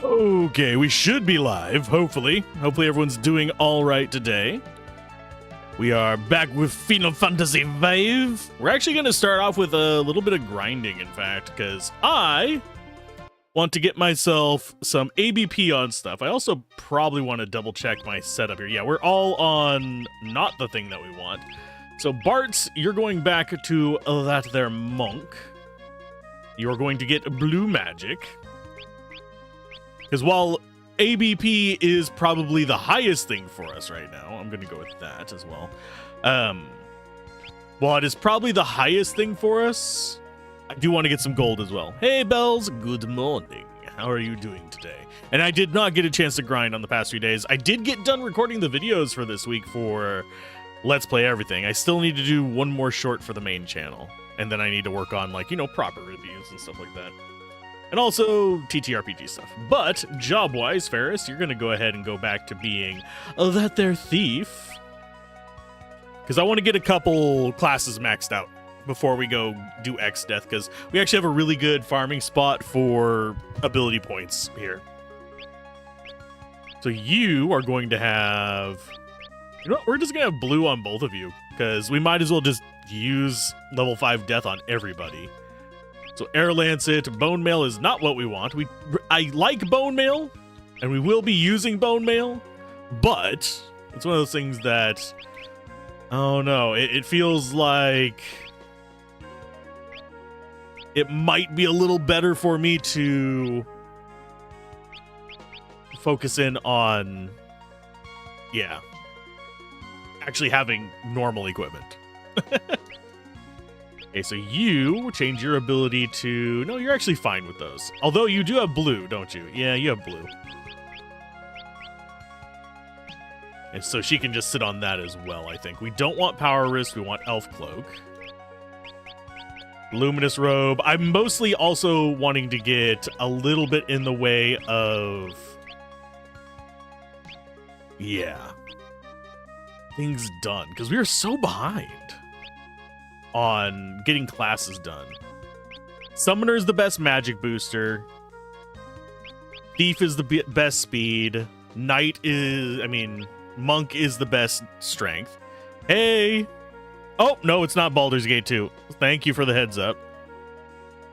Okay, we should be live, hopefully. Hopefully everyone's doing all right today. We are back with Final Fantasy V. We're actually going to start off with a little bit of grinding, in fact, because I want to get myself some ABP on stuff. I also probably want to double check my setup here. Yeah, we're all on not the thing that we want. So Bart, you're going back to that there monk. You're going to get blue magic. Because while ABP is probably the highest thing for us right now, I'm going to go with that as well. While it is probably the highest thing for us, I do want to get some gold as well. Hey, Bells, good morning. How are you doing today? And I did not get a chance to grind on the past few days. I did get done recording the videos for this week for Let's Play Everything. I still need to do one more short for the main channel. And then I need to work on, like, you know, proper reviews and stuff like that. And also TTRPG stuff. But job-wise, Ferris, you're going to go ahead and go back to being that there thief. Because I want to get a couple classes maxed out before we go do X death. Because we actually have a really good farming spot for ability points here. So you are going to have... You know what? We're just going to have blue on both of you. Because we might as well just use level 5 death on everybody. So Air Lancet, Bone Mail is not what we want. I like Bone Mail, and we will be using Bone Mail, but it's one of those things that, oh no, it feels like it might be a little better for me to focus in on, yeah, actually having normal equipment. Okay, so you change your ability to... No, you're actually fine with those. Although you do have blue, don't you? Yeah, you have blue. And so she can just sit on that as well, I think. We don't want Power Wrist, we want Elf Cloak. Luminous Robe. I'm mostly also wanting to get a little bit in the way of... Yeah. Things done, because we are so behind on getting classes done. Summoner is the best magic booster. Thief is the best speed. Knight is, Monk is the best strength. Hey! Oh, no, it's not Baldur's Gate 2. Thank you for the heads up.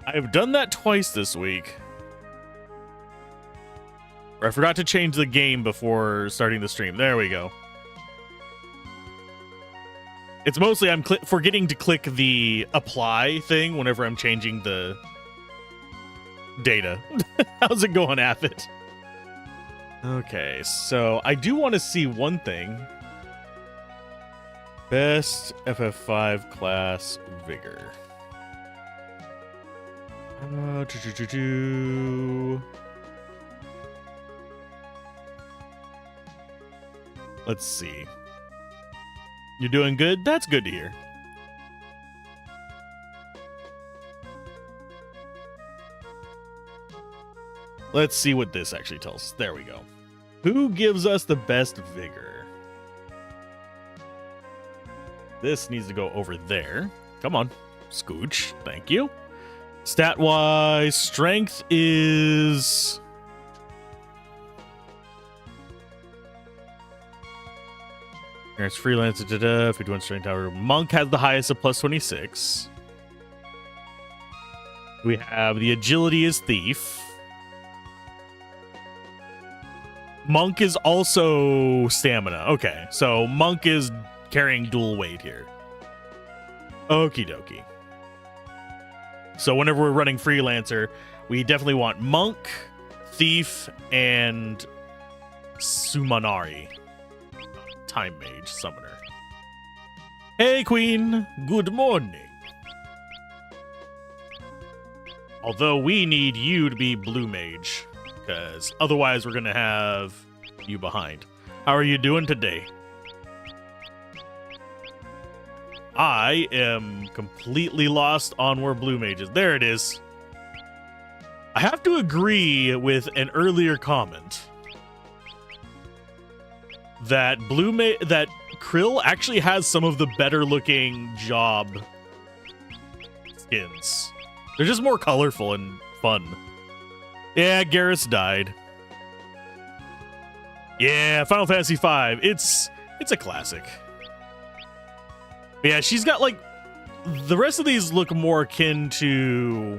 I've done that twice this week. I forgot to change the game before starting the stream. There we go. It's mostly I'm forgetting to click the apply thing whenever I'm changing the data. How's it going, Abbott? Okay, so I do want to see one thing. Best FF5 class vigor. Let's see. You're doing good? That's good to hear. Let's see what this actually tells us. There we go. Who gives us the best vigor? This needs to go over there. Come on. Scooch. Thank you. Stat-wise, strength is... There's freelance, 51 strength tower. Monk has the highest of plus 26. We have the agility is thief. Monk is also stamina. Okay, so Monk is carrying dual weight here. Okie dokie. So whenever we're running freelancer, we definitely want Monk, Thief, and Sumanari. Time Mage Summoner. Hey, Queen. Good morning. Although we need you to be Blue Mage, because otherwise we're going to have you behind. How are you doing today? I am completely lost on where Blue Mage is. There it is. I have to agree with an earlier comment that that Krill actually has some of the better looking job skins. They're just more colorful and fun. Yeah, Garrus died. Yeah, Final Fantasy V. It's a classic. But yeah, she's got like the rest of these look more akin to,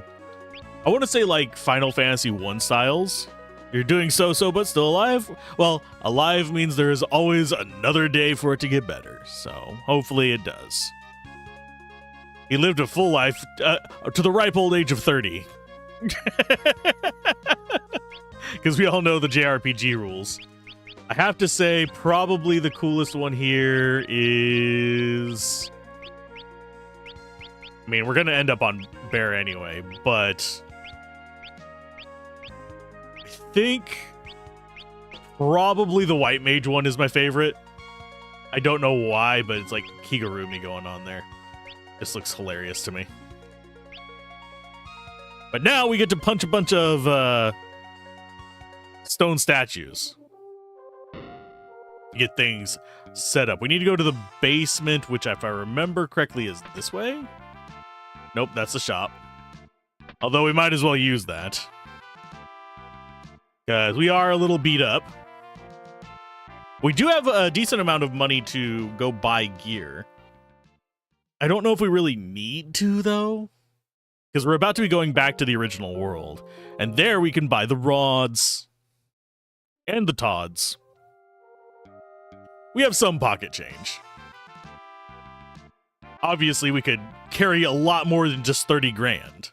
I want to say like Final Fantasy 1 styles. You're doing so but still alive? Well, alive means there is always another day for it to get better. So hopefully it does. He lived a full life to the ripe old age of 30. Because we all know the JRPG rules. I have to say, probably the coolest one here is... I mean, we're going to end up on Bear anyway, but... I think probably the White Mage one is my favorite. I don't know why, but it's like Kigurumi going on there. This looks hilarious to me. But now we get to punch a bunch of stone statues. Get things set up. We need to go to the basement, which if I remember correctly is this way. Nope, that's the shop. Although we might as well use that. Because we are a little beat up. We do have a decent amount of money to go buy gear. I don't know if we really need to, though. Because we're about to be going back to the original world. And there we can buy the rods. And the Tods. We have some pocket change. Obviously, we could carry a lot more than just 30 grand.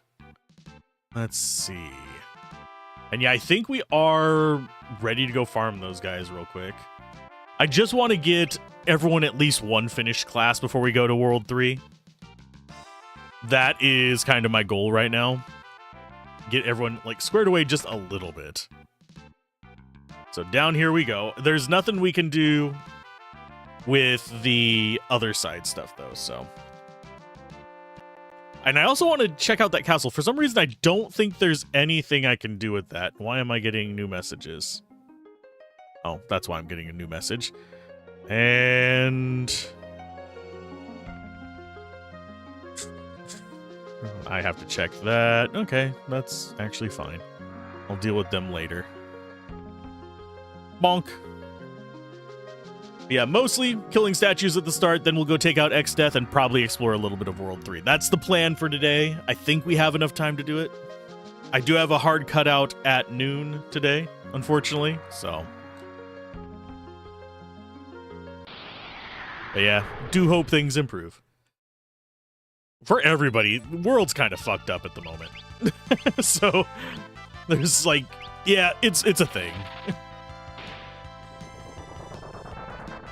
Let's see. And yeah, I think we are ready to go farm those guys real quick. I just want to get everyone at least one finished class before we go to World 3. That is kind of my goal right now. Get everyone like squared away just a little bit. So down here we go. There's nothing we can do with the other side stuff though, so. And I also want to check out that castle. For some reason, I don't think there's anything I can do with that. Why am I getting new messages? Oh, that's why I'm getting a new message. And I have to check that. Okay, that's actually fine. I'll deal with them later. Bonk. Yeah, mostly killing statues at the start, then we'll go take out X-Death and probably explore a little bit of World 3. That's the plan for today. I think we have enough time to do it. I do have a hard cutout at noon today, unfortunately, so. But yeah, do hope things improve. For everybody, the world's kind of fucked up at the moment. So, there's like, yeah, it's a thing.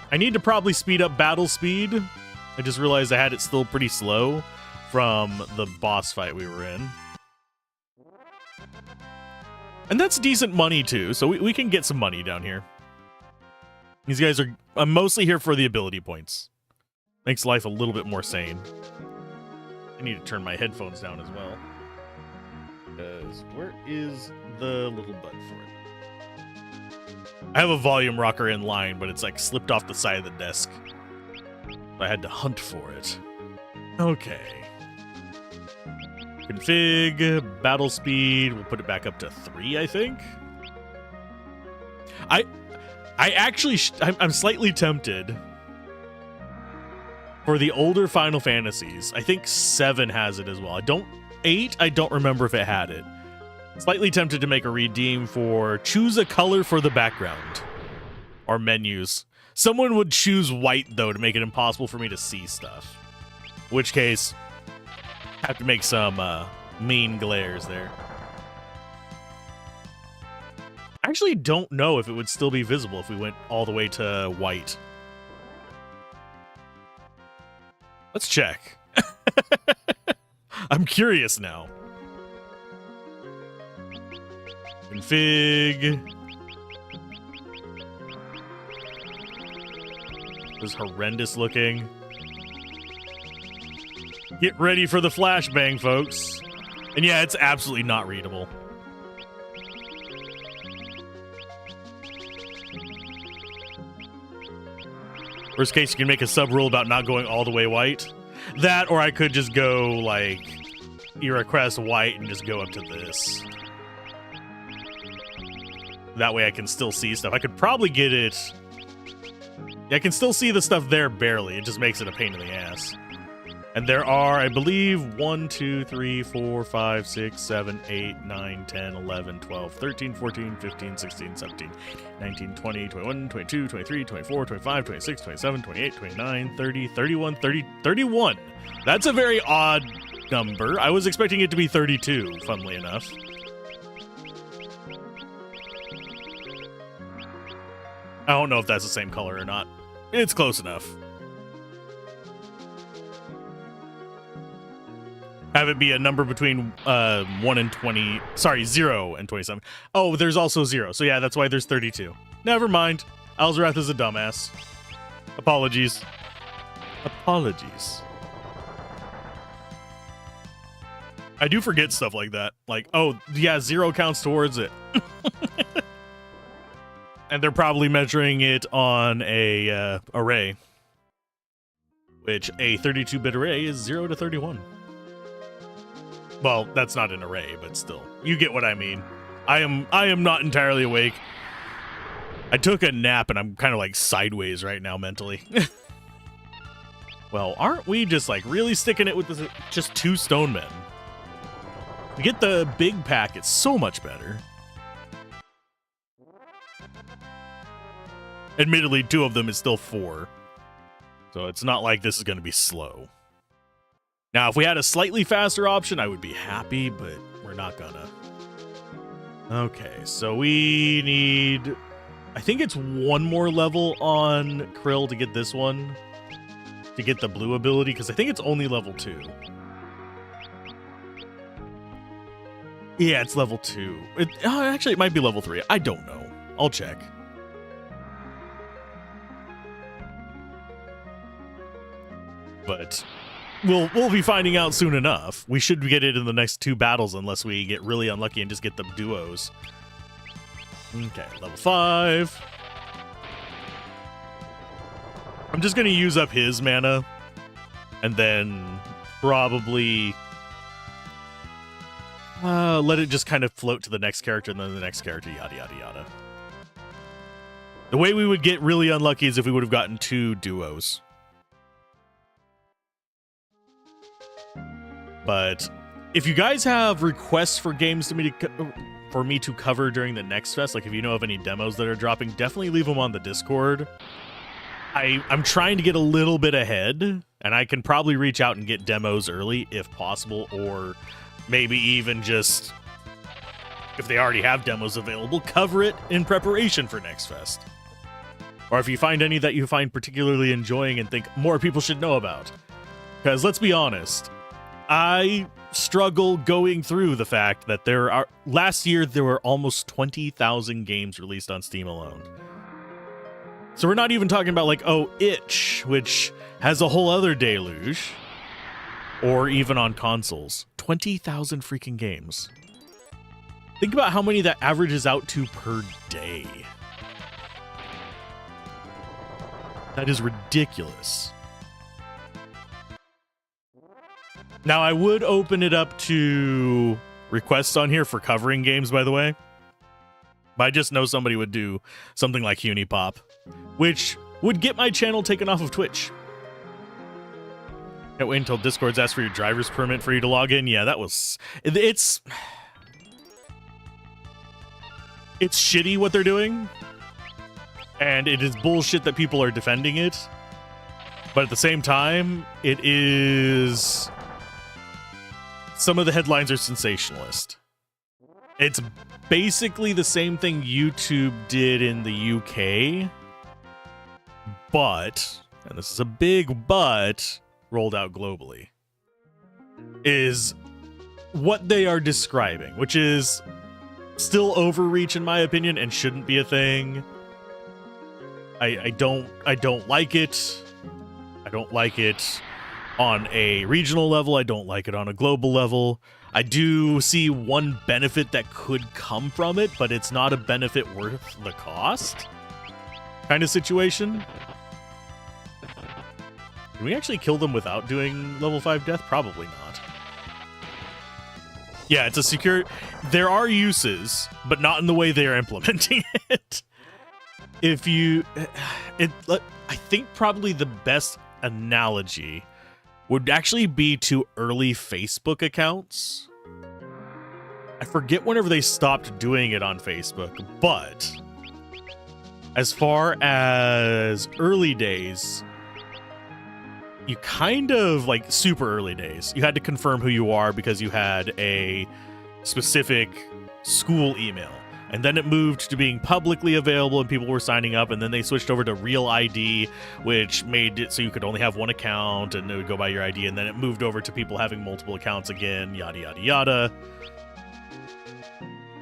I need to probably speed up battle speed. I just realized I had it still pretty slow from the boss fight we were in. And that's decent money too, so we can get some money down here. These guys are... I'm mostly here for the ability points. Makes life a little bit more sane. I need to turn my headphones down as well. Because where is the little button for it? I have a volume rocker in line, but it's like slipped off the side of the desk. I had to hunt for it. Okay. Config, battle speed, we'll put it back up to 3, I think. I actually, I'm slightly tempted for the older Final Fantasies. I think 7 has it as well. 8, I don't remember if it had it. Slightly tempted to make a redeem for choose a color for the background or menus. Someone would choose white though to make it impossible for me to see stuff. In which case, have to make some mean glares there. I actually don't know if it would still be visible if we went all the way to white. Let's check. I'm curious now. Config. This is horrendous looking. Get ready for the flashbang, folks. And yeah, it's absolutely not readable. Worst case, you can make a sub rule about not going all the way white. That, or I could just go like you request white and just go up to this. That way I can still see stuff. I could probably get it... I can still see the stuff there barely. It just makes it a pain in the ass. And there are, I believe, 1, 2, 3, 4, 5, 6, 7, 8, 9, 10, 11, 12, 13, 14, 15, 16, 17, 19, 20, 21, 22, 23, 24, 25, 26, 27, 28, 29, 30, 31, 30, 31. That's a very odd number. I was expecting it to be 32, funnily enough. I don't know if that's the same color or not. It's close enough. Have it be a number between 1 and 20. Sorry, 0 and 27. Oh, there's also 0. So yeah, that's why there's 32. Never mind. Alzorath is a dumbass. Apologies. Apologies. I do forget stuff like that. Like, oh, yeah, 0 counts towards it. And they're probably measuring it on a array. Which a 32-bit array is 0 to 31. Well, that's not an array, but still. You get what I mean. I am not entirely awake. I took a nap and I'm kind of like sideways right now mentally. Well, aren't we just like really sticking it with this, just 2 stone men? We get the big pack, it's so much better. Admittedly, 2 of them is still 4. So it's not like this is going to be slow. Now, if we had a slightly faster option, I would be happy, but we're not gonna. Okay, so we need... I think it's 1 more level on Krill to get this one. To get the blue ability, because I think it's only level 2. Yeah, it's level 2. Actually, it might be level 3. I don't know. I'll check. But... We'll be finding out soon enough. We should get it in the next 2 battles unless we get really unlucky and just get the duos. Okay, level 5. I'm just going to use up his mana. And then probably let it just kind of float to the next character and then the next character, yada, yada, yada. The way we would get really unlucky is if we would have gotten 2 duos. But if you guys have requests for games for me to cover during the next fest, like if you know of any demos that are dropping, definitely leave them on the Discord. I'm trying to get a little bit ahead, and I can probably reach out and get demos early if possible, or maybe even just, if they already have demos available, cover it in preparation for next fest. Or if you find any that you find particularly enjoying and think more people should know about. Because let's be honest, I struggle going through the fact that last year there were almost 20,000 games released on Steam alone. So we're not even talking about like, oh, Itch, which has a whole other deluge, or even on consoles. 20,000 freaking games. Think about how many that averages out to per day. That is ridiculous. Now, I would open it up to requests on here for covering games, by the way. But I just know somebody would do something like Hunipop, which would get my channel taken off of Twitch. Can't wait until Discord's asked for your driver's permit for you to log in. Yeah, that was... It's shitty what they're doing. And it is bullshit that people are defending it. But at the same time, it is... Some of the headlines are sensationalist. It's basically the same thing YouTube did in the UK, but, and this is a big but, rolled out globally, is what they are describing, which is still overreach in my opinion and shouldn't be a thing. I don't like it. I don't like it on a regional level. I don't like it on a global level. I do see one benefit that could come from it, but it's not a benefit worth the cost kind of situation. Can we actually kill them without doing level 5 death? Probably not. Yeah, it's a secure. There are uses, but not in the way they are implementing it. If you, I think probably the best analogy would actually be to early Facebook accounts. I forget whenever they stopped doing it on Facebook, but as far as early days, you kind of, like super early days, you had to confirm who you are because you had a specific school email. And then it moved to being publicly available and people were signing up, and then they switched over to Real ID, which made it so you could only have one account and it would go by your ID, and then it moved over to people having multiple accounts again, yada yada yada.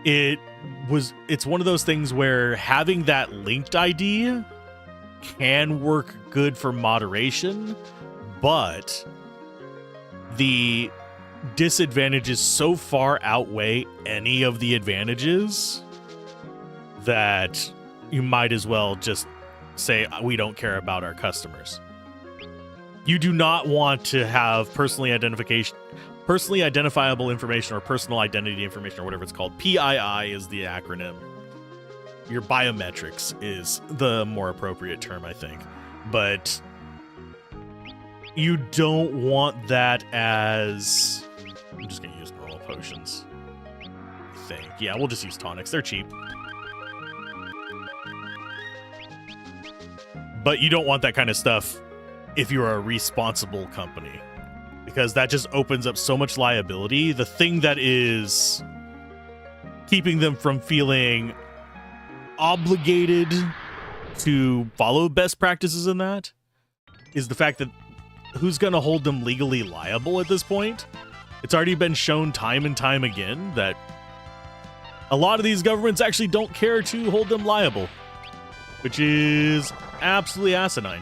It's one of those things where having that linked ID can work good for moderation, but the disadvantages so far outweigh any of the advantages that you might as well just say, we don't care about our customers. You do not want to have personally identifiable information or personal identity information or whatever it's called. PII is the acronym. Your biometrics is the more appropriate term, I think. But you don't want that as... I'm just going to use normal potions, I think. Yeah, we'll just use tonics. They're cheap. But you don't want that kind of stuff if you're a responsible company, because that just opens up so much liability. The thing that is keeping them from feeling obligated to follow best practices in that is the fact that who's going to hold them legally liable at this point? It's already been shown time and time again that a lot of these governments actually don't care to hold them liable, which is absolutely asinine.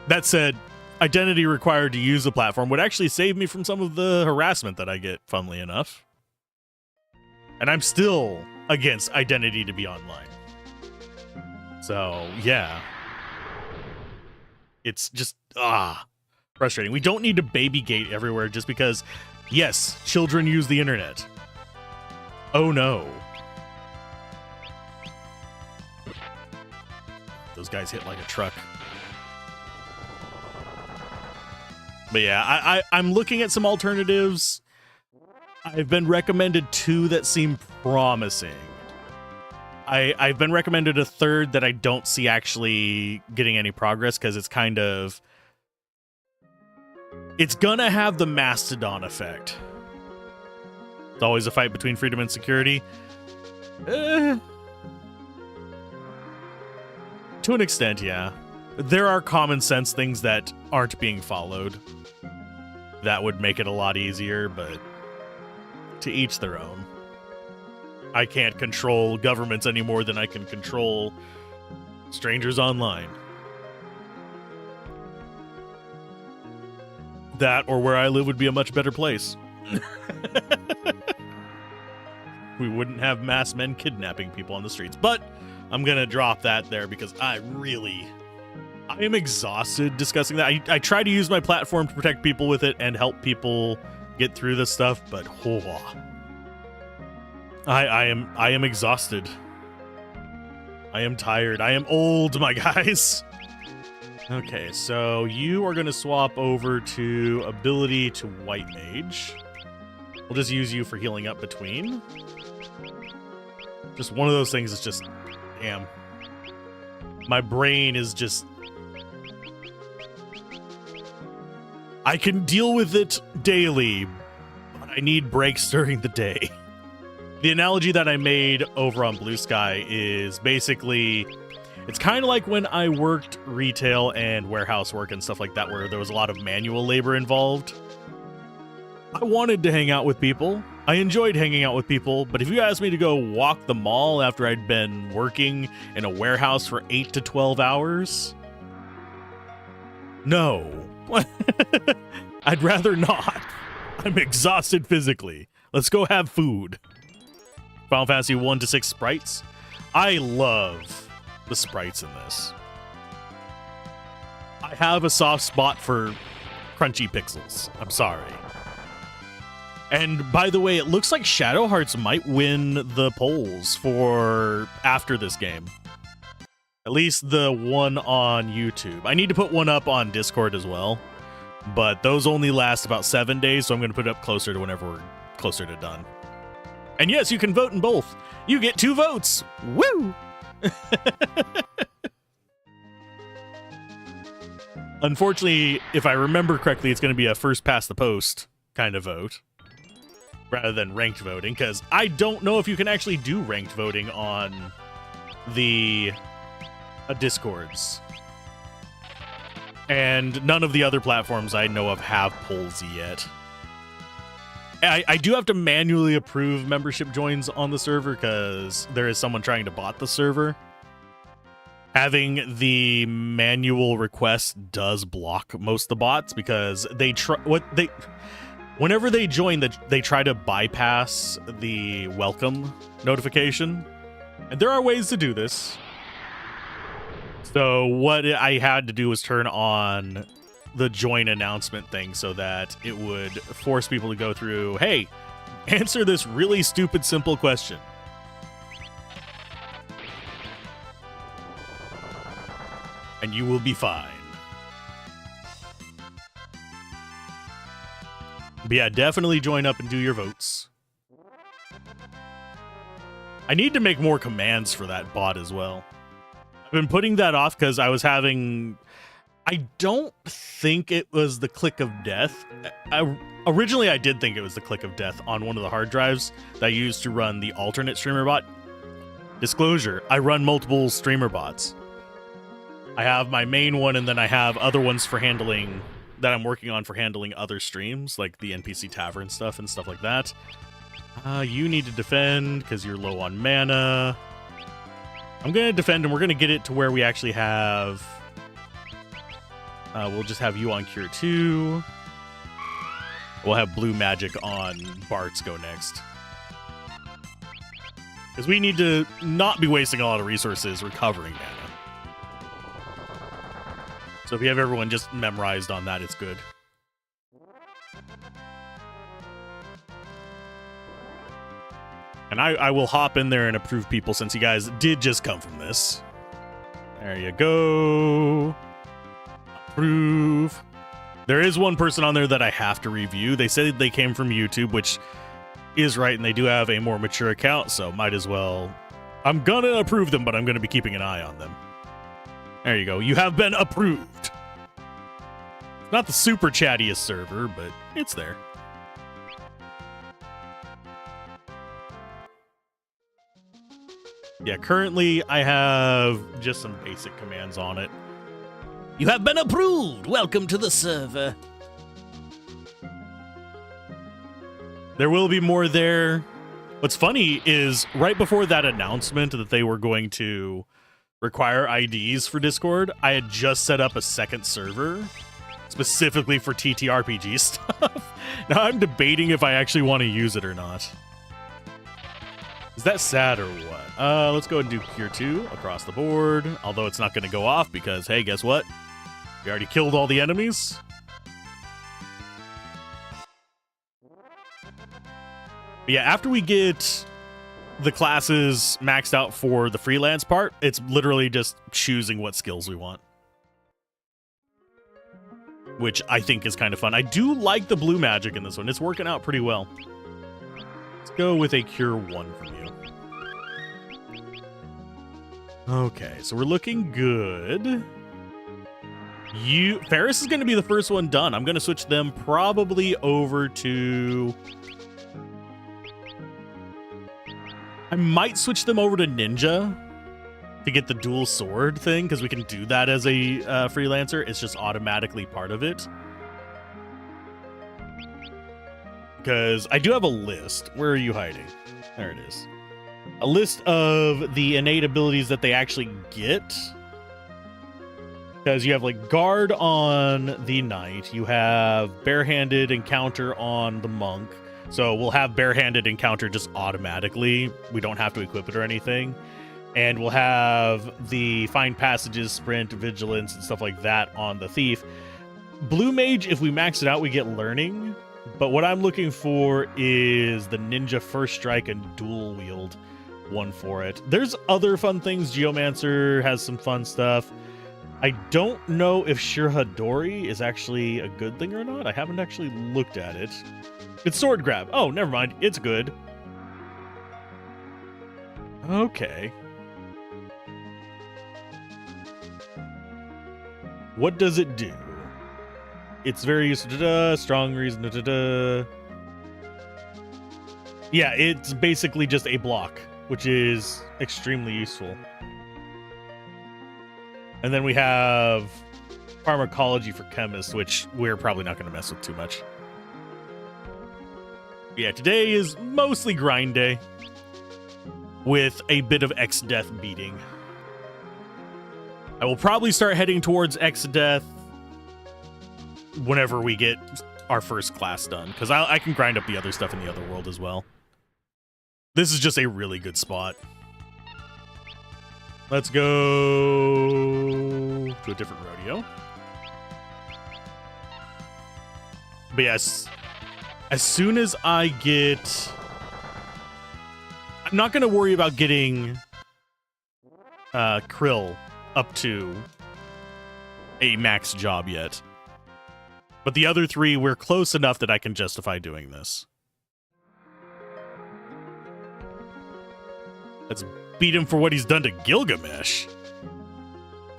That said, identity required to use the platform would actually save me from some of the harassment that I get, funnily enough. And I'm still against identity to be online. So, yeah. It's just, frustrating. We don't need to babygate everywhere just because, yes, children use the internet. Oh no. Those guys hit like a truck. But yeah, I'm looking at some alternatives. I've been recommended 2 that seem promising. I've been recommended a third that I don't see actually getting any progress because it's kind of... It's gonna have the Mastodon effect. It's always a fight between freedom and security. To an extent, yeah. There are common sense things that aren't being followed. That would make it a lot easier, but to each their own. I can't control governments any more than I can control strangers online. That or where I live would be a much better place. We wouldn't have mass men kidnapping people on the streets. But I'm going to drop that there because I am exhausted discussing that. I try to use my platform to protect people with it and help people get through this stuff, but I am exhausted. I am tired. I am old, my guys. Okay, so you are going to swap over to ability to White Mage. We'll just use you for healing up between. Just one of those things that's just, damn. My brain is just... I can deal with it daily, but I need breaks during the day. The analogy that I made over on Blue Sky is basically... It's kind of like when I worked retail and warehouse work and stuff like that, where there was a lot of manual labor involved. I wanted to hang out with people. I enjoyed hanging out with people, but if you asked me to go walk the mall after I'd been working in a warehouse for 8 to 12 hours, no. I'd rather not. I'm exhausted physically. Let's go have food. Final Fantasy 1 to 6 sprites. I love the sprites in this. I have a soft spot for crunchy pixels. I'm sorry. And by the way, it looks like Shadow Hearts might win the polls for after this game. At least the one on YouTube. I need to put one up on Discord as well. But those only last about 7 days, so I'm going to put it up closer to whenever we're closer to done. And yes, you can vote in both. You get 2 votes. Woo! Unfortunately, if I remember correctly, it's going to be a first past the post kind of vote rather than ranked voting, because I don't know if you can actually do ranked voting on the Discords. And none of the other platforms I know of have polls yet. I do have to manually approve membership joins on the server because there is someone trying to bot the server. Having the manual request does block most of the bots because whenever they join, they try to bypass the welcome notification. And there are ways to do this. So what I had to do was turn on the join announcement thing so that it would force people to go through, hey, answer this really stupid, simple question. And you will be fine. But yeah, definitely join up and do your votes. I need to make more commands for that bot as well. I've been putting that off because I was having... I don't think it was the click of death. Originally, I did think it was the click of death on one of the hard drives that I used to run the alternate streamer bot. Disclosure, I run multiple streamer bots. I have my main one, and then I have other ones for handling that I'm working on for handling other streams, like the NPC Tavern stuff and stuff like that. You need to defend because you're low on mana. I'm going to defend, and we're going to get it to where we actually have... we'll just have you on Cure 2. We'll have Blue Magic on Bart's go next. Because we need to not be wasting a lot of resources recovering mana. So if you have everyone just memorized on that, it's good. And I will hop in there and approve people since you guys did just come from this. There you go. Approve. There is one person on there that I have to review. They said they came from YouTube, which is right, and they do have a more mature account, so might as well. I'm gonna approve them, but I'm gonna be keeping an eye on them. There you go. You have been approved. Not the super chattiest server, but it's there. Yeah, currently I have just some basic commands on it. You have been approved. Welcome to the server. There will be more there. What's funny is right before that announcement that they were going to require IDs for Discord, I had just set up a second server specifically for TTRPG stuff. Now I'm debating if I actually want to use it or not. Is that sad or what? Let's go and do Cure 2 across the board. Although it's not going to go off because, hey, guess what? We already killed all the enemies. But yeah, after we get the classes maxed out for the freelance part, it's literally just choosing what skills we want. Which I think is kind of fun. I do like the blue magic in this one. It's working out pretty well. Let's go with a Cure 1 from you. Okay, so we're looking good. Ferris is going to be the first one done. I'm going to switch them probably over to... I might switch them over to Ninja to get the dual sword thing, because we can do that as a freelancer. It's just automatically part of it. Because I do have a list. Where are you hiding? There it is. A list of the innate abilities that they actually get. Because you have like guard on the knight. You have barehanded encounter on the monk. So we'll have barehanded encounter just automatically. We don't have to equip it or anything. And we'll have the find passages, sprint, vigilance, and stuff like that on the thief. Blue Mage, if we max it out, we get learning. But what I'm looking for is the Ninja First Strike and Dual Wield one for it. There's other fun things. Geomancer has some fun stuff. I don't know if Shirhadori is actually a good thing or not. I haven't actually looked at it. It's Sword Grab. Oh, never mind. It's good. Okay. What does it do? It's very useful. Strong reason. Yeah, it's basically just a block, which is extremely useful. And then we have Pharmacology for Chemists, which we're probably not going to mess with too much. Yeah, today is mostly grind day with a bit of X-Death beating. I will probably start heading towards X-Death whenever we get our first class done, because I can grind up the other stuff in the other world as well. This is just a really good spot. Let's go to a different rodeo. But yes, as soon as I get... I'm not going to worry about getting Krill up to a max job yet. But the other three, we're close enough that I can justify doing this. Let's beat him for what he's done to Gilgamesh.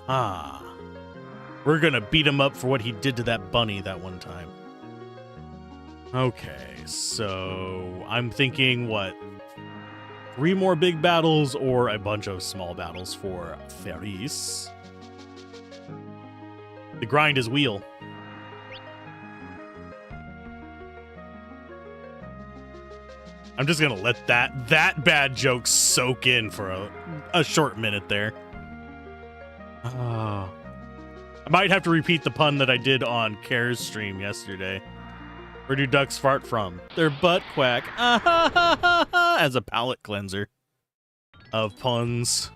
Ah. We're gonna beat him up for what he did to that bunny that one time. Okay, so I'm thinking, what? 3 more big battles or a bunch of small battles for Ferris. The grind is wheel. I'm just gonna let that bad joke soak in for a short minute there. I might have to repeat the pun that I did on Care's stream yesterday. Where do ducks fart from? Their butt quack. As a palate cleanser of puns.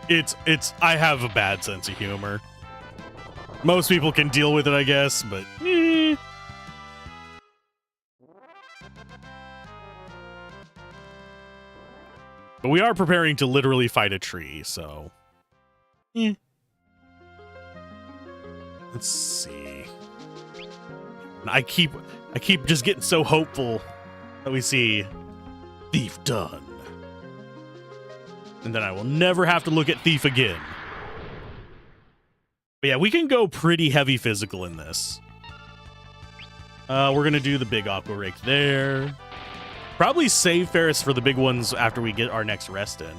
I have a bad sense of humor. Most people can deal with it, I guess, but But we are preparing to literally fight a tree, so Let's see. I keep just getting so hopeful that we see Thief done. And then I will never have to look at Thief again. But yeah, we can go pretty heavy physical in this. We're going to do the big Aqua Rake there. Probably save Ferris for the big ones after we get our next rest in.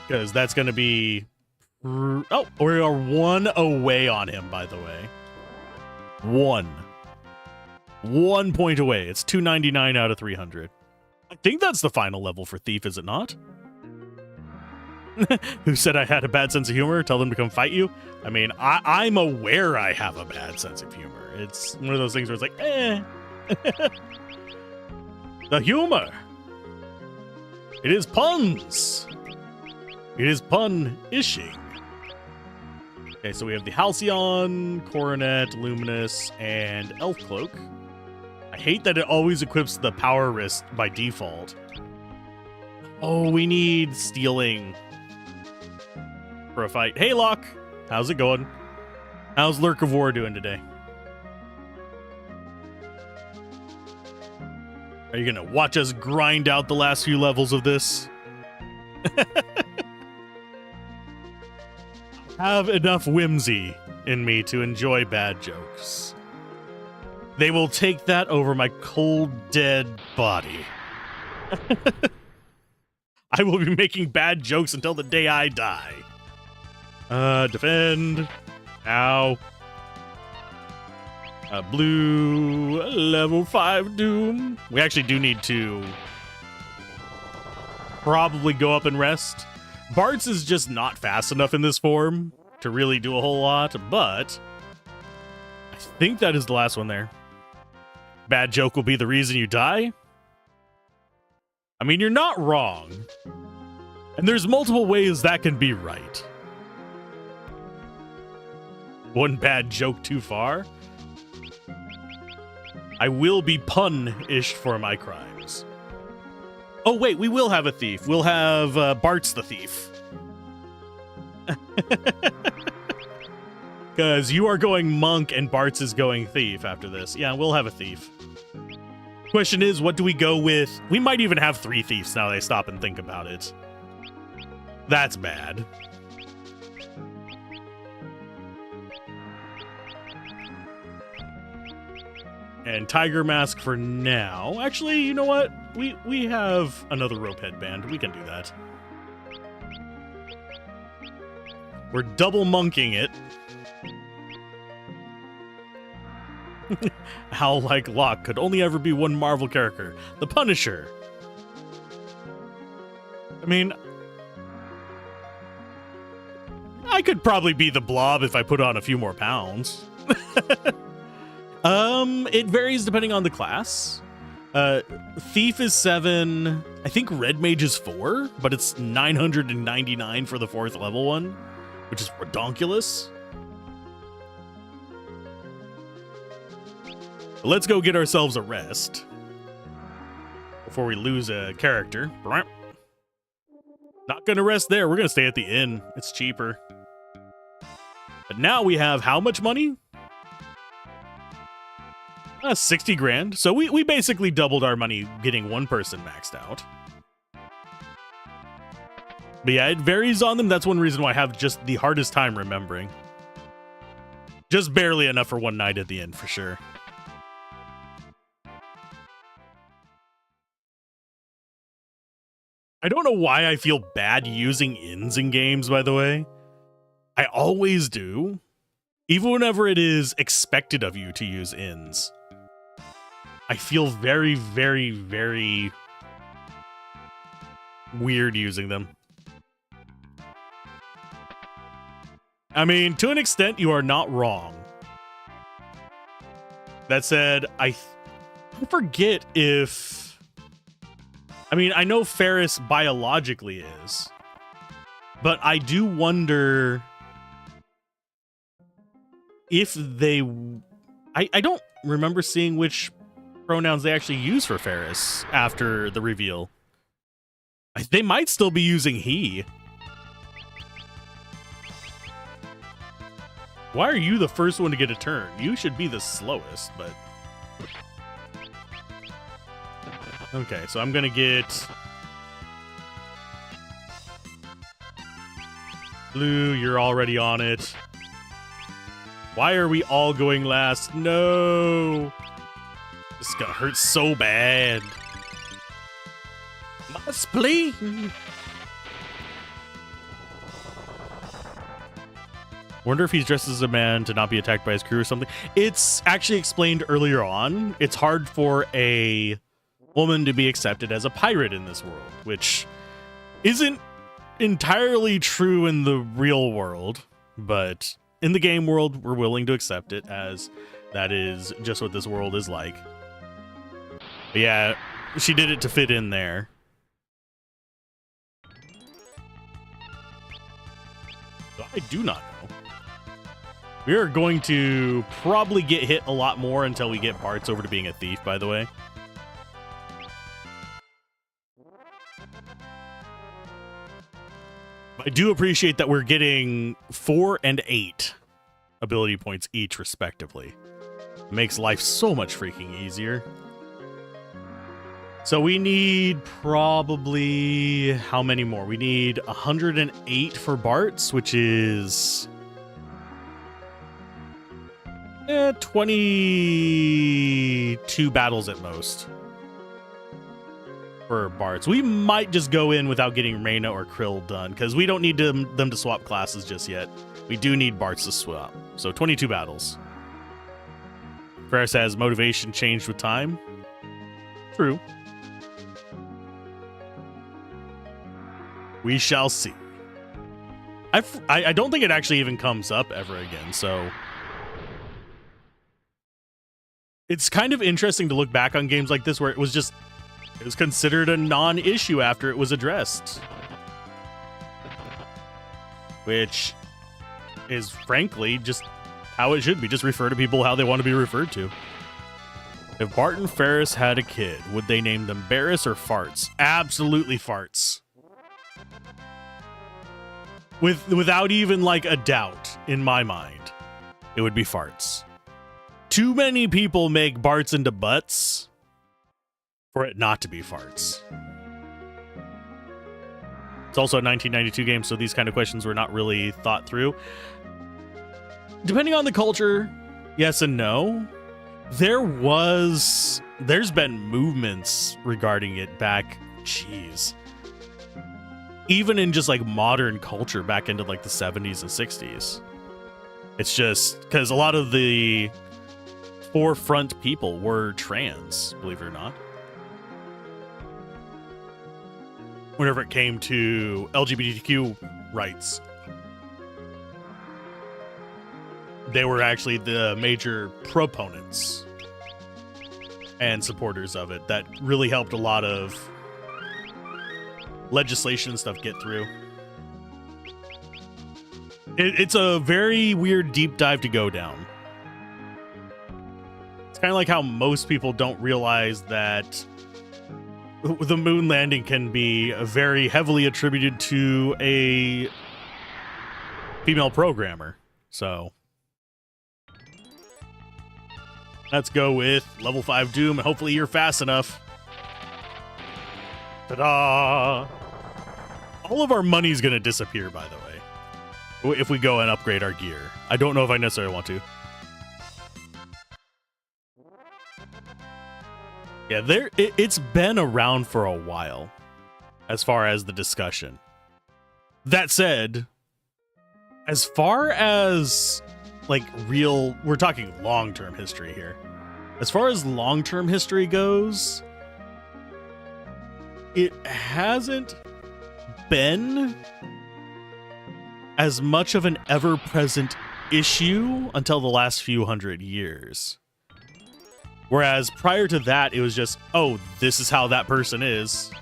Because that's going to be... Oh, we are 1 away on him, by the way. 1 point away. It's 299 out of 300. I think that's the final level for Thief, is it not? Who said I had a bad sense of humor? Tell them to come fight you? I mean, I'm aware I have a bad sense of humor. It's one of those things where it's like, The humor. It is puns. It is pun-ishing. Okay, so we have the Halcyon, Coronet, Luminous, and Elf Cloak. I hate that it always equips the Power Wrist by default. Oh, we need Stealing for a fight. Hey, Locke. How's it going? How's Lurk of War doing today? Are you going to watch us grind out the last few levels of this? Have enough whimsy in me to enjoy bad jokes. They will take that over my cold, dead body. I will be making bad jokes until the day I die. Defend. Ow. Blue, level 5 Doom. We actually do need to probably go up and rest. Bart's is just not fast enough in this form to really do a whole lot, but I think that is the last one there. Bad joke will be the reason you die. I mean, you're not wrong. And there's multiple ways that can be right. One bad joke too far. I will be punished for my crimes. Oh, wait, we will have a thief. We'll have Bart's the thief. Because you are going monk and Bart's is going thief after this. Yeah, we'll have a thief. Question is, what do we go with? We might even have 3 thieves now that I stop and think about it. That's bad. And tiger mask for now. Actually, you know what? We have another rope headband. We can do that. We're double monking it. How like Locke could only ever be one Marvel character. The Punisher. I mean, I could probably be the Blob if I put on a few more pounds. It varies depending on the class. Thief is 7. I think Red Mage is 4, but it's 999 for the 4th level one, which is redonkulous. Let's go get ourselves a rest before we lose a character. Not gonna rest there. We're gonna stay at the inn. It's cheaper. But now we have how much money? 60 grand. So we basically doubled our money getting one person maxed out. But yeah, it varies on them. That's one reason why I have just the hardest time remembering. Just barely enough for one night at the inn, for sure. I don't know why I feel bad using inns in games, by the way. I always do. Even whenever it is expected of you to use inns. I feel very, very, very weird using them. I mean, to an extent, you are not wrong. That said, I forget if... I mean, I know Ferris biologically is, but I do wonder if they... I don't remember seeing which pronouns they actually use for Ferris after the reveal. They might still be using he. Why are you the first one to get a turn? You should be the slowest, but... Okay, so I'm gonna get... Blue, you're already on it. Why are we all going last? No! This is gonna hurt so bad. My spleen! Wonder if he's dressed as a man to not be attacked by his crew or something. It's actually explained earlier on. It's hard for a woman to be accepted as a pirate in this world, which isn't entirely true in the real world, but in the game world, we're willing to accept it as that is just what this world is like. But yeah, she did it to fit in there. I do not know. We are going to probably get hit a lot more until we get Bart's over to being a thief, by the way. I do appreciate that we're getting 4 and 8 ability points each, respectively. It makes life so much freaking easier. So we need probably... how many more? We need 108 for Bart's, which is... 22 battles at most for Bart's. We might just go in without getting Reyna or Krill done, because we don't need them to swap classes just yet. We do need Bart's to swap. So 22 battles. Ferris has motivation changed with time. True. We shall see. I don't think it actually even comes up ever again, so... It's kind of interesting to look back on games like this where it was just It was considered a non-issue after it was addressed. Which is, frankly, just how it should be. Just refer to people how they want to be referred to. If Bart and Ferris had a kid, would they name them Barris or Farts? Absolutely Farts. Without even, like, a doubt in my mind, it would be Farts. Too many people make Barts into Butts for it not to be Farts. It's also a 1992 game, so these kind of questions were not really thought through. Depending on the culture, yes and no. There's been movements regarding it back, jeez. Even in just like modern culture back into like the 70s and 60s. It's just because a lot of the forefront people were trans, believe it or not. Whenever it came to LGBTQ rights, they were actually the major proponents and supporters of it. That really helped a lot of legislation and stuff get through. It's a very weird deep dive to go down. It's kind of like how most people don't realize that the moon landing can be very heavily attributed to a female programmer. So let's go with level 5 Doom, and hopefully you're fast enough. Ta-da! All of our money's going to disappear, by the way, if we go and upgrade our gear. I don't know if I necessarily want to. Yeah, it's been around for a while as far as the discussion. That said, as far as like real, we're talking long-term history here. As far as long-term history goes, it hasn't been as much of an ever-present issue until the last few hundred years. Whereas prior to that, it was just, oh, this is how that person is.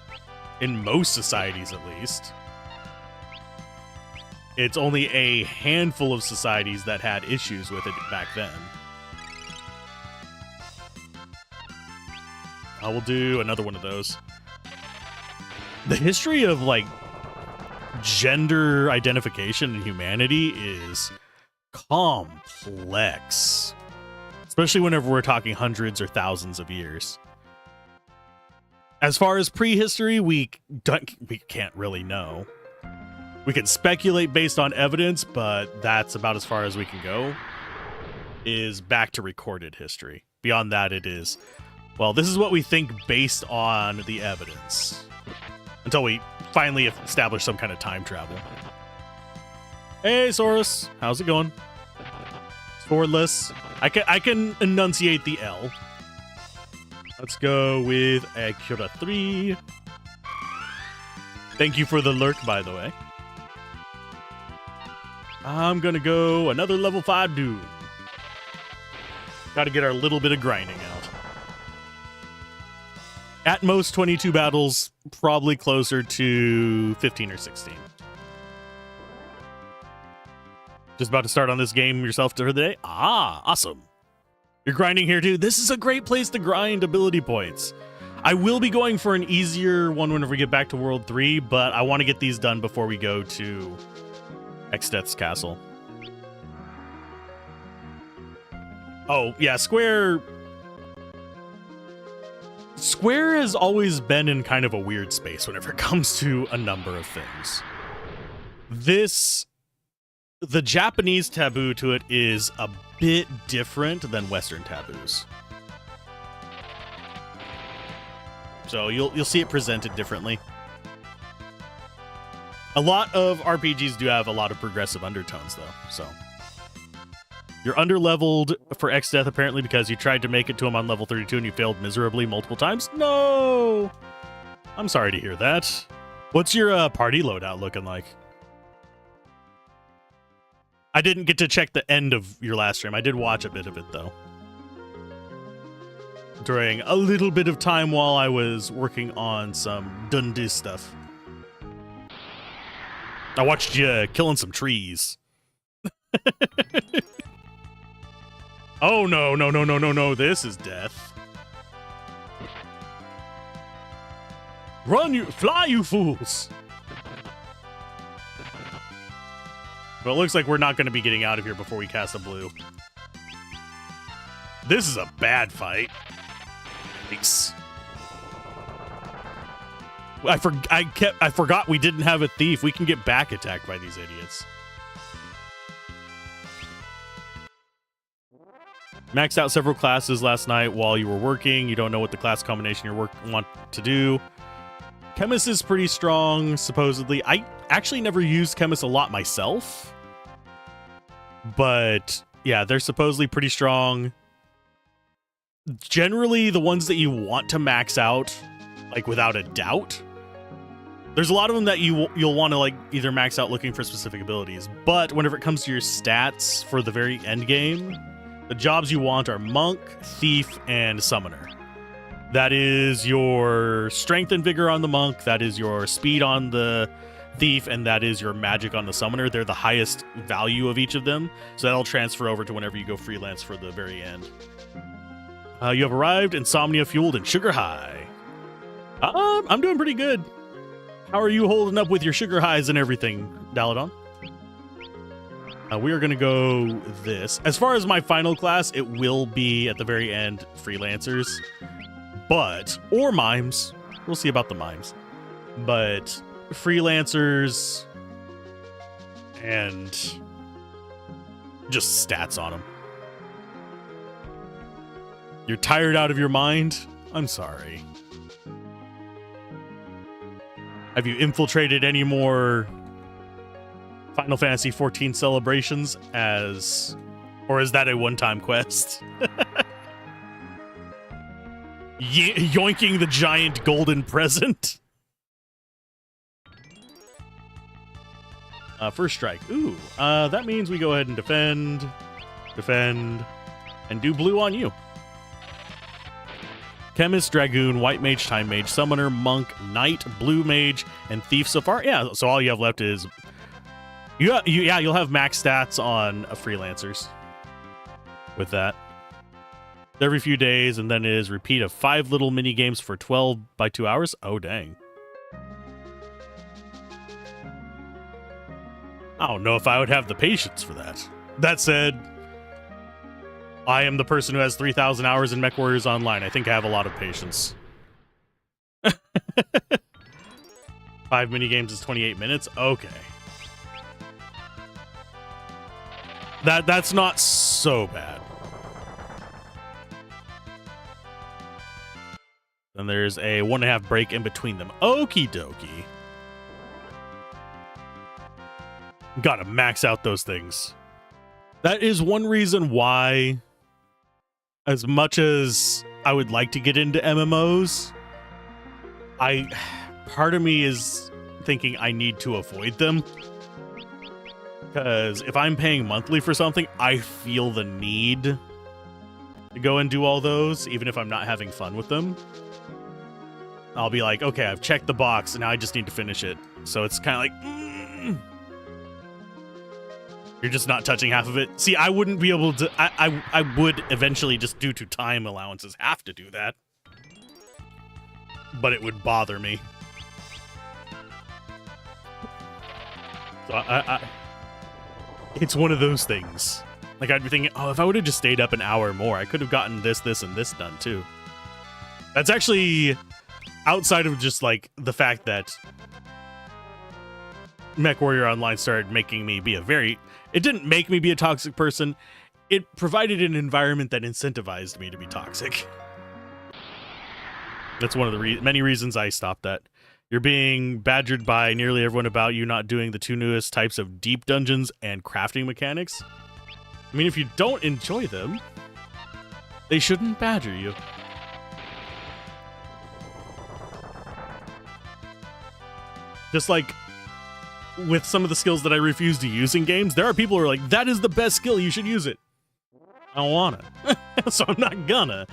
In most societies, at least. It's only a handful of societies that had issues with it back then. I will do another one of those. The history of, like, gender identification in humanity is complex. Especially whenever we're talking hundreds or thousands of years. As far as prehistory, we can't really know. We can speculate based on evidence, but that's about as far as we can go. Is back to recorded history. Beyond that, it is, well, this is what we think based on the evidence. Until we finally establish some kind of time travel. Hey, Saurus. How's it going? Swordless. I can enunciate the L. Let's go with Acura 3. Thank you for the lurk, by the way. I'm gonna go another level 5 dude. Gotta get our little bit of grinding out. At most 22 battles, probably closer to 15 or 16. Just about to start on this game yourself for the day? Ah, awesome. You're grinding here too? This is a great place to grind ability points. I will be going for an easier one whenever we get back to World 3, but I want to get these done before we go to Exdeath's Castle. Oh, yeah, Square has always been in kind of a weird space whenever it comes to a number of things. The Japanese taboo to it is a bit different than Western taboos. So you'll see it presented differently. A lot of RPGs do have a lot of progressive undertones, though. So you're underleveled for Exdeath apparently because you tried to make it to him on level 32 and you failed miserably multiple times. No, I'm sorry to hear that. What's your party loadout looking like? I didn't get to check the end of your last stream. I did watch a bit of it, though. during a little bit of time while I was working on some Dundee stuff. I watched you killing some trees. Oh, no, no, no, no, no, no. This is death. Run, you, fly, you fools. But it looks like we're not going to be getting out of here before we cast a blue. This is a bad fight. Nice. I forgot we didn't have a thief. We can get back attacked by these idiots. Maxed out several classes last night while you were working. You don't know what the class combination you want to do. Chemist is pretty strong, supposedly. I actually never used Chemist a lot myself. But yeah, they're supposedly pretty strong. Generally, the ones that you want to max out, like without a doubt. There's a lot of them that you'll want to like either max out looking for specific abilities. But whenever it comes to your stats for the very end game, the jobs you want are Monk, Thief, and Summoner. That is your strength and vigor on the Monk, that is your speed on the Thief, and that is your magic on the Summoner. They're the highest value of each of them, so that'll transfer over to whenever you go freelance for the very end. You have arrived, insomnia fueled and sugar high. I'm doing pretty good. How are you holding up with your sugar highs and everything, Daladon? We are going to go this. As far as my final class, it will be at the very end freelancers. But, or mimes. We'll see about the mimes. But freelancers and just stats on them. You're tired out of your mind? I'm sorry. Have you infiltrated any more Final Fantasy 14 celebrations or is that a one-time quest? Yoinking the giant golden present. First strike. Ooh, that means we go ahead and defend, and do blue on you. Chemist, Dragoon, White Mage, Time Mage, Summoner, Monk, Knight, Blue Mage, and Thief so far. Yeah, so all you have left is... you'll have max stats on freelancers with that. Every few days, and then it is repeat of 5 little mini games for 12 by 2 hours. Oh, dang. I don't know if I would have the patience for that. That said, I am the person who has 3,000 hours in MechWarriors Online. I think I have a lot of patience. 5 mini games is 28 minutes? Okay. That's not so bad. Then there's a 1.5 break in between them. Okie dokie. Gotta max out those things. That is one reason why, as much as I would like to get into MMOs, part of me is thinking I need to avoid them. Because if I'm paying monthly for something, I feel the need to go and do all those, even if I'm not having fun with them. I'll be like, okay, I've checked the box, and now I just need to finish it. So it's kind of like, you're just not touching half of it. See, I wouldn't be able to... I would eventually, just due to time allowances, have to do that. But it would bother me. So it's one of those things. Like, I'd be thinking, oh, if I would have just stayed up an hour more, I could have gotten this, and this done, too. That's actually... outside of just, like, the fact that MechWarrior Online started making me be it didn't make me be a toxic person. It provided an environment that incentivized me to be toxic. That's one of the many reasons I stopped that. You're being badgered by nearly everyone about you not doing the 2 newest types of deep dungeons and crafting mechanics. I mean, if you don't enjoy them, they shouldn't badger you. Just like with some of the skills that I refuse to use in games, there are people who are like, that is the best skill, you should use it. I don't want to. So I'm not gonna.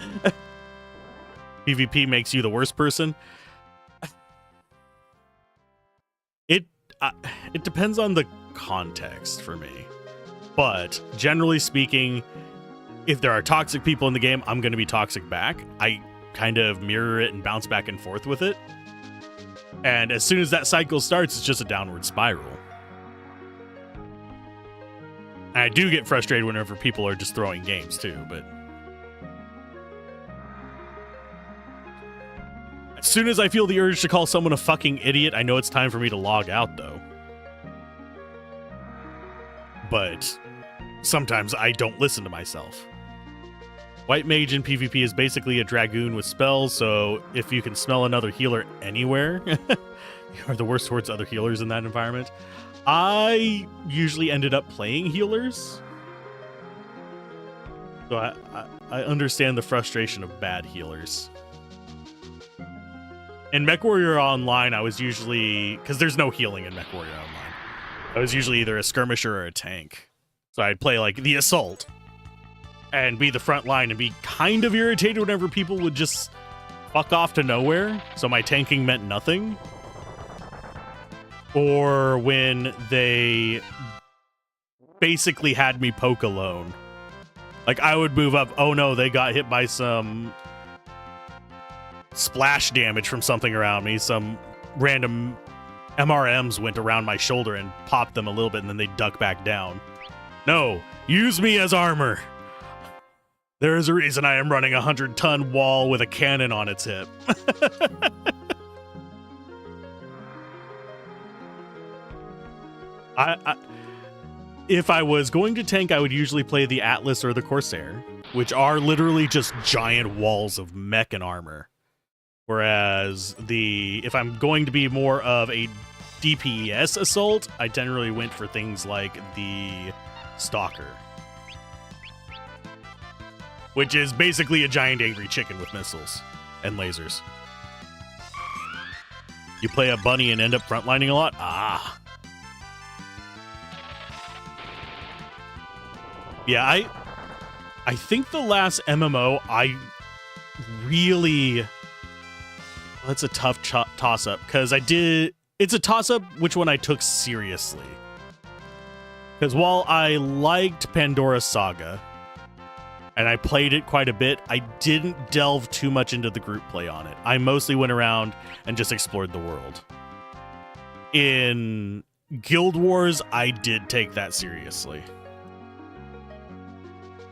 PvP makes you the worst person. It depends on the context for me. But generally speaking, if there are toxic people in the game, I'm going to be toxic back. I kind of mirror it and bounce back and forth with it. And as soon as that cycle starts, it's just a downward spiral. And I do get frustrated whenever people are just throwing games too, but as soon as I feel the urge to call someone a fucking idiot, I know it's time for me to log out, though. But sometimes I don't listen to myself. White Mage in PvP is basically a Dragoon with spells, so if you can smell another healer anywhere, you are the worst towards other healers in that environment. I usually ended up playing healers, so I understand the frustration of bad healers. In MechWarrior Online, I was usually, because there's no healing in MechWarrior Online, I was usually either a skirmisher or a tank. So I'd play like the assault and be the front line and be kind of irritated whenever people would just fuck off to nowhere, so my tanking meant nothing. Or when they basically had me poke alone. Like, I would move up, oh no, they got hit by some splash damage from something around me. Some random MRMs went around my shoulder and popped them a little bit, and then they duck back down. No, use me as armor. There is a reason I am running a 100-ton wall with a cannon on its hip. If I was going to tank, I would usually play the Atlas or the Corsair, which are literally just giant walls of mech and armor. Whereas if I'm going to be more of a DPS assault, I generally went for things like the Stalker, which is basically a giant angry chicken with missiles and lasers. You play a bunny and end up frontlining a lot? Ah. Yeah, I think the last MMO I really... That's a tough toss-up, because it's a toss-up which one I took seriously. Because while I liked Pandora's Saga, and I played it quite a bit, I didn't delve too much into the group play on it. I mostly went around and just explored the world. In Guild Wars, I did take that seriously.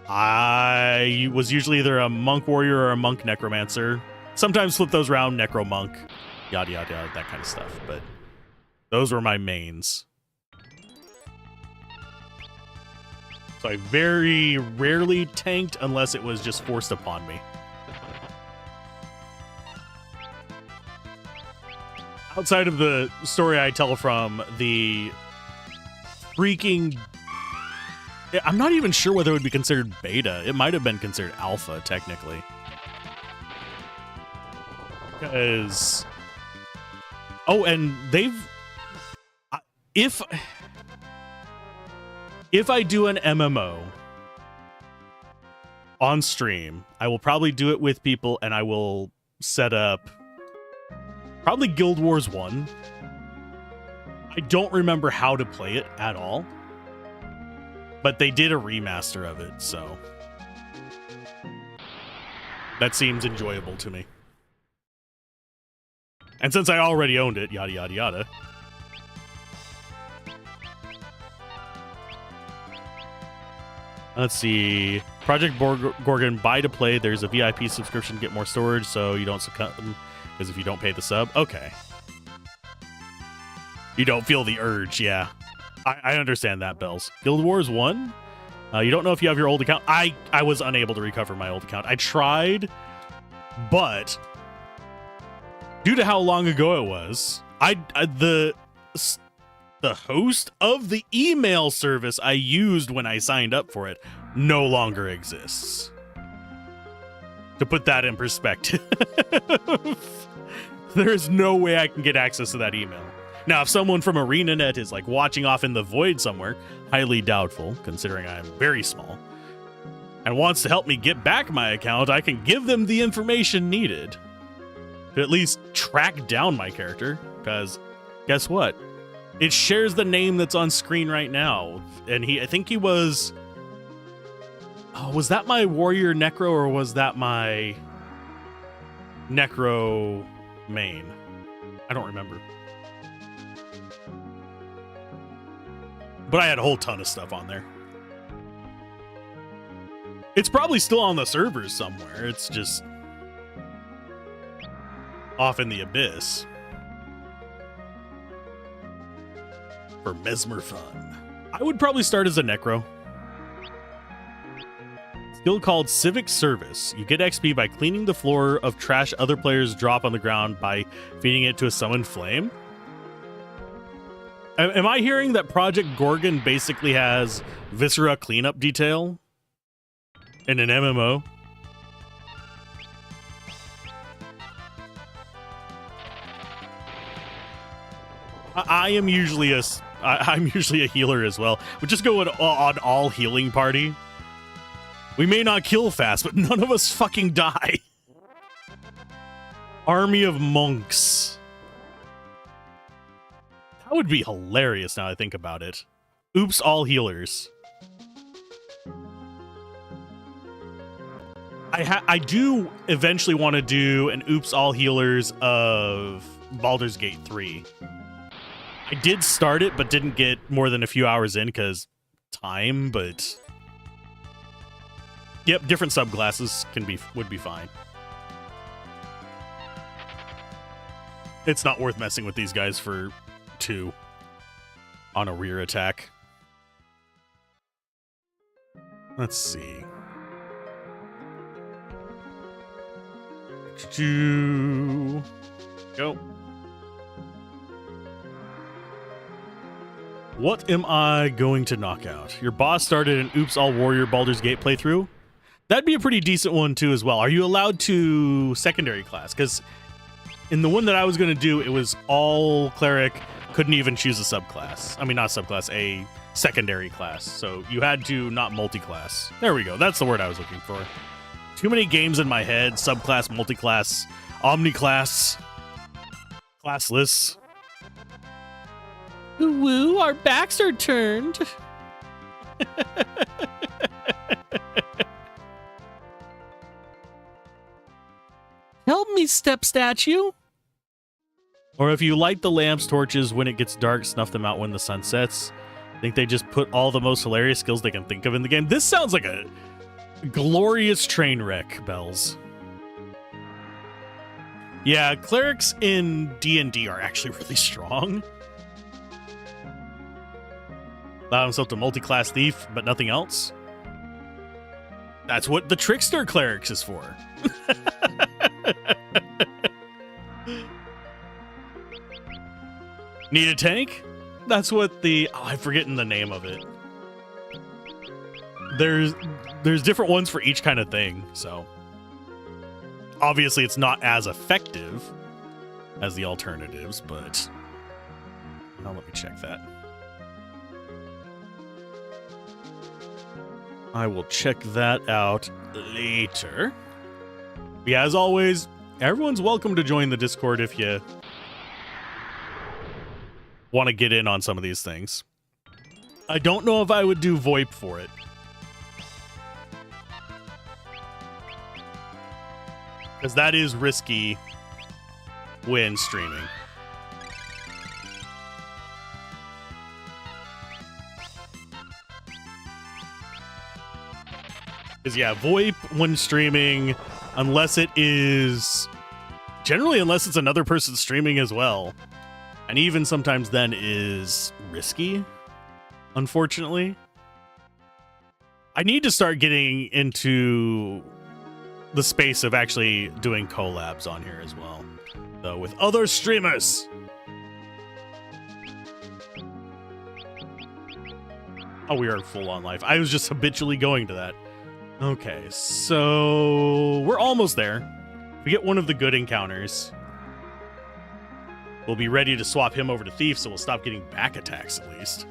I was usually either a monk warrior or a monk necromancer. Sometimes flip those around, necro monk, yada yada yada, that kind of stuff. But those were my mains. So I very rarely tanked unless it was just forced upon me. Outside of the story I tell from the freaking... I'm not even sure whether it would be considered beta. It might have been considered alpha, technically. Because... Oh, and they've... If I do an MMO on stream, I will probably do it with people, and I will set up probably Guild Wars 1. I don't remember how to play it at all, but they did a remaster of it, so that seems enjoyable to me. And since I already owned it, yada yada yada. Let's see. Project Gorgon, buy to play. There's a VIP subscription to get more storage, so you don't succumb, because if you don't pay the sub, okay. You don't feel the urge, yeah. I understand that, Bells. Guild Wars 1? You don't know if you have your old account. I was unable to recover my old account. I tried, but due to how long ago it was, the host of the email service I used when I signed up for it no longer exists. To put that in perspective, there's no way I can get access to that email. Now, if someone from ArenaNet is like watching off in the void somewhere, highly doubtful, considering I'm very small, and wants to help me get back my account, I can give them the information needed to at least track down my character, because guess what? It shares the name that's on screen right now. And I think he was... Oh, was that my warrior necro or was that my necro main? I don't remember. But I had a whole ton of stuff on there. It's probably still on the servers somewhere. It's just off in the abyss. For mesmer fun. I would probably start as a necro. Skill called Civic Service. You get XP by cleaning the floor of trash other players drop on the ground by feeding it to a summoned flame. Am I hearing that Project Gorgon basically has Viscera cleanup detail in an MMO? I'm usually a healer as well. We just go on all healing party. We may not kill fast, but none of us fucking die. Army of monks. That would be hilarious now I think about it. Oops, all healers. I do eventually want to do an oops, all healers of Baldur's Gate 3. I did start it, but didn't get more than a few hours in because time, but... Yep, different subclasses would be fine. It's not worth messing with these guys for 2 on a rear attack. Let's see. Go. What am I going to knock out? Your boss started an Oops All Warrior Baldur's Gate playthrough. That'd be a pretty decent one too as well. Are you allowed to secondary class? Because in the one that I was going to do, it was all cleric, couldn't even choose a subclass. I mean, not subclass, a secondary class. So you had to not multi-class. There we go. That's the word I was looking for. Too many games in my head. Subclass, multi-class, omni-class, classless. Woo, our backs are turned. Help me, step statue. Or if you light the lamps, torches, when it gets dark, snuff them out when the sun sets. I think they just put all the most hilarious skills they can think of in the game. This sounds like a glorious train wreck, Bells. Yeah, clerics in D&D are actually really strong. Allow himself to multi-class thief, but nothing else. That's what the trickster clerics is for. Need a tank? That's what the... Oh, I'm forgetting the name of it. There's different ones for each kind of thing, so... Obviously, it's not as effective as the alternatives, but... Now let me check that. I will check that out later. Yeah, as always, everyone's welcome to join the Discord if you want to get in on some of these things. I don't know if I would do VoIP for it. Because that is risky when streaming. Because, yeah, VoIP when streaming, unless it is... Generally, unless it's another person streaming as well. And even sometimes then is risky, unfortunately. I need to start getting into the space of actually doing collabs on here as well. So, with other streamers. Oh, we are full on life. I was just habitually going to that. Okay, so we're almost there. If we get one of the good encounters, we'll be ready to swap him over to Thief, so we'll stop getting back attacks at least.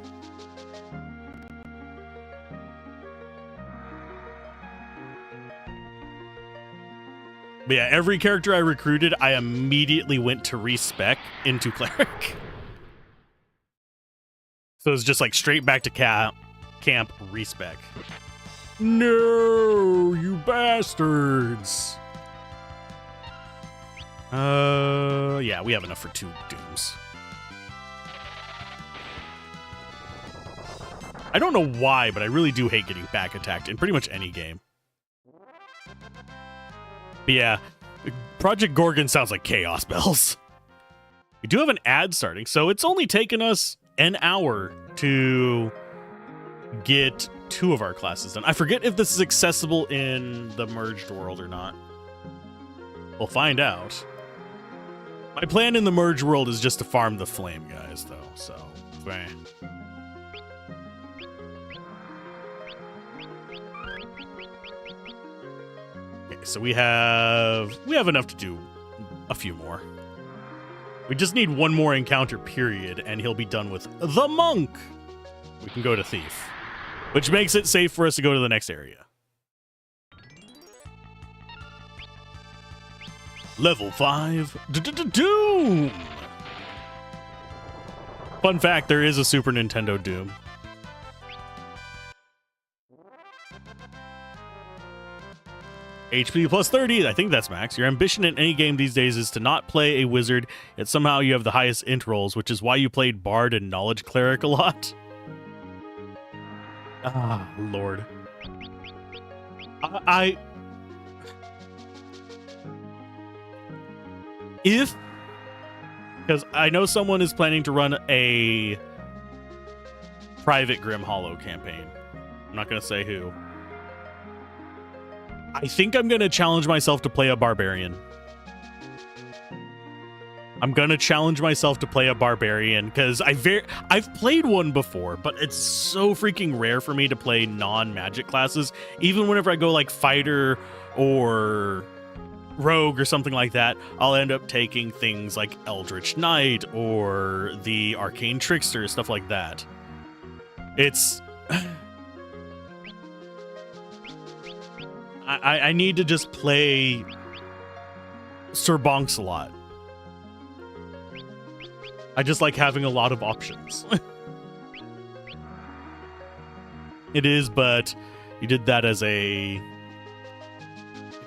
But yeah, every character I recruited, I immediately went to respec into cleric. So it's just like straight back to camp respec. No, you bastards. Yeah, we have enough for 2 dooms. I don't know why, but I really do hate getting back attacked in pretty much any game. But yeah, Project Gorgon sounds like chaos bells. We do have an ad starting, so it's only taken us an hour to get 2 of our classes done. I forget if this is accessible in the merged world or not. We'll find out. My plan in the merged world is just to farm the flame guys, though, so... Bang. Okay, so we have enough to do a few more. We just need 1 more encounter period, and he'll be done with the monk. We can go to thief, which makes it safe for us to go to the next area. Level 5 Doom. Fun fact: there is a Super Nintendo Doom. HP plus 30, I think that's max. Your ambition in any game these days is to not play a wizard, yet somehow you have the highest int rolls, which is why you played Bard and Knowledge Cleric a lot. Ah, Lord. Because I know someone is planning to run a private Grim Hollow campaign. I'm not going to say who. I think I'm going to challenge myself to play a barbarian. I'm going to challenge myself to play a barbarian because I've played one before, but it's so freaking rare for me to play non-magic classes. Even whenever I go like fighter or rogue or something like that, I'll end up taking things like Eldritch Knight or the Arcane Trickster, stuff like that. It's... I need to just play Sir Bonks a lot. I just like having a lot of options. It is, but you did that as a...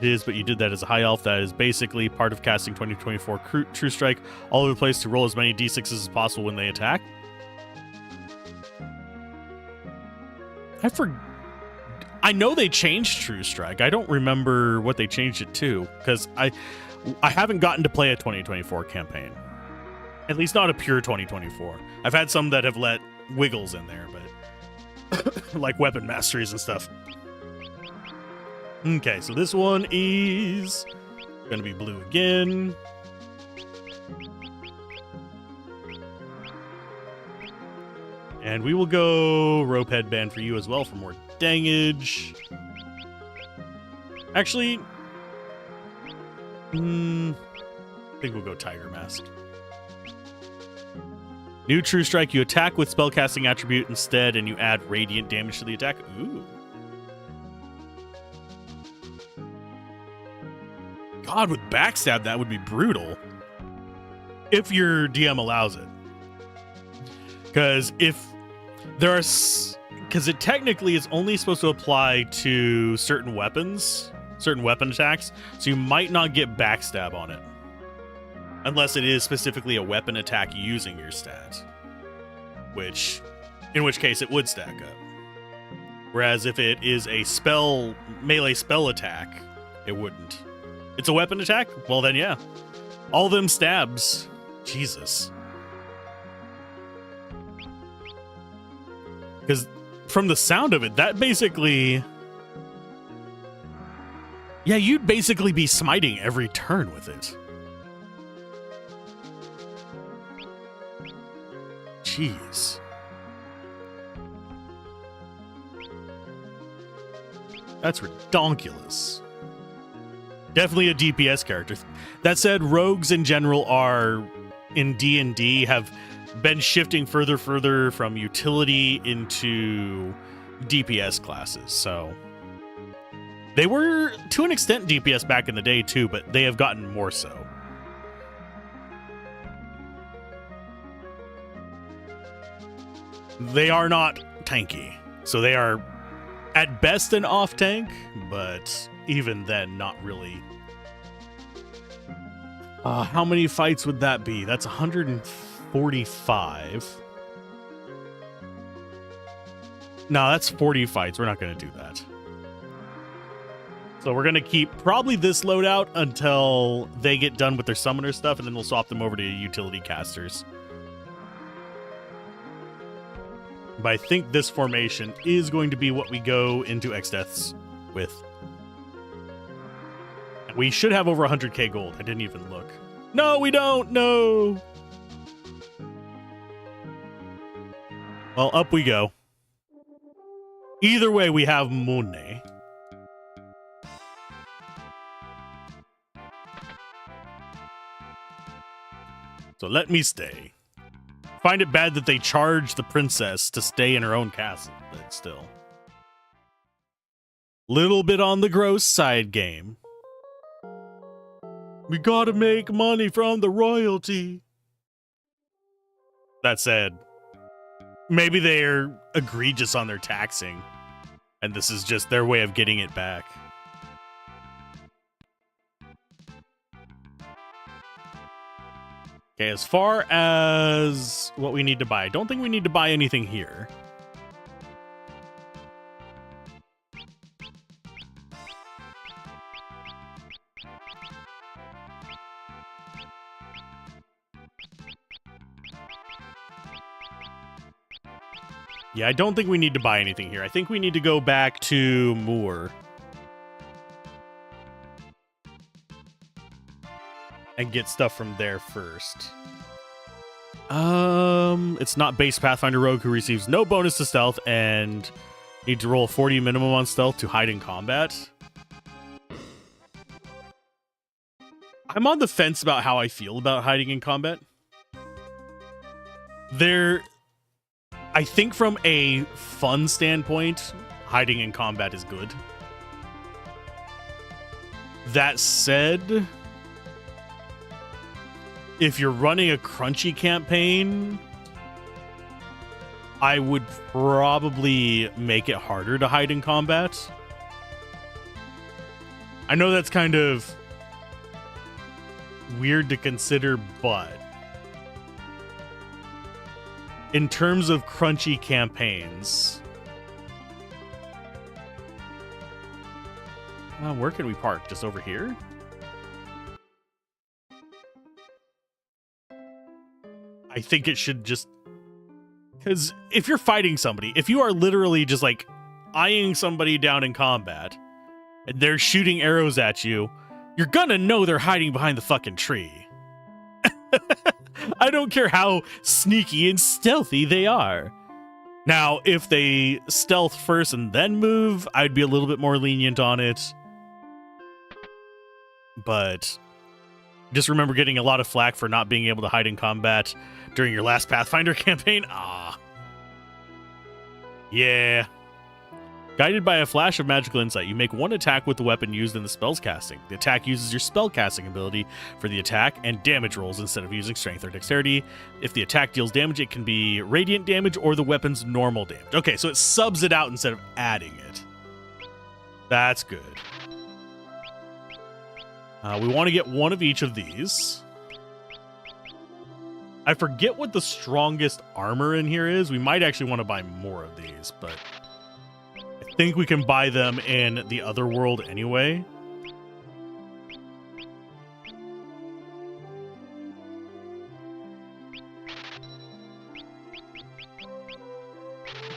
It is, but you did that as a high elf. That is basically part of casting 2024 True Strike all over the place to roll as many d6s as possible when they attack. I know they changed True Strike. I don't remember what they changed it to, because I haven't gotten to play a 2024 campaign. At least not a pure 2024. I've had some that have let wiggles in there, but like weapon masteries and stuff. Okay, so this one is gonna be blue again. And we will go rope headband for you as well for more dangage. Actually, I think we'll go Tiger Mask. New True Strike, you attack with spellcasting attribute instead, and you add radiant damage to the attack. Ooh. God, with backstab, that would be brutal. If your DM allows it. Because if there are... Because it technically is only supposed to apply to certain weapons, certain weapon attacks, so you might not get backstab on it. Unless it is specifically a weapon attack using your stat. In which case it would stack up. Whereas if it is a melee spell attack, it wouldn't. It's a weapon attack? Well then yeah. All them stabs. Jesus. Because from the sound of it, that basically... Yeah, you'd basically be smiting every turn with it. Jeez. That's redonkulous. Definitely a DPS character. That said, rogues in general are, in D&D, have been shifting further from utility into DPS classes, so They were, to an extent, DPS back in the day, too, but they have gotten more so. They are not tanky. So they are, at best, an off-tank, but even then, not really. How many fights would that be? That's 145. No, that's 40 fights. We're not going to do that. So we're going to keep probably this loadout until they get done with their summoner stuff, and then we'll swap them over to utility casters. But I think this formation is going to be what we go into X-Deaths with. We should have over 100k gold. I didn't even look. No, we don't. No. Well, up we go. Either way, we have Monet. So let me stay. Find it bad that they charge the princess to stay in her own castle, but still. Little bit on the gross side game. We gotta make money from the royalty. That said, maybe they're egregious on their taxing, and this is just their way of getting it back. Okay, as far as what we need to buy, I don't think we need to buy anything here. Yeah, I don't think we need to buy anything here. I think we need to go back to Moor and get stuff from there first. It's not base Pathfinder Rogue who receives no bonus to stealth and need to roll 40 minimum on stealth to hide in combat. I'm on the fence about how I feel about hiding in combat. I think from a fun standpoint, hiding in combat is good. That said, if you're running a crunchy campaign, I would probably make it harder to hide in combat. I know that's kind of weird to consider, but in terms of crunchy campaigns, where can we park? Just over here? I think it should just... Because if you're fighting somebody, if you are literally just like eyeing somebody down in combat and they're shooting arrows at you, you're gonna know they're hiding behind the fucking tree. I don't care how sneaky and stealthy they are. Now, if they stealth first and then move, I'd be a little bit more lenient on it. But just remember getting a lot of flack for not being able to hide in combat during your last Pathfinder campaign. Yeah. Guided by a flash of magical insight, you make one attack with the weapon used in the spell's casting. The attack uses your spell casting ability for the attack and damage rolls instead of using strength or dexterity. If the attack deals damage, it can be radiant damage or the weapon's normal damage. Okay, so it subs it out instead of adding it. That's good. We want to get one of each of these. I forget what the strongest armor in here is. We might actually want to buy more of these, but I think we can buy them in the other world anyway.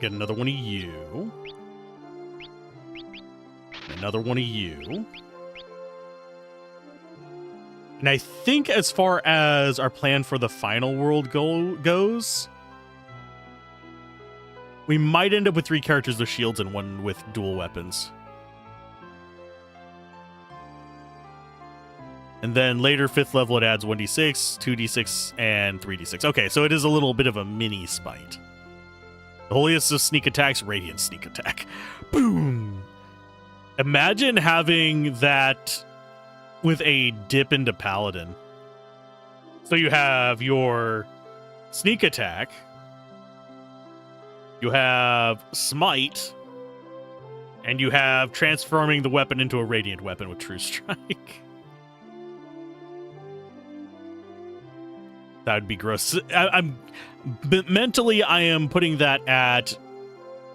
Get another one of you. Another one of you. And I think as far as our plan for the final world goes, we might end up with 3 characters with shields and 1 with dual weapons. And then later, 5th level, it adds 1d6, 2d6, and 3d6. Okay, so it is a little bit of a mini spite. The holiest of sneak attacks, radiant sneak attack. Boom! Imagine having that with a dip into Paladin. So you have your sneak attack, you have smite, and you have transforming the weapon into a radiant weapon with True Strike. That would be gross. Mentally, I am putting that at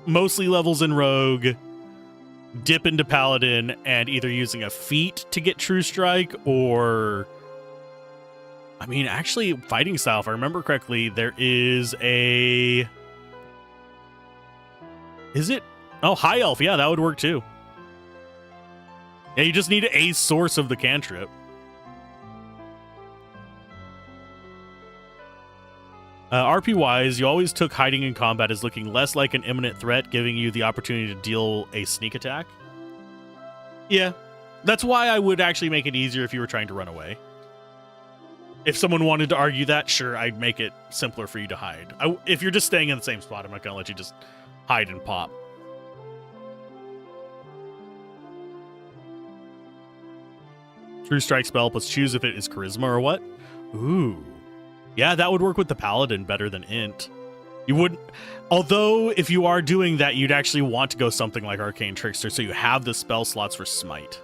mostly levels in Rogue, dip into Paladin, and either using a feat to get True Strike, or... I mean, actually, fighting style, if I remember correctly, there is a... Is it? Oh, High Elf. Yeah, that would work too. Yeah, you just need a source of the cantrip. RP-wise, you always took hiding in combat as looking less like an imminent threat, giving you the opportunity to deal a sneak attack. Yeah, that's why I would actually make it easier if you were trying to run away. If someone wanted to argue that, sure, I'd make it simpler for you to hide. If you're just staying in the same spot, I'm not going to let you just hide and pop. True Strike spell, let's choose if it is Charisma or what. Ooh. Yeah, that would work with the Paladin better than Int. You wouldn't... Although, if you are doing that, you'd actually want to go something like Arcane Trickster, so you have the spell slots for Smite.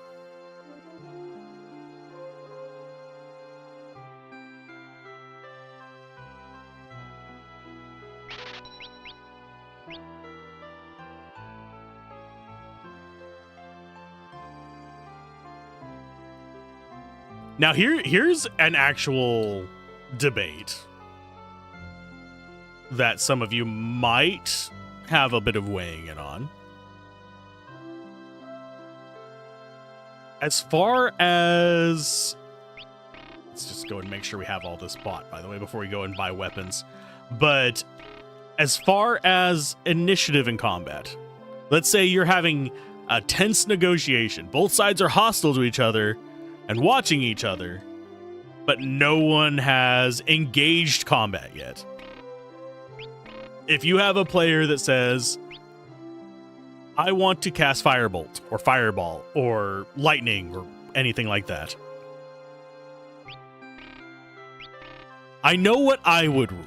Now, here's an actual debate that some of you might have a bit of weighing in on. As far as... Let's just go and make sure we have all this bought, by the way, before we go and buy weapons. But as far as initiative in combat, let's say you're having a tense negotiation. Both sides are hostile to each other and watching each other, but no one has engaged combat yet. If you have a player that says, I want to cast Firebolt or Fireball or Lightning or anything like that, I know what I would rule,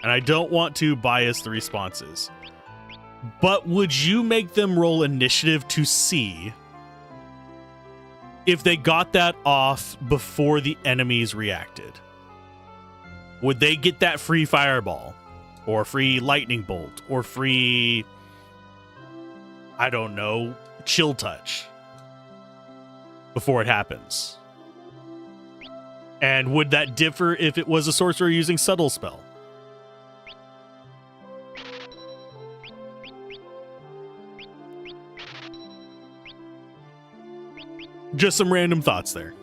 and I don't want to bias the responses, but would you make them roll initiative to see if they got that off before the enemies reacted? Would they get that free Fireball or free Lightning Bolt or free, I don't know, Chill Touch before it happens? And would that differ if it was a sorcerer using Subtle Spell? Just some random thoughts there.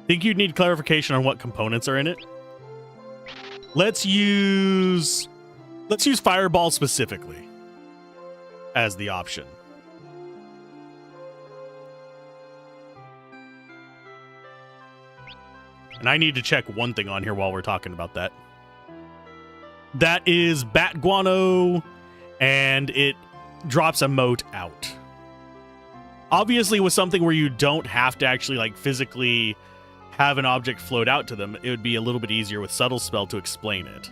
Think you'd need clarification on what components are in it? Let's use Fireball specifically as the option. And I need to check one thing on here while we're talking about that. That is Bat Guano, and it drops a mote out. Obviously, with something where you don't have to actually like physically have an object float out to them, it would be a little bit easier with Subtle Spell to explain it.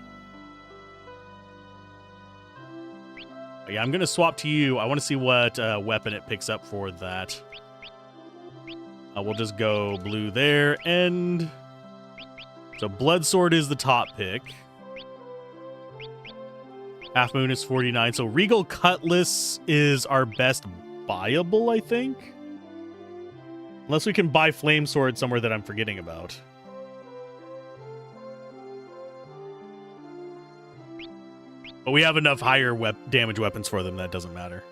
But yeah, I'm going to swap to you. I want to see what weapon it picks up for that. We'll just go blue there. And so Blood Sword is the top pick. Half Moon is 49. So Regal Cutlass is our best buyable, I think. Unless we can buy Flame Sword somewhere that I'm forgetting about. But we have enough higher damage weapons for them that doesn't matter.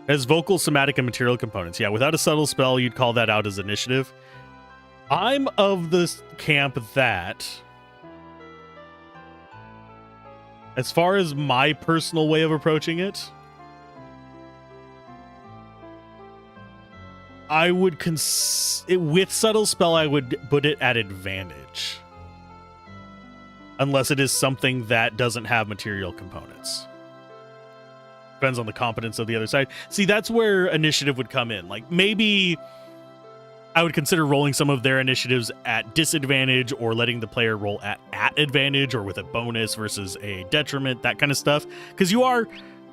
As vocal, somatic, and material components. Yeah, without a subtle spell, you'd call that out as initiative. I'm of this camp that, as far as my personal way of approaching it, I would with subtle spell, I would put it at advantage. Unless it is something that doesn't have material components. Depends on the competence of the other side. See, that's where initiative would come in. Like, maybe I would consider rolling some of their initiatives at disadvantage or letting the player roll at advantage or with a bonus versus a detriment, that kind of stuff. Because you are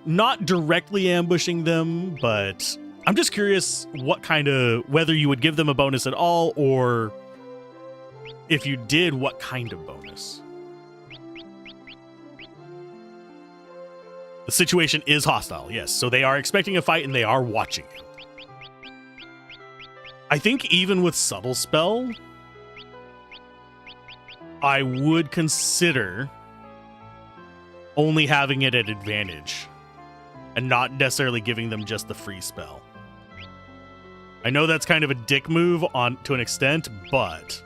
not directly ambushing them, but I'm just curious whether you would give them a bonus at all, or if you did, what kind of bonus. The situation is hostile, yes. So they are expecting a fight and they are watching you. I think even with Subtle Spell, I would consider only having it at advantage and not necessarily giving them just the free spell. I know that's kind of a dick move to an extent, but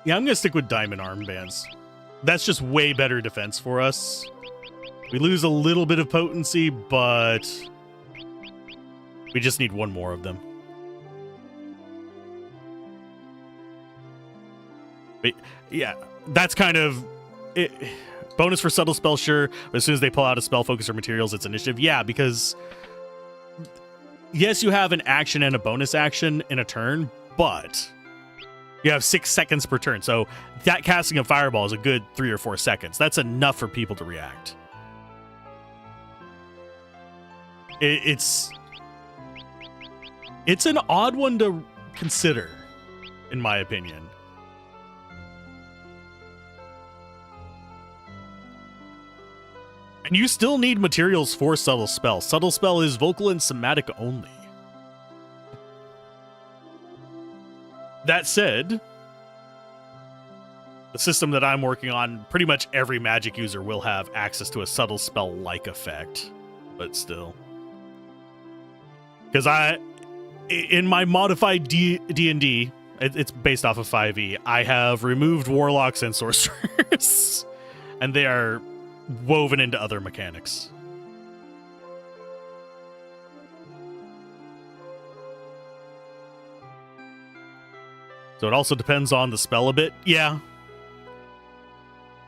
yeah, I'm going to stick with diamond armbands. That's just way better defense for us. We lose a little bit of potency, but we just need one more of them. But yeah, that's kind of it. Bonus for subtle spell, sure. But as soon as they pull out a spell, focus, or materials, it's initiative. Yeah, because yes, you have an action and a bonus action in a turn, but you have 6 seconds per turn. So that casting of Fireball is a good 3 or 4 seconds. That's enough for people to react. It's an odd one to consider, in my opinion. And you still need materials for Subtle Spell. Subtle Spell is vocal and somatic only. That said, the system that I'm working on, pretty much every magic user will have access to a Subtle Spell-like effect, but still. Because in my modified D&D, it's based off of 5e, I have removed warlocks and sorcerers, and they are woven into other mechanics. So it also depends on the spell a bit. Yeah.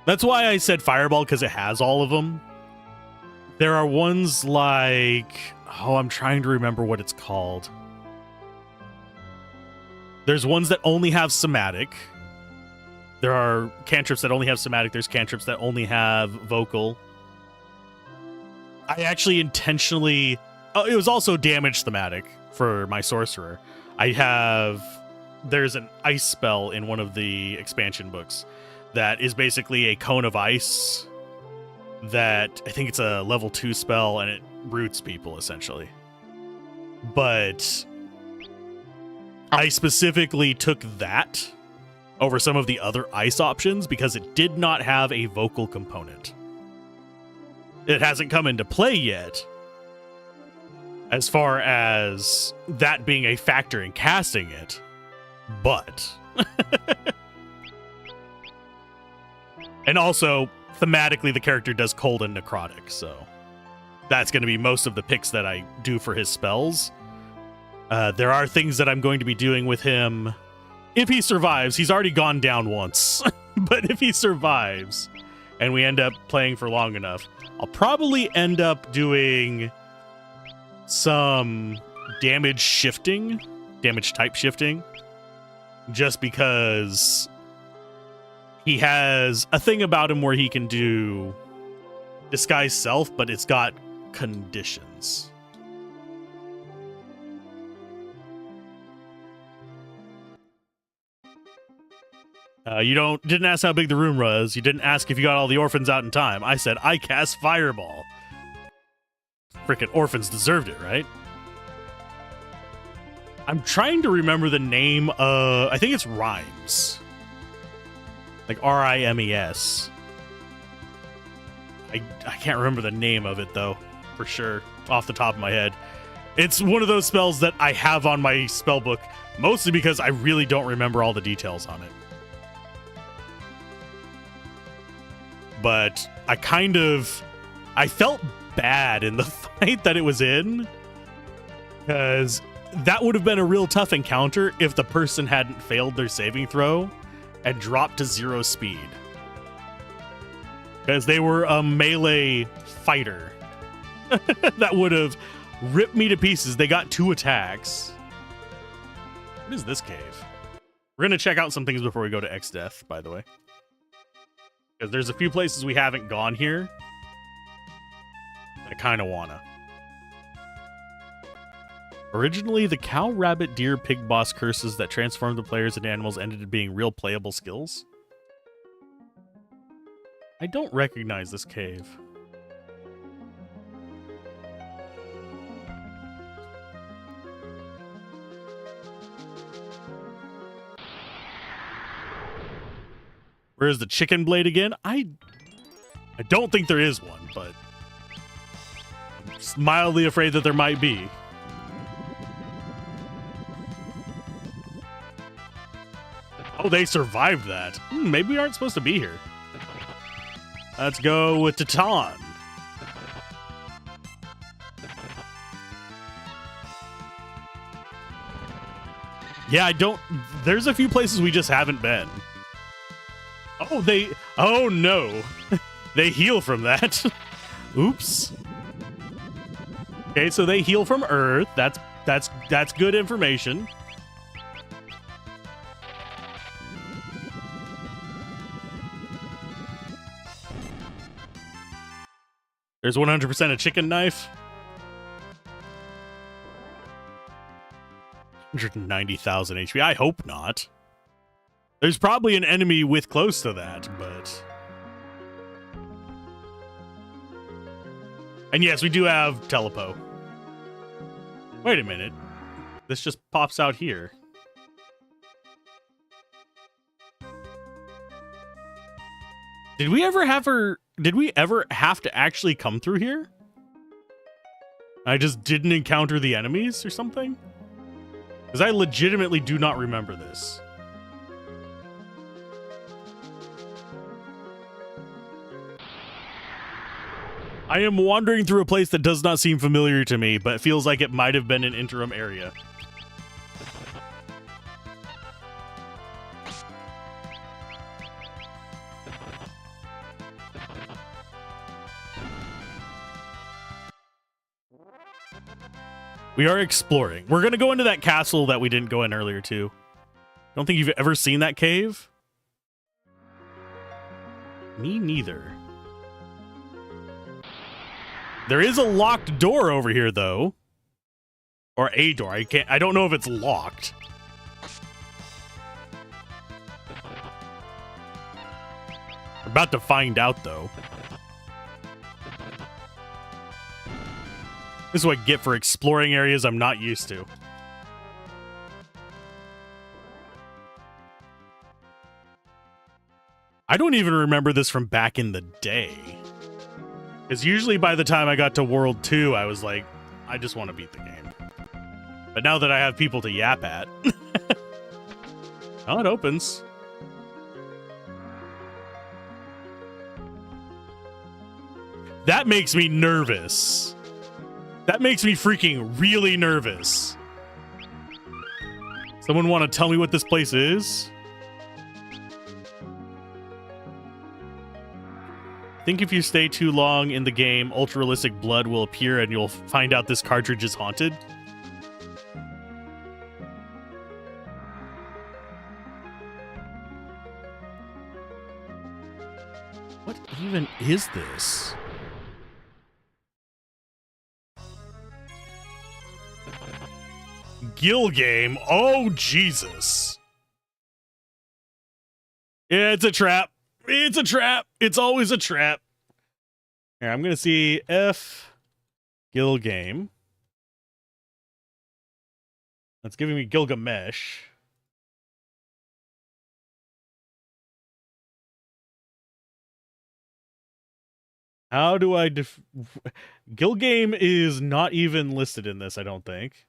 That's why I said Fireball, because it has all of them. There are ones like... Oh, I'm trying to remember what it's called. There's ones that only have somatic. There are cantrips that only have somatic. There's cantrips that only have vocal. I actually intentionally... Oh, it was also damage thematic for my sorcerer. There's an ice spell in one of the expansion books that is basically a cone of ice that I think it's a level 2 spell, and it roots people essentially. But I specifically took that over some of the other ice options because it did not have a vocal component. It hasn't come into play yet as far as that being a factor in casting it. But and also thematically the character does cold and necrotic, so that's going to be most of the picks that I do for his spells. There are things that I'm going to be doing with him if he survives. He's already gone down once, but if he survives and we end up playing for long enough, I'll probably end up doing some damage type shifting, just because he has a thing about him where he can do disguise self, but it's got conditions. You didn't ask how big the room was. You didn't ask if you got all the orphans out in time. I said I cast Fireball. Frickin' orphans deserved it, right? I'm trying to remember the name of... I think it's Rhymes. Like R-I-M-E-S. I can't remember the name of it, though, for sure, off the top of my head. It's one of those spells that I have on my spell book, mostly because I really don't remember all the details on it. But I felt bad in the fight that it was in, because that would have been a real tough encounter if the person hadn't failed their saving throw and dropped to 0 speed. Because they were a melee fighter. That would have ripped me to pieces. They got 2 attacks. What is this cave? We're going to check out some things before we go to X-Death, by the way. Because there's a few places we haven't gone here. I kind of wanna. Originally, the cow, rabbit, deer, pig boss curses that transformed the players into animals ended up being real playable skills. I don't recognize this cave. Where's the chicken blade again? I don't think there is one, but I'm mildly afraid that there might be. Oh, they survived that. Maybe we aren't supposed to be here. Let's go with Titan. Yeah, there's a few places we just haven't been. Oh no. They heal from that. Oops. Okay, so they heal from Earth. That's good information. There's 100% a chicken knife. 190,000 HP. I hope not. There's probably an enemy with close to that, but... And yes, we do have telepo. Wait a minute. This just pops out here. Did we ever have to actually come through here? I just didn't encounter the enemies or something? Because I legitimately do not remember this. I am wandering through a place that does not seem familiar to me, but feels like it might have been an interim area. We are exploring. We're going to go into that castle that we didn't go in earlier, too. Don't think you've ever seen that cave? Me neither. There is a locked door over here, though. Or a door. I don't know if it's locked. We're about to find out, though. This is what I get for exploring areas I'm not used to. I don't even remember this from back in the day. Because usually by the time I got to World 2, I was like, I just want to beat the game. But now that I have people to yap at... Oh, it opens. That makes me nervous. That makes me freaking really nervous. Someone want to tell me what this place is? I think if you stay too long in the game, ultra-realistic blood will appear and you'll find out this cartridge is haunted. What even is this? Gill game. Oh, Jesus. Yeah, it's a trap. It's a trap. It's always a trap. Here, I'm going to see F Gill game. That's giving me Gilgamesh. How do I Gill game is not even listed in this, I don't think.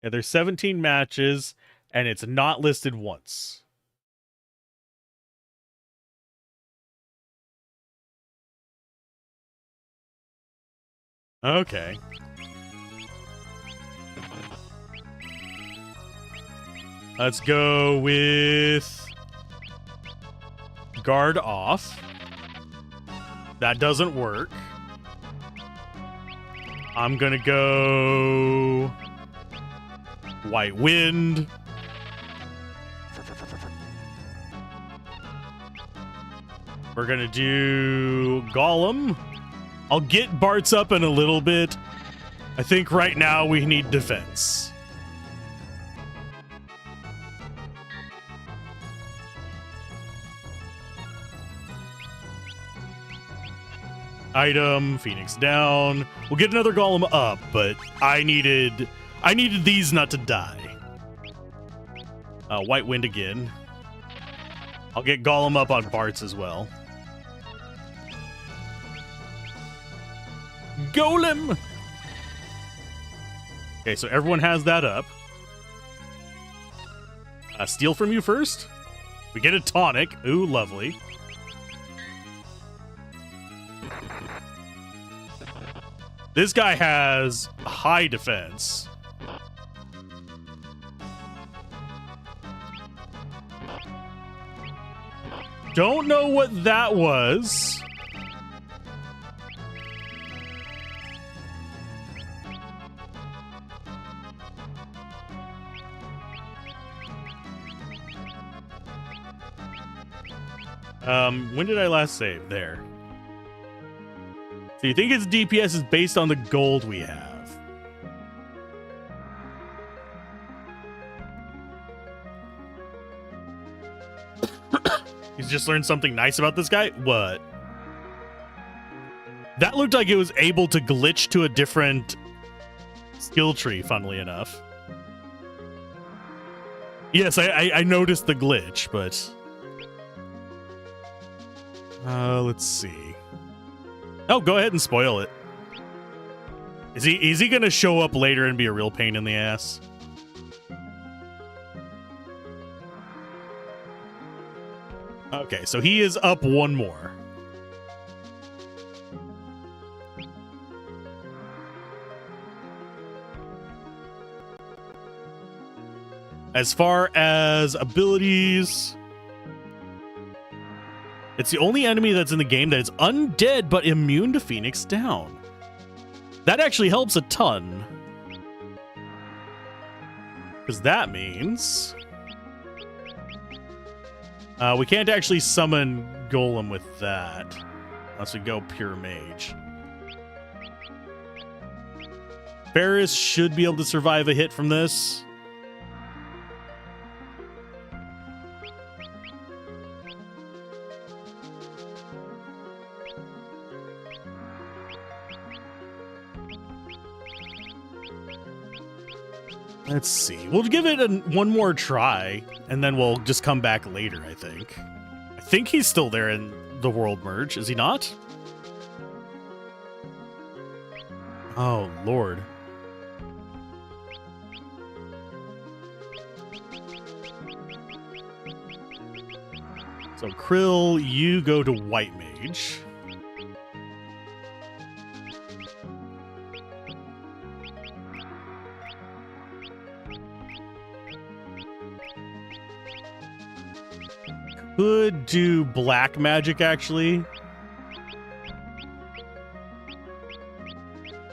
Yeah, there's 17 matches, and it's not listed once. Okay. Let's go with guard off. That doesn't work. I'm gonna go white wind. We're gonna do golem. I'll get Bart's up in a little bit. I think right now we need defense. Item, Phoenix down. We'll get another golem up, but I needed these not to die. White wind again. I'll get golem up on Bart's as well. Golem! Okay, so everyone has that up. Steal from you first. We get a tonic. Ooh, lovely. This guy has high defense. Don't know what that was. When did I last save? There. So you think its DPS is based on the gold we have? He's just learned something nice about this guy? What? That looked like it was able to glitch to a different skill tree, funnily enough. Yes, I noticed the glitch, but... let's see. Oh, go ahead and spoil it. Is he gonna show up later and be a real pain in the ass? Okay, so he is up one more. As far as abilities, it's the only enemy that's in the game that is undead but immune to Phoenix down. That actually helps a ton. Because that means... we can't actually summon Golem with that. Unless we go pure mage. Ferris should be able to survive a hit from this. Let's see. We'll give it one more try, and then we'll just come back later, I think. I think he's still there in the world merge. Is he not? Oh, Lord. So, Krill, you go to White Mage. Could do black magic, actually.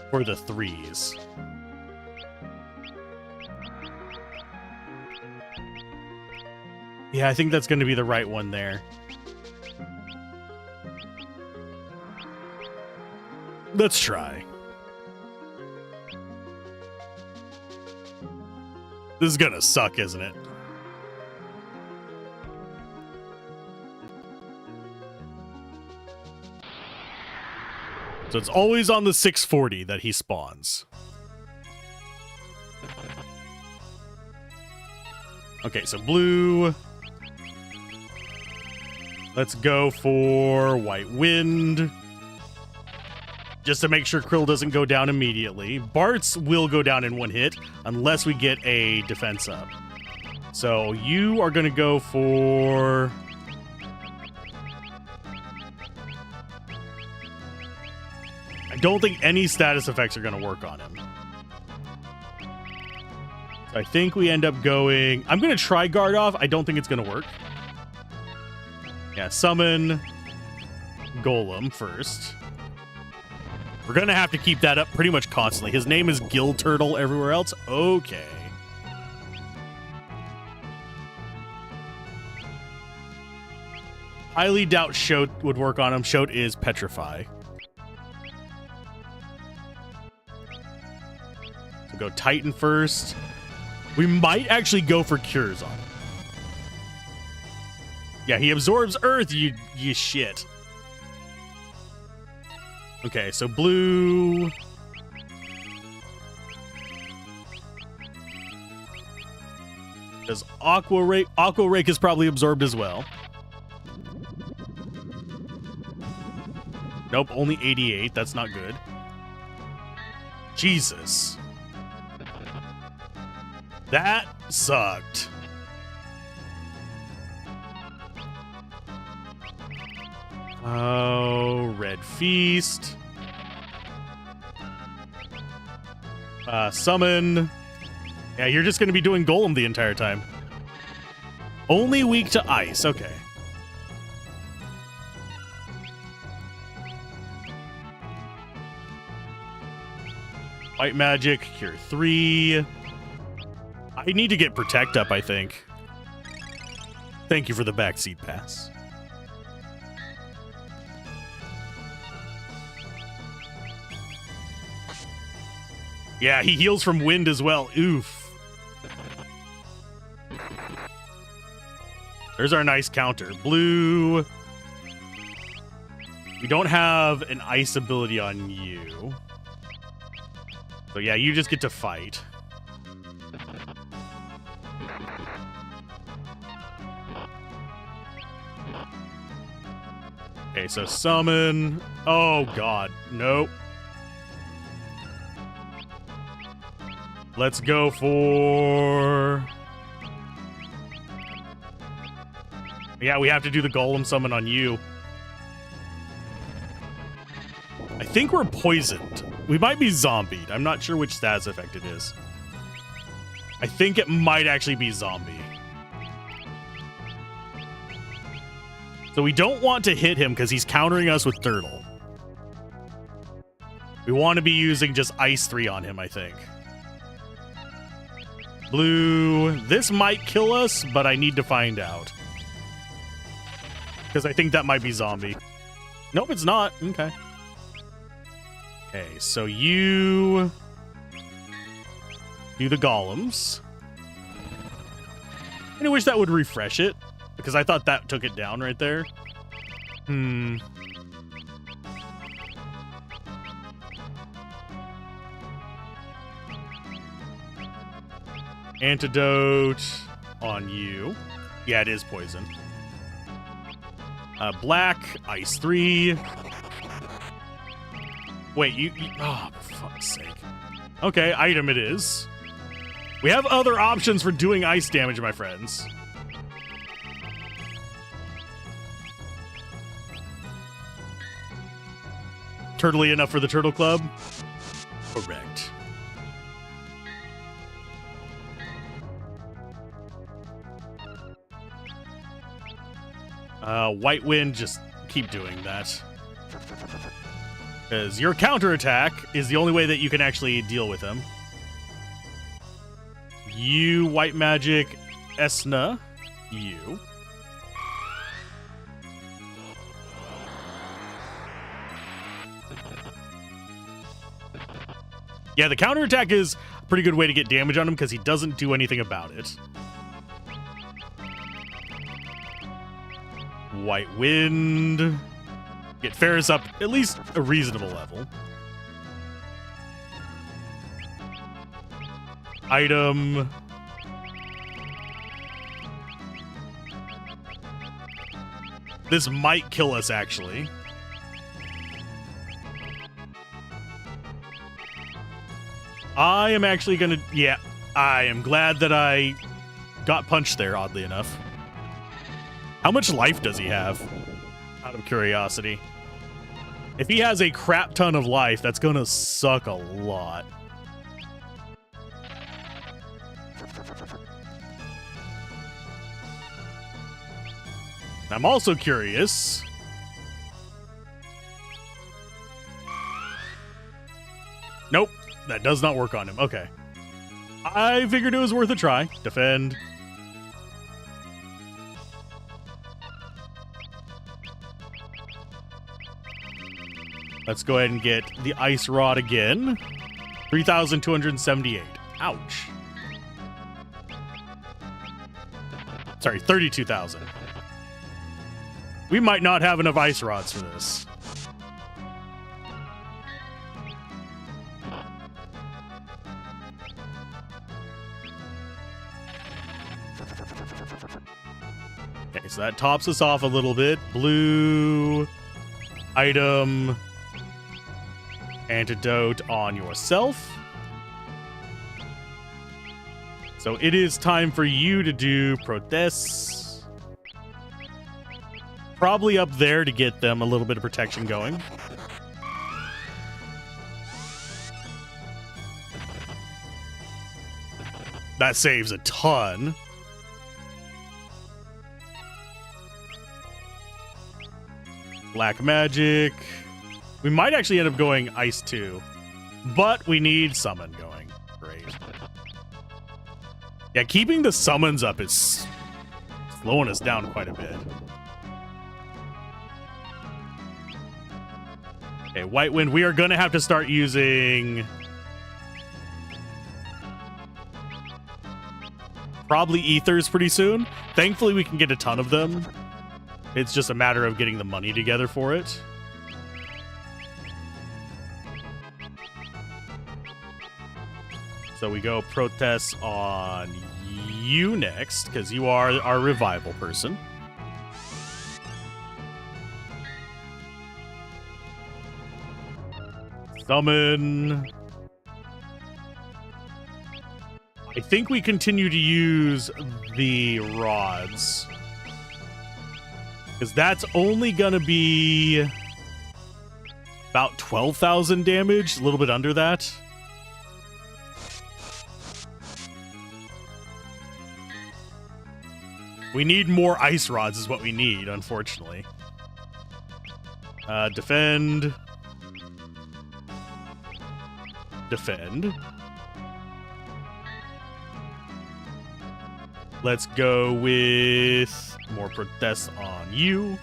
For the 3s. Yeah, I think that's going to be the right one there. Let's try. This is going to suck, isn't it? So it's always on the 640 that he spawns. Okay, so blue. Let's go for white wind. Just to make sure Krill doesn't go down immediately. Bart's will go down in one hit unless we get a defense up. So you are going to go for... I don't think any status effects are going to work on him. I think we end up going... I'm going to try guard off. I don't think it's going to work. Yeah, summon Golem first. We're going to have to keep that up pretty much constantly. His name is Gill Turtle everywhere else. Okay. Highly doubt Shoat would work on him. Shoat is Petrify. So go Titan first. We might actually go for Cures on him. Yeah, he absorbs Earth, you shit. Okay, so blue. Does Aqua Rake? Aqua Rake is probably absorbed as well. Nope, only 88. That's not good. Jesus. That sucked. Oh, Red Feast. Summon. Yeah, you're just going to be doing Golem the entire time. Only weak to ice. Okay. White Magic, Cure 3. I need to get Protect up, I think. Thank you for the backseat pass. Yeah, he heals from wind as well. Oof. There's our nice counter. Blue. We don't have an ice ability on you. So yeah, you just get to fight. Okay, so summon. Oh god, nope. Let's go for... Yeah, we have to do the Golem summon on you. I think we're poisoned. We might be zombied. I'm not sure which status effect it is. I think it might actually be zombie. So we don't want to hit him because he's countering us with Turtle. We want to be using just Ice 3 on him, I think. Blue. This might kill us, but I need to find out. Because I think that might be zombie. Nope, it's not. Okay. Okay, so you do the golems. I wish that would refresh it, because I thought that took it down right there. Antidote on you. Yeah, it is poison. Black, Ice 3. Wait, you oh, for fuck's sake. Okay, item it is. We have other options for doing ice damage, my friends. Turtly enough for the Turtle Club? Correct. White Wind, just keep doing that. Because your counterattack is the only way that you can actually deal with him. You, White Magic, Esna, you. Yeah, the counterattack is a pretty good way to get damage on him because he doesn't do anything about it. White Wind. Get Ferris up at least a reasonable level. Item. This might kill us, actually. I am actually gonna... Yeah, I am glad that I got punched there, oddly enough. How much life does he have? Out of curiosity. If he has a crap ton of life, that's gonna suck a lot. I'm also curious. Nope, that does not work on him. Okay. I figured it was worth a try. Defend. Let's go ahead and get the ice rod again. 3,278. Ouch. Sorry, 32,000. We might not have enough ice rods for this. Okay, so that tops us off a little bit. Blue item antidote on yourself. So it is time for you to do protests. Probably up there to get them a little bit of protection going. That saves a ton. Black magic. We might actually end up going ice too, but we need summon going. Great. Yeah, keeping the summons up is slowing us down quite a bit. Okay, White Wind, we are going to have to start using probably ethers pretty soon. Thankfully, we can get a ton of them. It's just a matter of getting the money together for it. So we go protests on you next, because you are our revival person. Summon. I think we continue to use the rods, because that's only gonna be about 12,000 damage, a little bit under that. We need more ice rods is what we need, unfortunately. Defend. Defend. Let's go with more protests on you.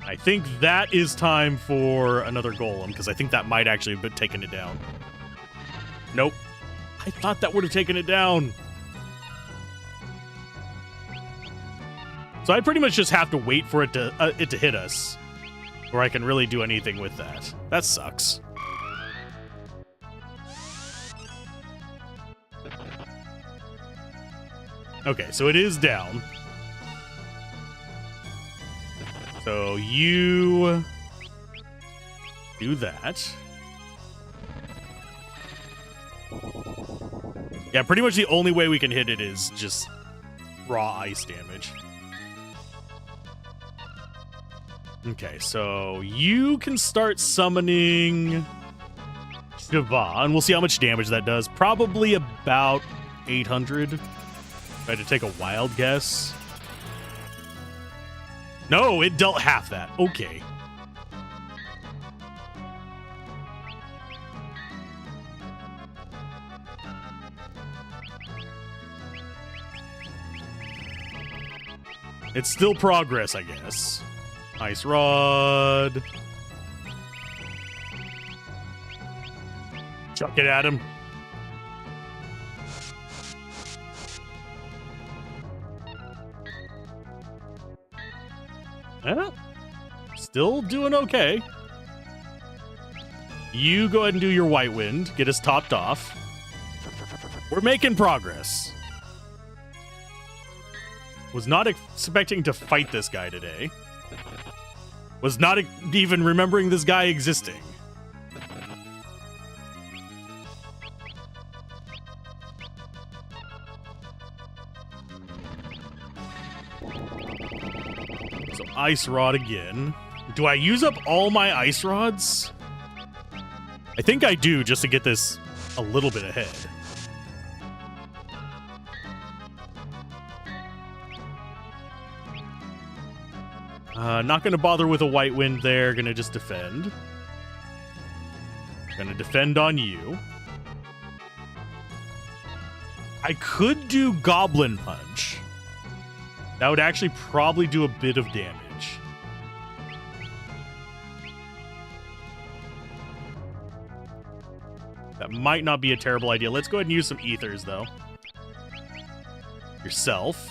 I think that is time for another golem, because I think that might actually have taken it down. Nope. I thought that would have taken it down. So I pretty much just have to wait for it to hit us, or I can really do anything with that. That sucks. Okay, so it is down. So you do that. Yeah, pretty much the only way we can hit it is just raw ice damage. Okay, so you can start summoning Shiva, and we'll see how much damage that does. Probably about 800. If I had to take a wild guess. No, it dealt half that. Okay. It's still progress, I guess. Ice rod. Chuck it at him. Still doing okay. You go ahead and do your White Wind. Get us topped off. We're making progress. Was not expecting to fight this guy today. Was not even remembering this guy existing. So Ice Rod again. Do I use up all my ice rods? I think I do, just to get this a little bit ahead. Not going to bother with a white wind there. Going to just defend. Going to defend on you. I could do Goblin Punch. That would actually probably do a bit of damage. That might not be a terrible idea. Let's go ahead and use some ethers, though. Yourself.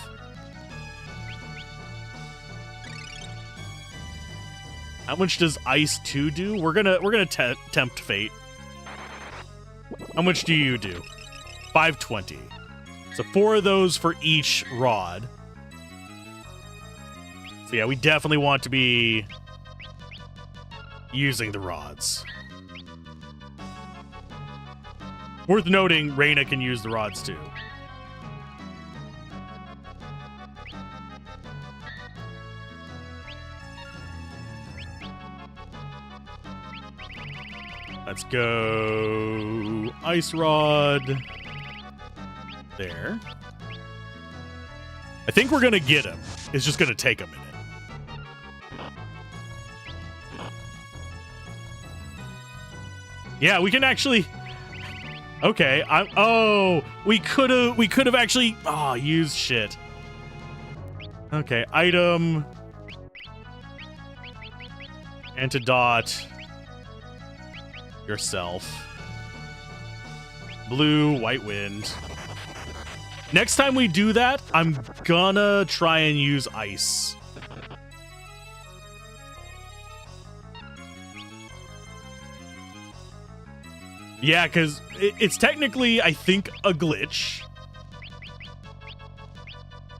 How much does Ice 2 do? We're gonna tempt fate. How much do you do? 520. So 4 of those for each rod. So yeah, we definitely want to be using the rods. Worth noting, Reyna can use the rods too. Let's go Ice Rod. There. I think we're going to get him. It's just going to take a minute. Yeah, we can actually... Okay, oh, we could have actually used shit. Okay, item. Antidote. Yourself. Blue, white wind. Next time we do that, I'm gonna try and use ice. Yeah, because it's technically, I think, a glitch.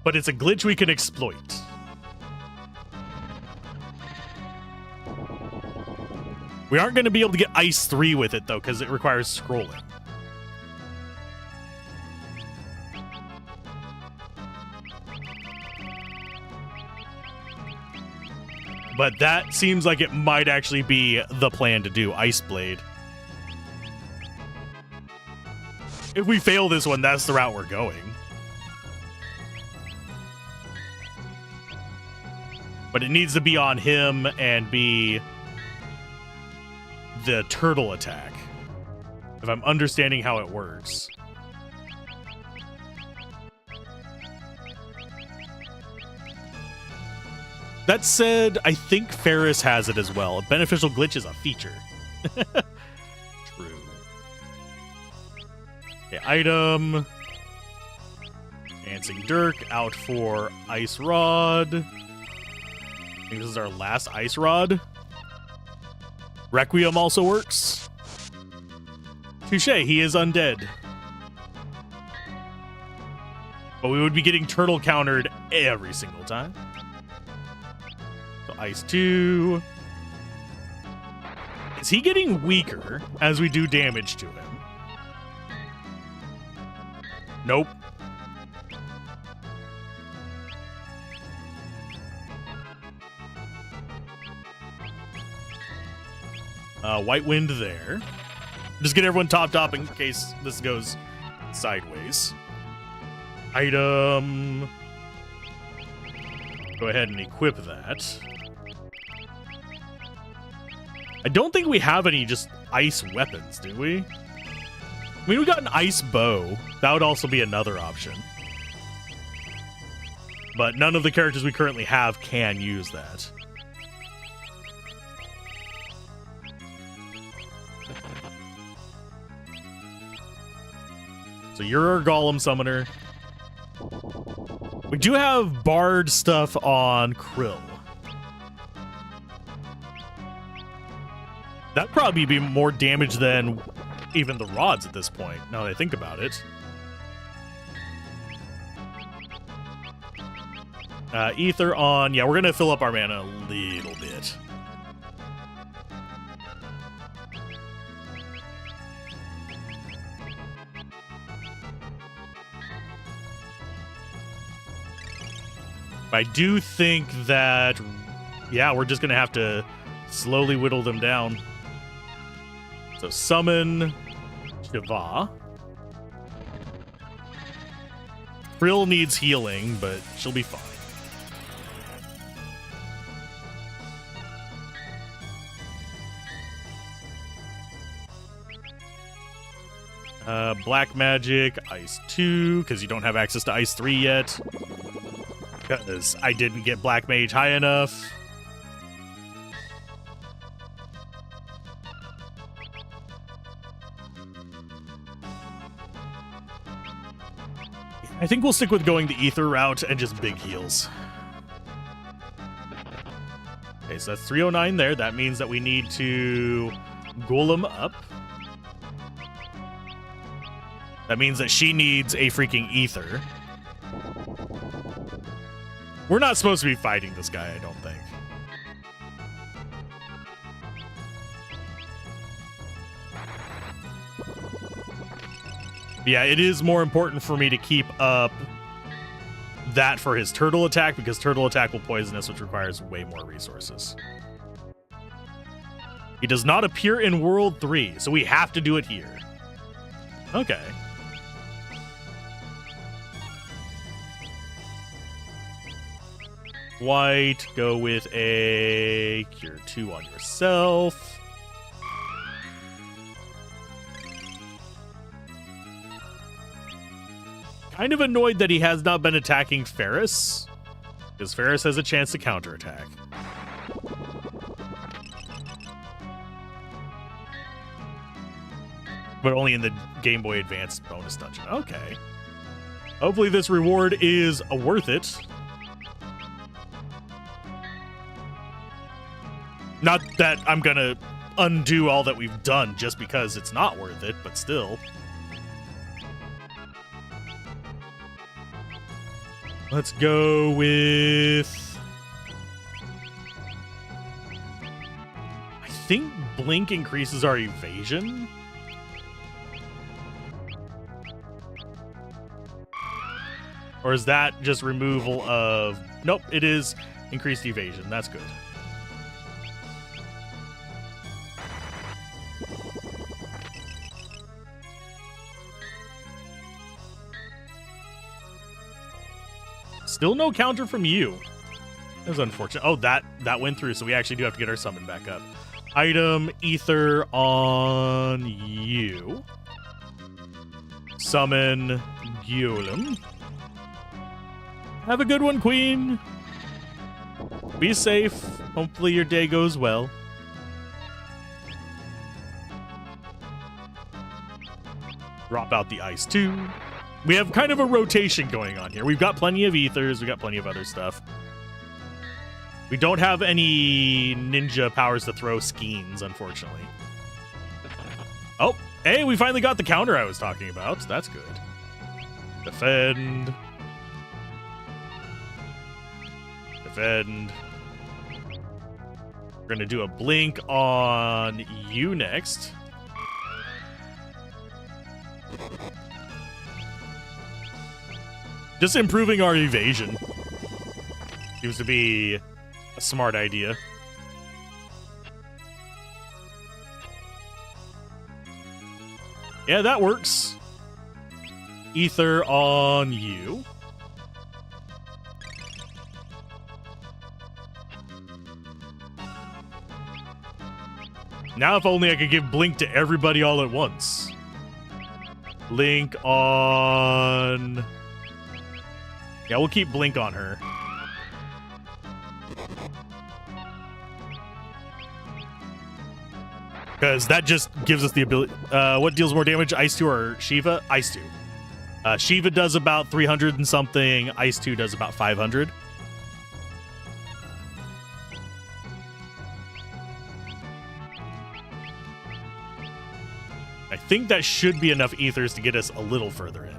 But it's a glitch we can exploit. We aren't going to be able to get Ice 3 with it, though, because it requires scrolling. But that seems like it might actually be the plan to do, Ice Blade. If we fail this one, that's the route we're going. But it needs to be on him and be the turtle attack, if I'm understanding how it works. That said, I think Ferris has it as well. A beneficial glitch is a feature. True. Okay, item. Dancing Dirk out for Ice Rod. I think this is our last Ice Rod. Requiem also works. Touche, he is undead. But we would be getting turtle countered every single time. So Ice 2. Is he getting weaker as we do damage to him? Nope. White wind there. Just get everyone topped up in case this goes sideways. Item. Go ahead and equip that. I don't think we have any just ice weapons, do we? I mean, we got an ice bow. That would also be another option. But none of the characters we currently have can use that. So you're our Golem Summoner. We do have Bard stuff on Krill. That'd probably be more damage than even the rods at this point, now that I think about it. Ether on. Yeah, we're going to fill up our mana a little bit. I do think that Yeah, we're just going to have to slowly whittle them down. So summon Shiva. Frill needs healing, but she'll be fine. Black magic, ice 2, because you don't have access to ice 3 yet. Because I didn't get black mage high enough. I think we'll stick with going the ether route and just big heals. Okay, so that's 309 there. That means that we need to golem up. That means that she needs a freaking ether. We're not supposed to be fighting this guy, I don't think. Yeah, it is more important for me to keep up that for his turtle attack, because turtle attack will poison us, which requires way more resources. He does not appear in World 3, so we have to do it here. Okay. White, go with a Cure 2 on yourself. Kind of annoyed that he has not been attacking Ferris, because Ferris has a chance to counterattack. But only in the Game Boy Advance bonus dungeon. Okay. Hopefully this reward is worth it. Not that I'm gonna undo all that we've done just because it's not worth it, but still. Let's go with... I think Blink increases our evasion. Or is that just removal of... Nope, it is increased evasion. That's good. Still no counter from you. That was unfortunate. Oh, that went through, so we actually do have to get our summon back up. Item, ether on you. Summon Golem. Have a good one, Queen. Be safe. Hopefully your day goes well. Drop out the ice too. We have kind of a rotation going on here. We've got plenty of ethers. We've got plenty of other stuff. We don't have any ninja powers to throw skeins, unfortunately. Oh, hey, we finally got the counter I was talking about. That's good. Defend. Defend. We're going to do a blink on you next. Just improving our evasion seems to be a smart idea. Yeah, that works. Ether on you. Now if only I could give Blink to everybody all at once. Blink on... Yeah, we'll keep Blink on her. Because that just gives us the ability... what deals more damage, Ice 2 or Shiva? Ice 2. Shiva does about 300 and something. Ice 2 does about 500. I think that should be enough ethers to get us a little further in.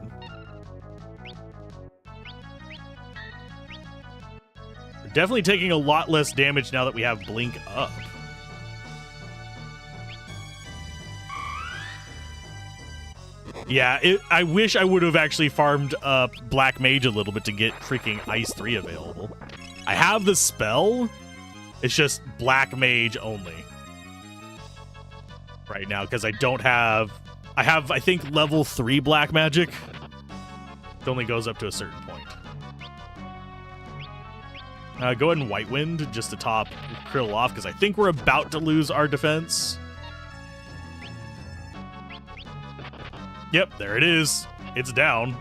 We're definitely taking a lot less damage now that we have Blink up. Yeah, I wish I would have actually farmed up Black Mage a little bit to get freaking Ice 3 available. I have the spell, It's just black mage only right now because I don't have... I have, I think, level 3 black magic. It only goes up to a certain point. Go ahead and White Wind just to top Krill off because I think we're about to lose our defense. Yep, there it is. It's down.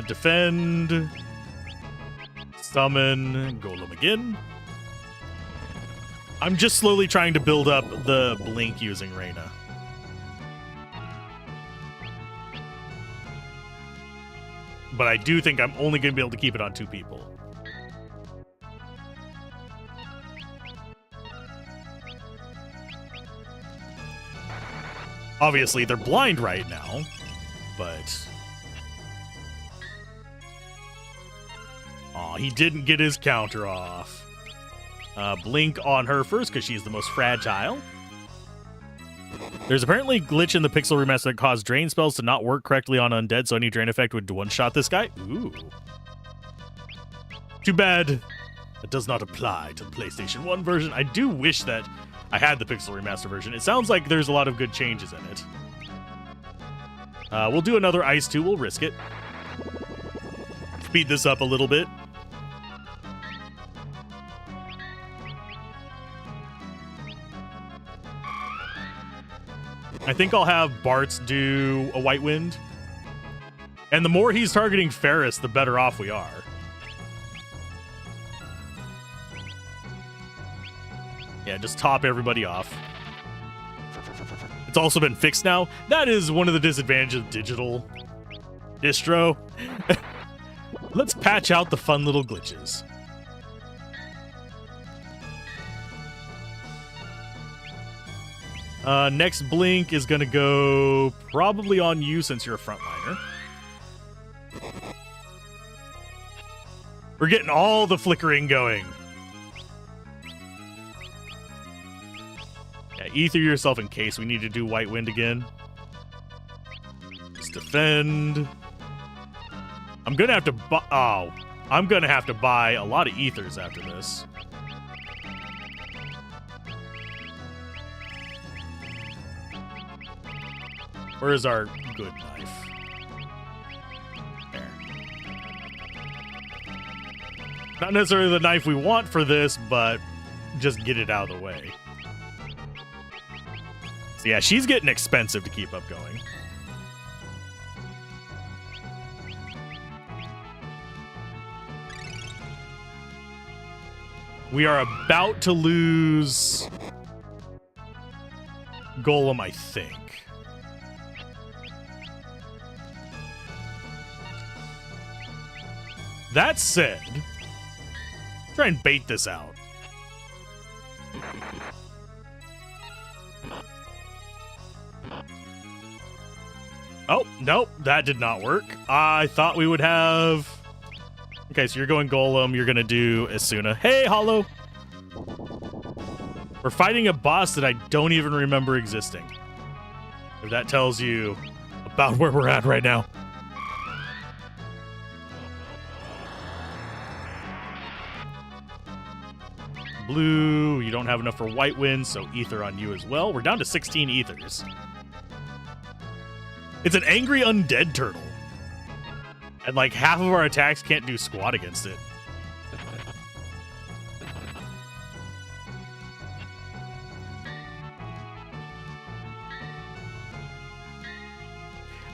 Defend. Summon Golem again. I'm just slowly trying to build up the blink using Reyna. But I do think I'm only going to be able to keep it on 2 people. Obviously, they're blind right now, but... Aw, he didn't get his counter off. Blink on her first, because she's the most fragile. There's apparently a glitch in the Pixel Remaster that caused drain spells to not work correctly on undead, so any drain effect would one-shot this guy. Ooh. Too bad it does not apply to the PlayStation 1 version. I do wish that I had the Pixel Remaster version. It sounds like there's a lot of good changes in it. We'll do another Ice 2. We'll risk it. Speed this up a little bit. I think I'll have Bartz do a White Wind. And the more he's targeting Ferris, the better off we are. Yeah, just top everybody off. It's also been fixed now. That is one of the disadvantages of digital distro. Let's patch out the fun little glitches. Next blink is gonna go probably on you since you're a frontliner. We're getting all the flickering going. Yeah, ether yourself in case we need to do White Wind again. Just defend. I'm gonna have to buy... Oh, I'm gonna have to buy a lot of ethers after this. Where is our good knife? There. Not necessarily the knife we want for this, but just get it out of the way. So yeah, she's getting expensive to keep up going. We are about to lose Golem, I think. That said, try and bait this out. Oh, nope, that did not work. I thought we would have... Okay, so you're going Golem, you're going to do Asuna. Hey, Hollow! We're fighting a boss that I don't even remember existing. If that tells you about where we're at right now. Blue, you don't have enough for White Wind, so ether on you as well. We're down to 16 ethers. It's an angry undead turtle. And like half of our attacks can't do squat against it.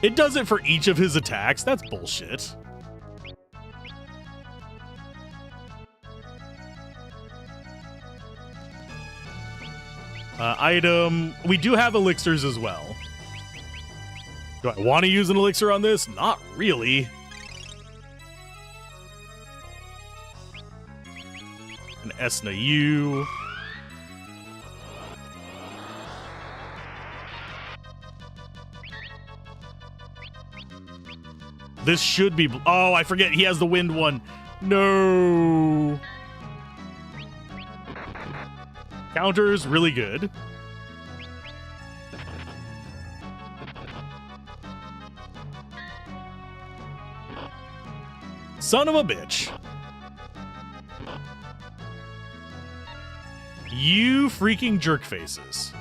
It does it for each of his attacks. That's bullshit. Item. We do have elixirs as well. Do I want to use an elixir on this? Not really. An Esna U. This should be... Oh, I forget. He has the wind one. No. Counters, really good. Son of a bitch. You freaking jerk faces.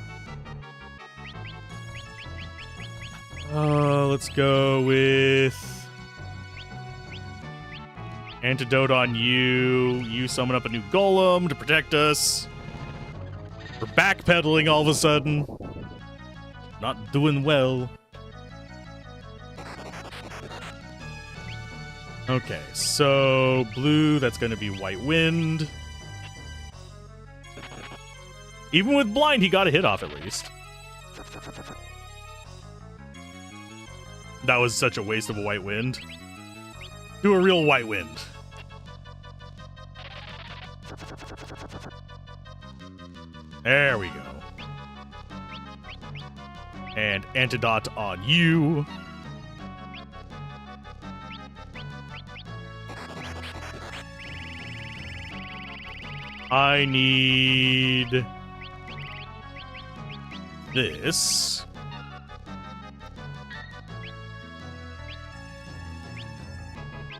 Let's go with antidote on you. You summon up a new golem to protect us. We're backpedaling all of a sudden. Not doing well. Okay, so blue, that's going to be white wind. Even with blind, he got a hit off at least. That was such a waste of a white wind. Do a real white wind. There we go. And antidote on you. I need this.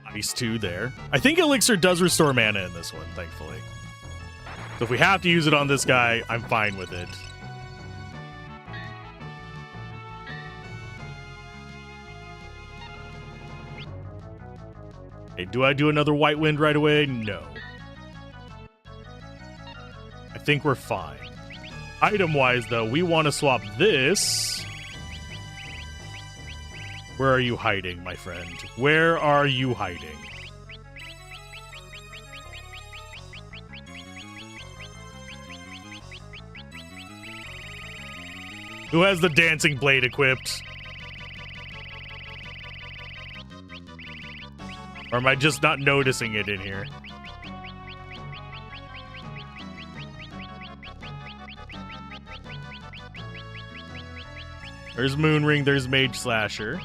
Ice 2 there. I think Elixir does restore mana in this one, thankfully. So if we have to use it on this guy, I'm fine with it. Okay, do I do another white wind right away? No. I think we're fine. Item-wise, though, we want to swap this. Where are you hiding, my friend? Where are you hiding? Who has the dancing blade equipped? Or am I just not noticing it in here? There's Moonring, there's Mage Slasher.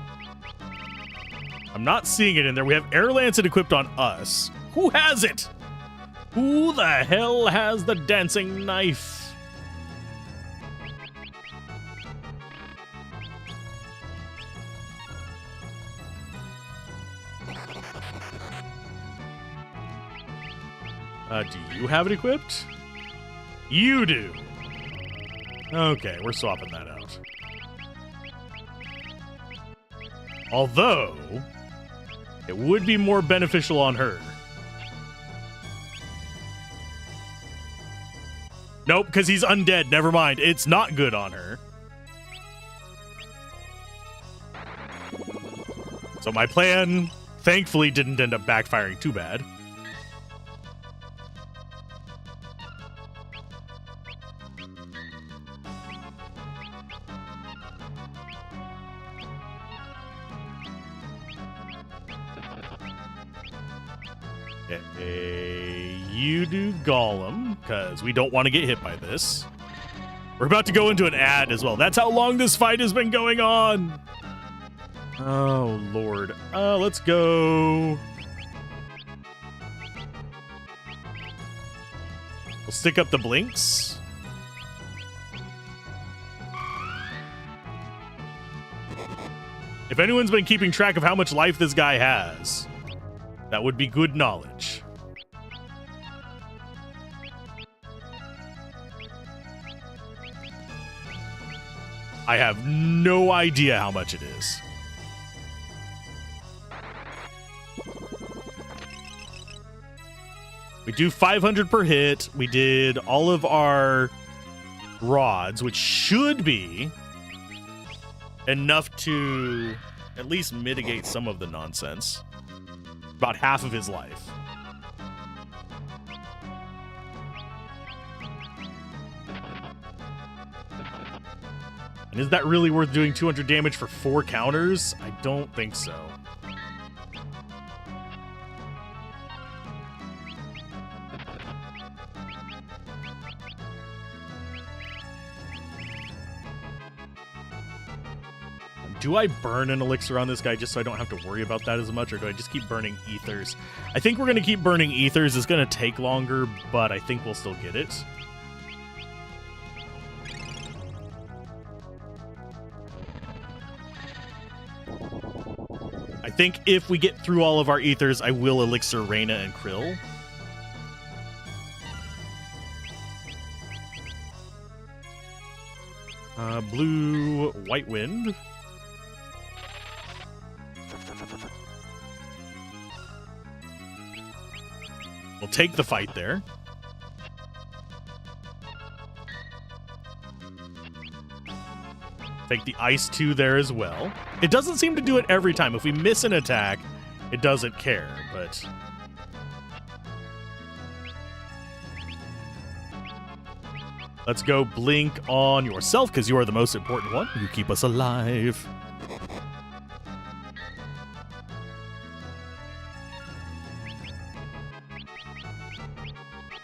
I'm not seeing it in there. We have Air Lancet equipped on us. Who has it? Who the hell has the dancing knife? Do you have it equipped? You do. Okay, we're swapping that out. Although, it would be more beneficial on her. Nope, because he's undead. Never mind. It's not good on her. So my plan, thankfully, didn't end up backfiring too bad. You do Golem, because we don't want to get hit by this. We're about to go into an ad as well. That's how long this fight has been going on. Oh, Lord. Let's go. We'll stick up the blinks. If anyone's been keeping track of how much life this guy has, that would be good knowledge. I have no idea how much it is. We do 500 per hit. We did all of our rods, which should be enough to at least mitigate some of the nonsense. About half of his life. And is that really worth doing 200 damage for 4 counters? I don't think so. Do I burn an elixir on this guy just so I don't have to worry about that as much, or do I just keep burning ethers? I think we're going to keep burning ethers. It's going to take longer, but I think we'll still get it. I think if we get through all of our ethers, I will elixir Reyna and Krill. Blue, white wind. We'll take the fight there. Take the ice 2 there as well. It doesn't seem to do it every time. If we miss an attack, it doesn't care, but... Let's go blink on yourself, because you are the most important one. You keep us alive.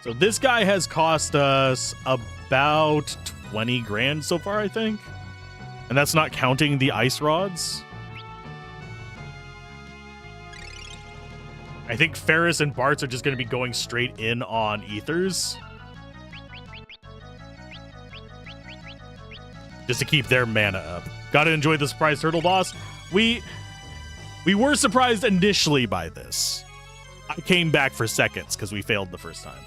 So this guy has cost us about 20 grand so far, I think. And that's not counting the ice rods. I think Ferris and Bart's are just going to be going straight in on ethers. Just to keep their mana up. Gotta enjoy the surprise turtle boss. We were surprised initially by this. I came back for seconds because we failed the first time.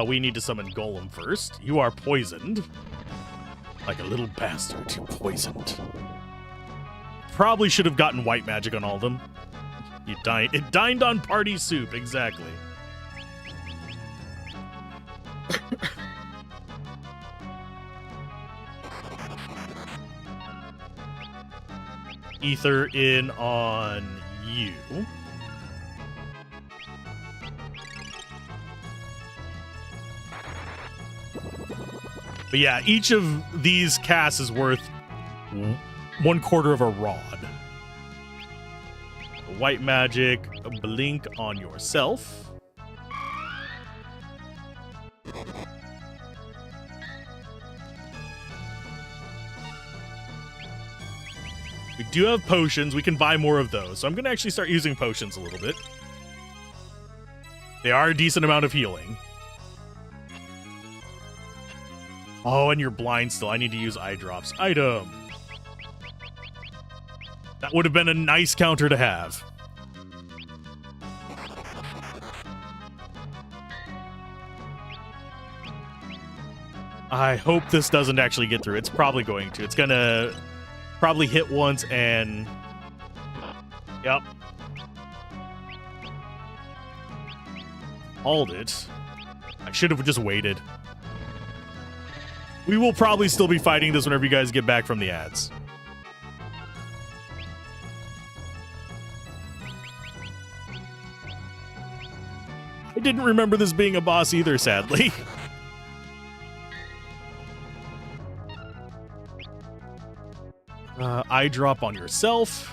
We need to summon Golem first. You are poisoned. Like a little bastard, you poisoned. Probably should have gotten white magic on all of them. You dined. It dined on party soup, exactly. Ether in on you. But yeah, each of these casts is worth 1/4 of a rod. White magic, a blink on yourself. We do have potions. We can buy more of those. So I'm going to actually start using potions a little bit. They are a decent amount of healing. Oh, and you're blind still. I need to use eye drops. Item. That would have been a nice counter to have. I hope this doesn't actually get through. It's probably going to. It's going to probably hit once and... Yep. Hold it. I should have just waited. We will probably still be fighting this whenever you guys get back from the ads. I didn't remember this being a boss either, sadly. Eye drop on yourself.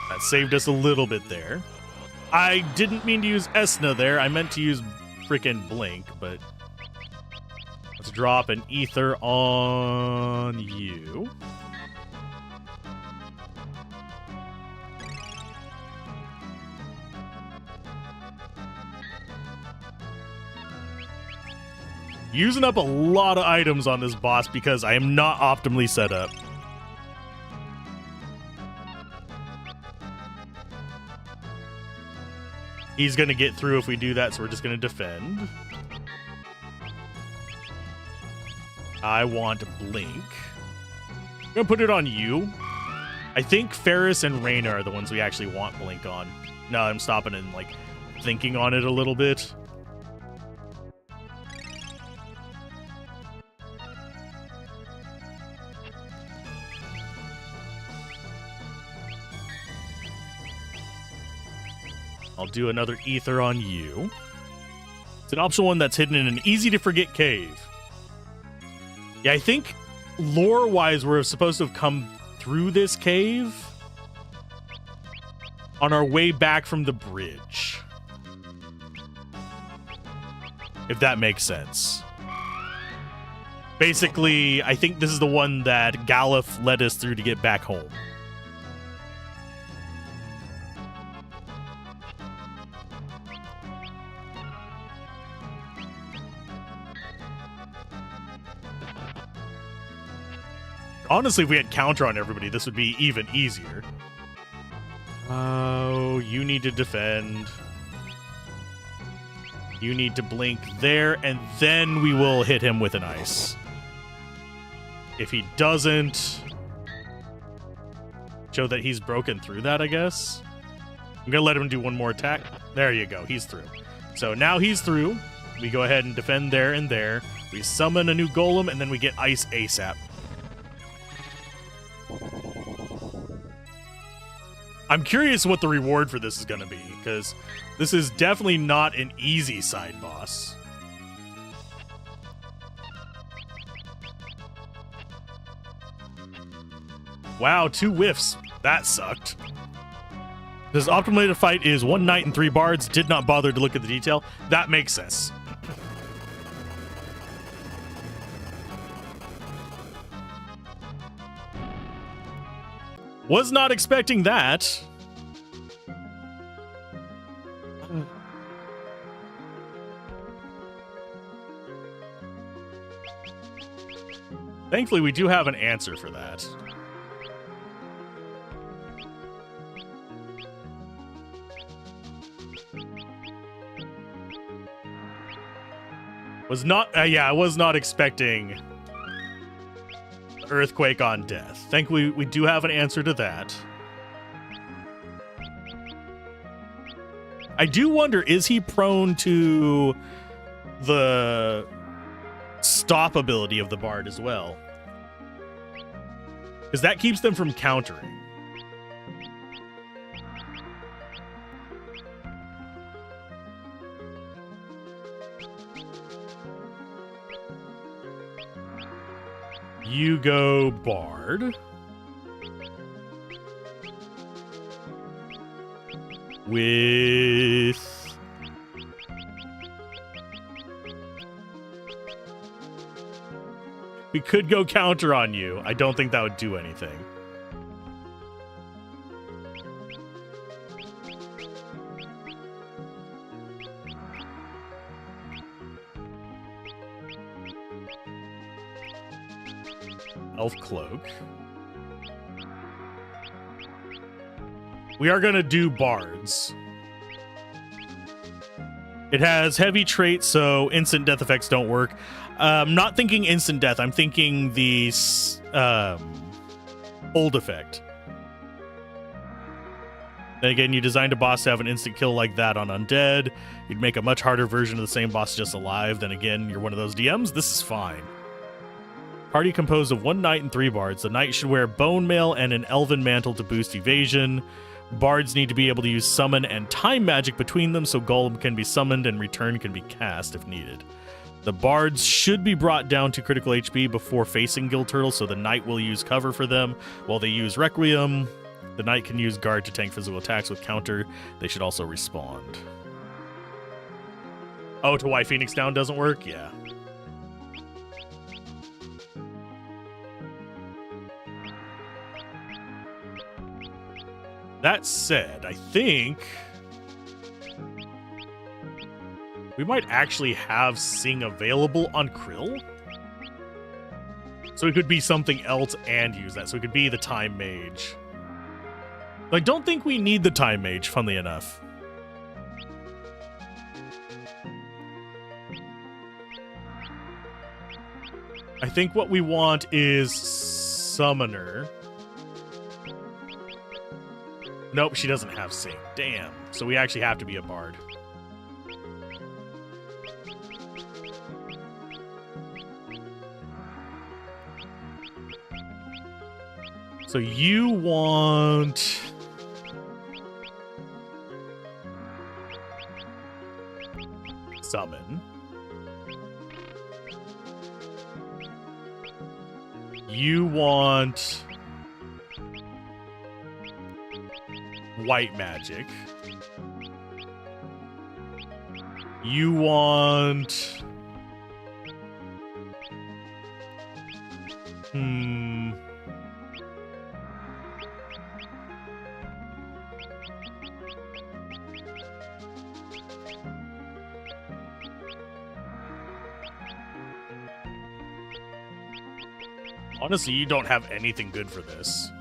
That saved us a little bit there. I didn't mean to use Esna there. I meant to use frickin' Blink, but let's drop an ether on you. Using up a lot of items on this boss because I am not optimally set up. He's going to get through if we do that, so we're just going to defend. I want Blink. I'm going to put it on you. I think Ferris and Reyna are the ones we actually want Blink on. No, I'm stopping and, like, thinking on it a little bit. I'll do another ether on you. It's an optional one that's hidden in an easy-to-forget cave. Yeah, I think lore-wise we're supposed to have come through this cave on our way back from the bridge. If that makes sense. Basically, I think this is the one that Galuf led us through to get back home. Honestly, if we had counter on everybody, this would be even easier. Oh, you need to defend. You need to blink there, and then we will hit him with an ice. If he doesn't, show that he's broken through that, I guess. I'm going to let him do one more attack. There you go. He's through. So now he's through. We go ahead and defend there and there. We summon a new golem, and then we get ice ASAP. I'm curious what the reward for this is going to be, because this is definitely not an easy side boss. Wow, 2 whiffs. That sucked. This optimal fight is 1 knight and 3 bards. Did not bother to look at the detail. That makes sense. Was not expecting that. Thankfully, we do have an answer for that. Was not, yeah, I was not expecting earthquake on death. Thankfully, we do have an answer to that. I do wonder, is he prone to the stop ability of the bard as well? Because that keeps them from countering. You go bard. With... we could go counter on you. I don't think that would do anything. Elf Cloak. We are going to do bards. It has heavy traits, so instant death effects don't work. I'm not thinking instant death. I'm thinking the hold effect. Then again, you designed a boss to have an instant kill like that on undead. You'd make a much harder version of the same boss just alive. Then again, you're one of those DMs. This is fine. Party composed of 1 knight and 3 bards. The knight should wear bone mail and an elven mantle to boost evasion. Bards need to be able to use summon and time magic between them, so golem can be summoned and return can be cast if needed. The bards should be brought down to critical HP before facing Guild Turtle, so the knight will use cover for them while they use Requiem. The knight can use guard to tank physical attacks with counter. They should also respond. Oh, to why Phoenix Down doesn't work? Yeah. That said, I think we might actually have Sing available on Krill. So it could be something else and use that. So it could be the Time Mage. But I don't think we need the Time Mage, funnily enough. I think what we want is Summoner. Nope, she doesn't have Sing. Damn. So we actually have to be a bard. So you want... Summon. You want... White magic. You want Honestly, you don't have anything good for this.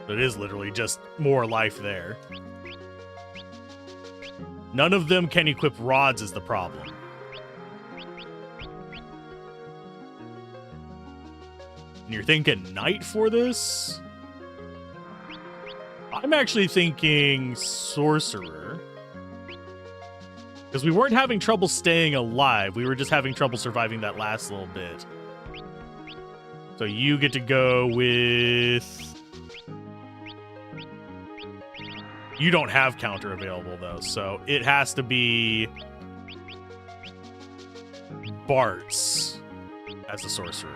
It is literally just more life there. None of them can equip rods is the problem. And you're thinking knight for this? I'm actually thinking sorcerer. Because we weren't having trouble staying alive. We were just having trouble surviving that last little bit. So you get to go with... You don't have counter available, though. So it has to be... Bart's as a sorcerer.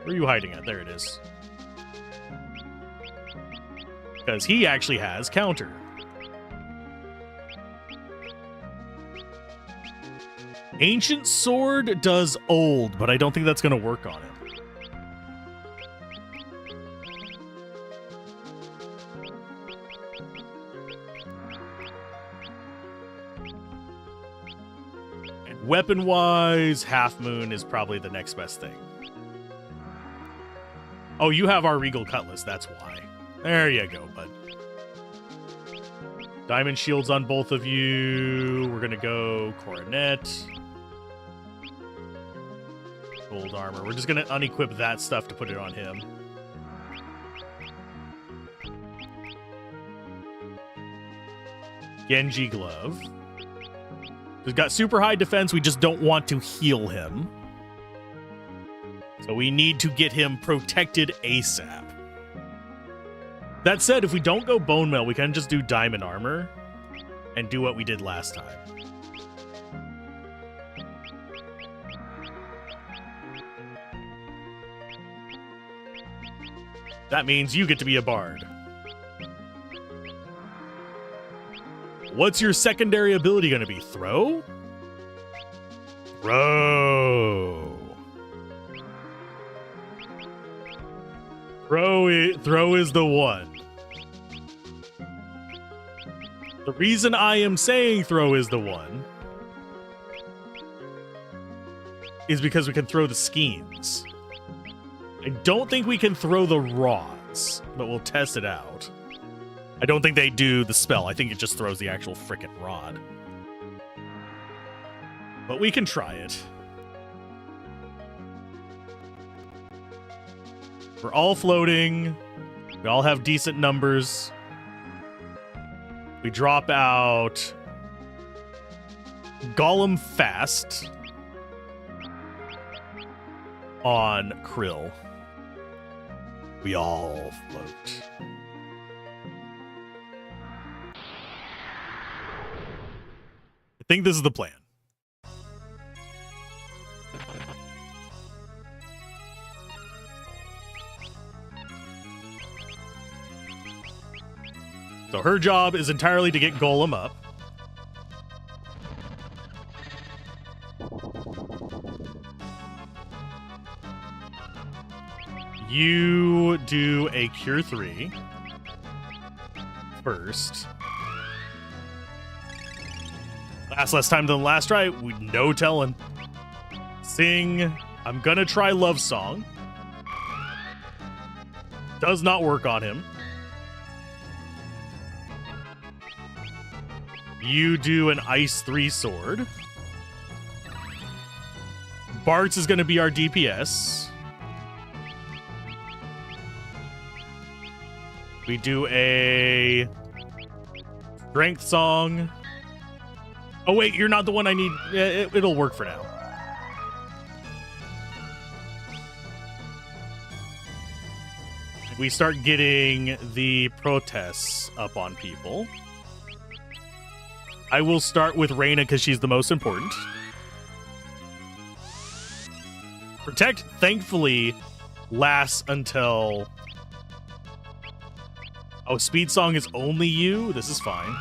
Where are you hiding at? There it is. Because he actually has counter. Ancient Sword does old, but I don't think that's going to work on it. And weapon-wise, Half Moon is probably the next best thing. Oh, you have our Regal Cutlass, that's why. There you go, bud. Diamond shields on both of you. We're going to go Coronet. Gold armor. We're just going to unequip that stuff to put it on him. Genji glove. He's got super high defense. We just don't want to heal him. So we need to get him protected ASAP. That said, if we don't go bone mail, we can just do diamond armor and do what we did last time. That means you get to be a bard. What's your secondary ability going to be? Throw? Throw. Throw is the one. The reason I am saying throw is the one is because we can throw the schemes. I don't think we can throw the rods, but we'll test it out. I don't think they do the spell. I think it just throws the actual frickin' rod. But we can try it. We're all floating. We all have decent numbers. We drop out Golem Fast on Krill. We all float. I think this is the plan. So her job is entirely to get Golem up. You do a Cure 3 first. Lasts less time than the last try. We no telling. Sing. I'm gonna try Love Song. Does not work on him. You do an Ice 3 sword. Bart's is going to be our DPS. We do a Strength Song. Oh, wait, you're not the one I need. It'll work for now. We start getting the protests up on people. I will start with Reyna because she's the most important. Protect, thankfully, lasts until... Oh, Speed Song is only you? This is fine.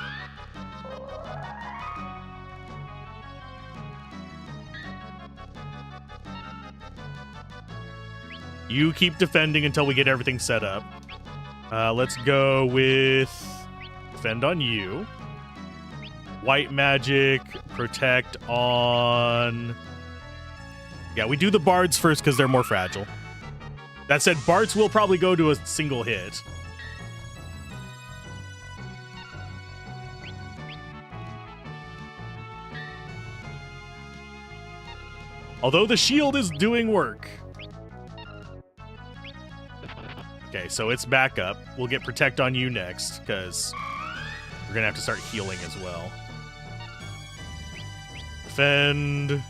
You keep defending until we get everything set up. Let's go with defend on you. White magic, protect on... Yeah, we do the bards first because they're more fragile. That said, bards will probably go to a single hit. Although the shield is doing work. Okay, so it's back up. We'll get protect on you next, because we're going to have to start healing as well. Defend.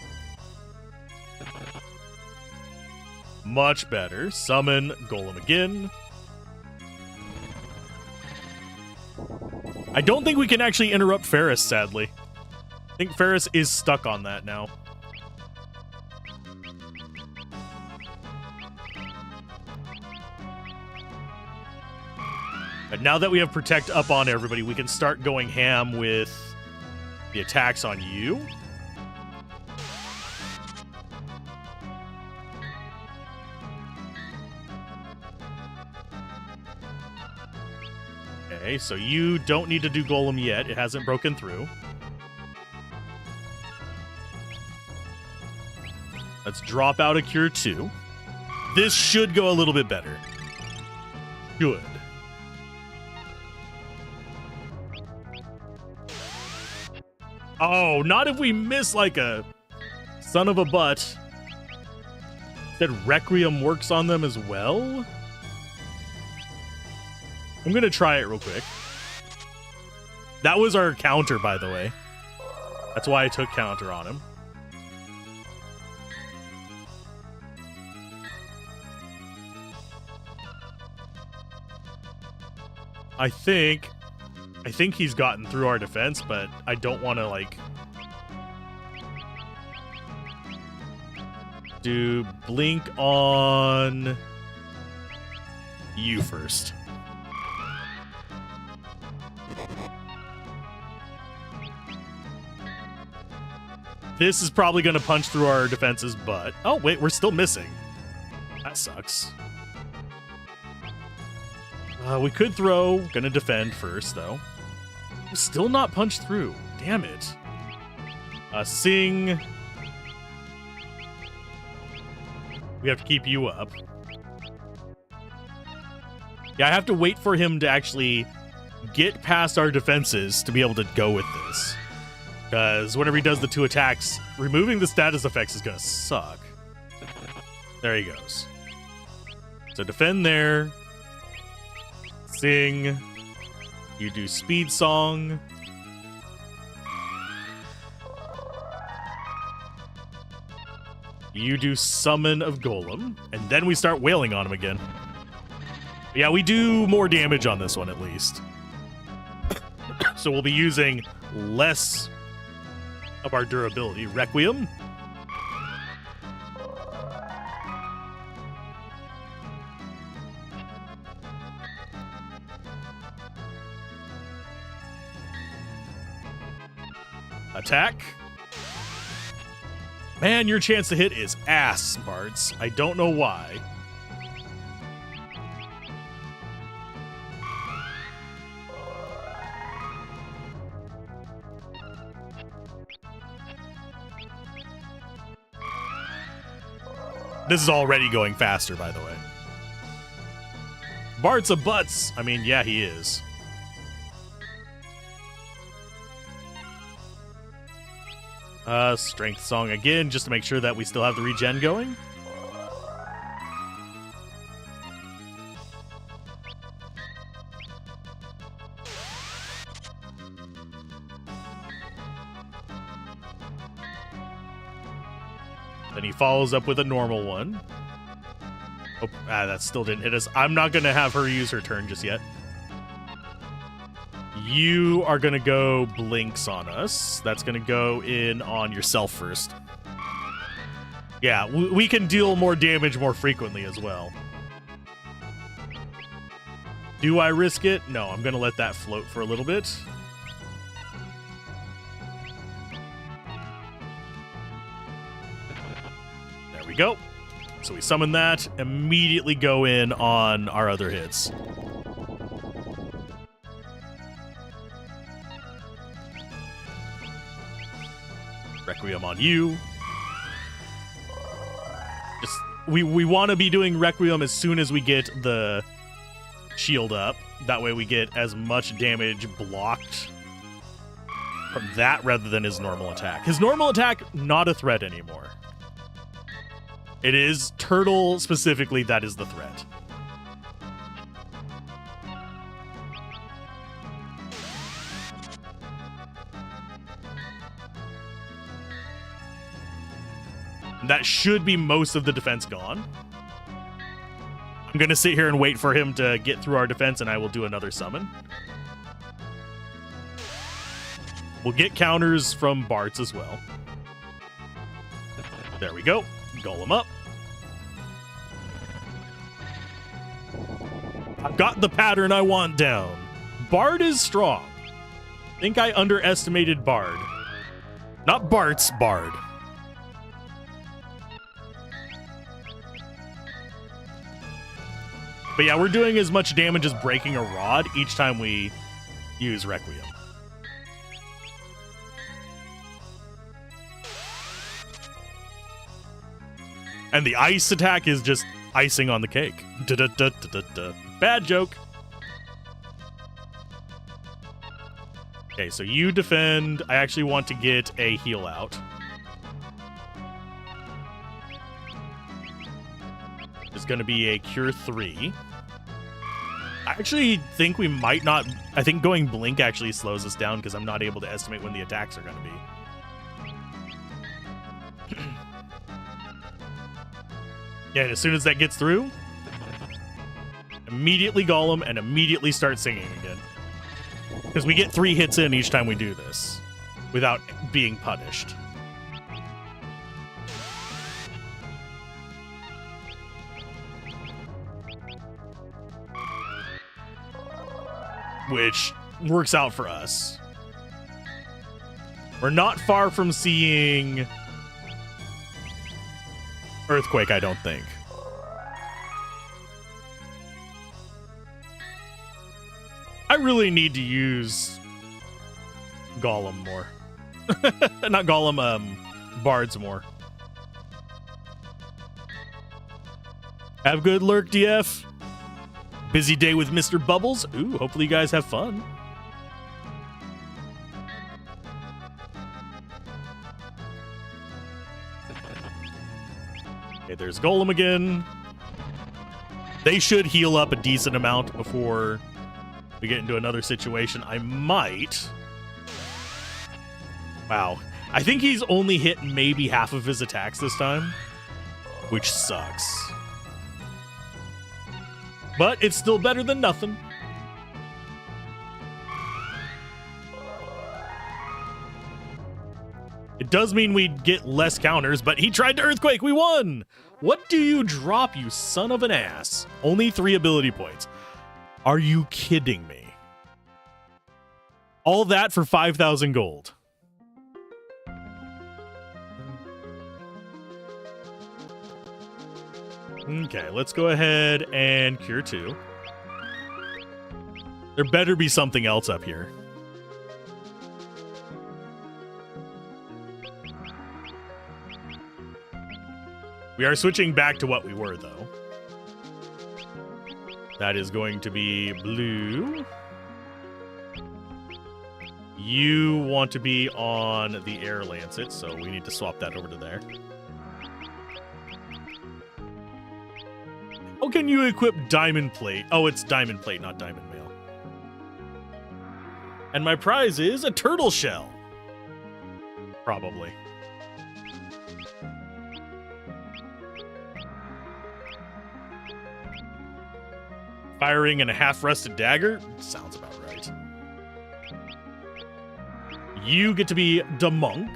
Much better. Summon Golem again. I don't think we can actually interrupt Ferris, sadly. I think Ferris is stuck on that now. But now that we have Protect up on everybody, we can start going ham with the attacks on you. Okay, so you don't need to do Golem yet. It hasn't broken through. Let's drop out a Cure 2. This should go a little bit better. Should. Oh, not if we miss like a son of a butt. Said Requiem works on them as well. I'm going to try it real quick. That was our counter, by the way. That's why I took counter on him. I think he's gotten through our defense, but I don't want to, like, do blink on you first. This is probably going to punch through our defenses, but... Oh, wait, we're still missing. That sucks. We could throw. Gonna defend first, though. Still not punched through. Damn it. Sing. We have to keep you up. Yeah, I have to wait for him to actually get past our defenses to be able to go with this. Because whenever he does the 2 attacks, removing the status effects is gonna suck. There he goes. So defend there. Sing. You do Speed Song. You do Summon of Golem. And then we start wailing on him again. Yeah, we do more damage on this one at least. So we'll be using less of our durability. Requiem. Attack. Man, your chance to hit is ass, Bards. I don't know why. This is already going faster, by the way. Bart's a butts. I mean, yeah, he is. Strength Song again, just to make sure that we still have the regen going. Then he follows up with a normal one. Oh, that still didn't hit us. I'm not going to have her use her turn just yet. You are going to go Blinks on us. That's going to go in on yourself first. Yeah, we can deal more damage more frequently as well. Do I risk it? No, I'm going to let that float for a little bit. There we go. So we summon that, immediately go in on our other hits. Requiem on you. Just we want to be doing Requiem as soon as we get the shield up. That way we get as much damage blocked from that rather than his normal attack. His normal attack, not a threat anymore. It is Turtle specifically that is the threat. That should be most of the defense gone. I'm going to sit here and wait for him to get through our defense, and I will do another summon. We'll get counters from Bart's as well. There we go. Golem up. I've got the pattern I want down. Bard is strong. I think I underestimated Bard. Not Bart's, Bard. But yeah, we're doing as much damage as breaking a rod each time we use Requiem. And the ice attack is just icing on the cake. Da-da-da-da-da-da. Bad joke. Okay, so you defend. I actually want to get a heal out. It's going to be a Cure 3. I actually think we might not... I think going Blink actually slows us down because I'm not able to estimate when the attacks are going to be. Yeah, and as soon as that gets through, immediately Golem and immediately start singing again. Because we get 3 hits in each time we do this without being punished. Which works out for us. We're not far from seeing Earthquake, I don't think. I really need to use Golem more. Not Golem, Bards more. Have good lurk, DF. Busy day with Mr. Bubbles. Ooh, hopefully you guys have fun. Okay, there's Golem again. They should heal up a decent amount before we get into another situation. I might... Wow. I think he's only hit maybe half of his attacks this time, which sucks. But it's still better than nothing. It does mean we'd get less counters, but he tried to Earthquake. We won! What do you drop, you son of an ass? Only 3 ability points. Are you kidding me? All that for 5,000 gold. Okay, let's go ahead and Cure 2. There better be something else up here. We are switching back to what we were, though. That is going to be blue. You want to be on the Air Lancet, so we need to swap that over to there. How can you equip Diamond Plate? Oh, it's Diamond Plate, not Diamond Mail. And my prize is a turtle shell. Probably. Firing and a half-rusted dagger? Sounds about right. You get to be the monk.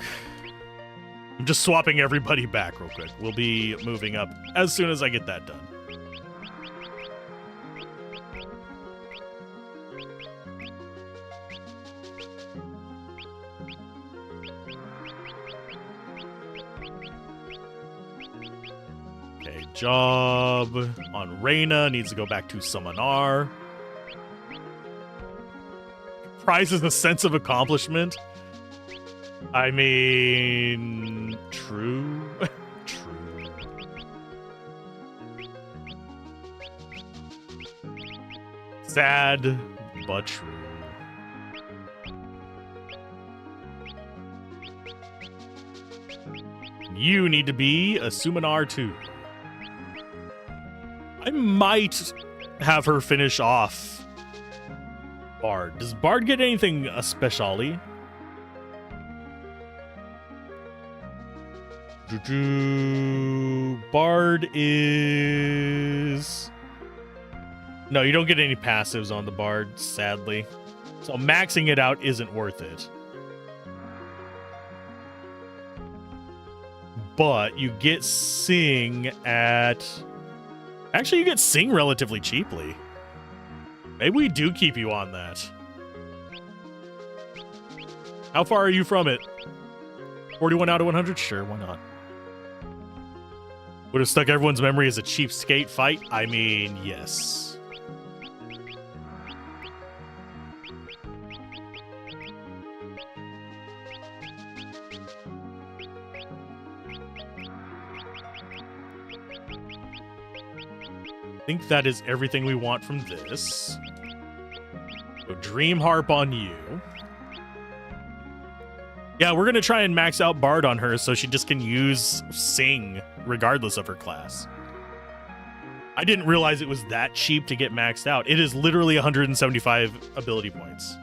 I'm just swapping everybody back real quick. We'll be moving up as soon as I get that done. Okay, job on Reyna needs to go back to Summonar. Prizes a sense of accomplishment. I mean, true. True. Sad, but true. You need to be a Summonar too. I might have her finish off Bard. Does Bard get anything especially? Bard is... No, you don't get any passives on the Bard, sadly. So maxing it out isn't worth it. But you get Sing at... Actually, you get Sing relatively cheaply. Maybe we do keep you on that. How far are you from it? 41 out of 100? Sure, why not? Would have stuck everyone's memory as a cheapskate fight? I mean, yes. I think that is everything we want from this. So Dream Harp on you. Yeah, we're going to try and max out Bard on her so she just can use Sing regardless of her class. I didn't realize it was that cheap to get maxed out. It is literally 175 ability points.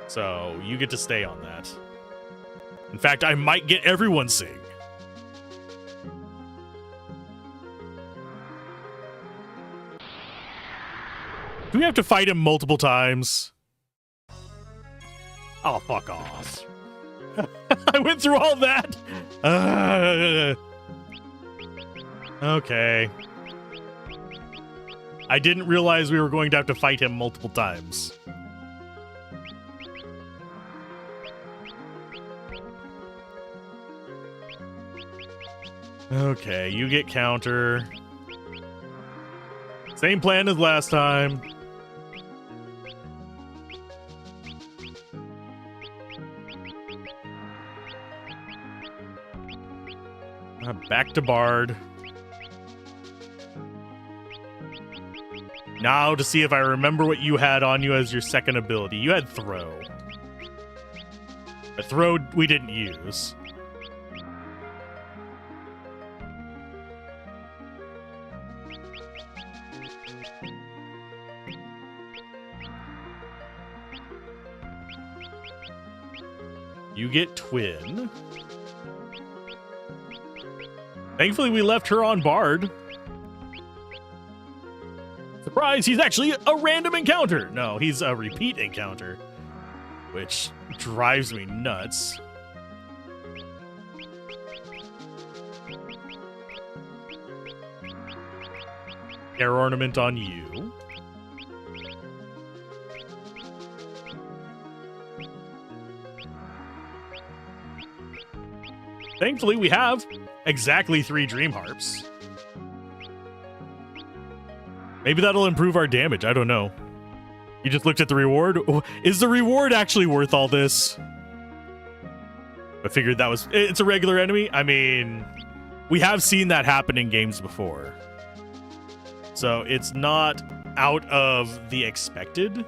So you get to stay on that. In fact, I might get everyone Sing. Do we have to fight him multiple times? Oh, fuck off. I went through all that. Okay. I didn't realize we were going to have to fight him multiple times. Okay, you get counter. Same plan as last time. Back to Bard. Now to see if I remember what you had on you as your second ability. You had Throw. But Throw we didn't use. You get Twin. Thankfully, we left her on Bard. Surprise, he's actually a random encounter. No, he's a repeat encounter, which drives me nuts. Air Ornament on you. Thankfully, we have exactly 3 Dream Harps. Maybe that'll improve our damage. I don't know. You just looked at the reward? Is the reward actually worth all this? I figured that was... It's a regular enemy. I mean, we have seen that happen in games before. So it's not out of the expected.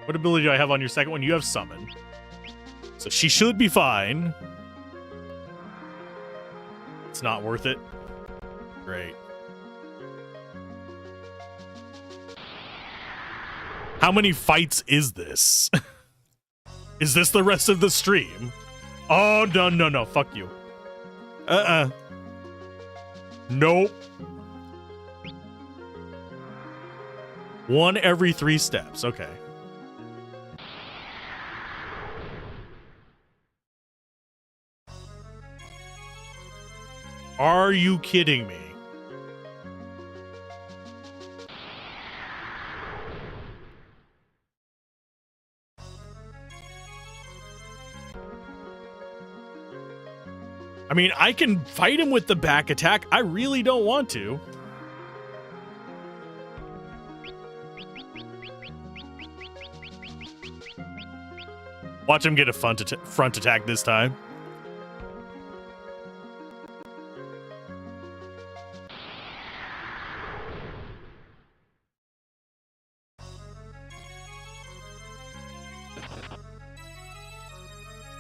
What ability do I have on your second one? You have Summon. So she should be fine. It's not worth it. Great. How many fights is this? Is this the rest of the stream? Oh, no, no, no. Fuck you. Nope. 1 every 3 steps. Okay. Are you kidding me? I mean, I can fight him with the back attack. I really don't want to. Watch him get a front attack this time.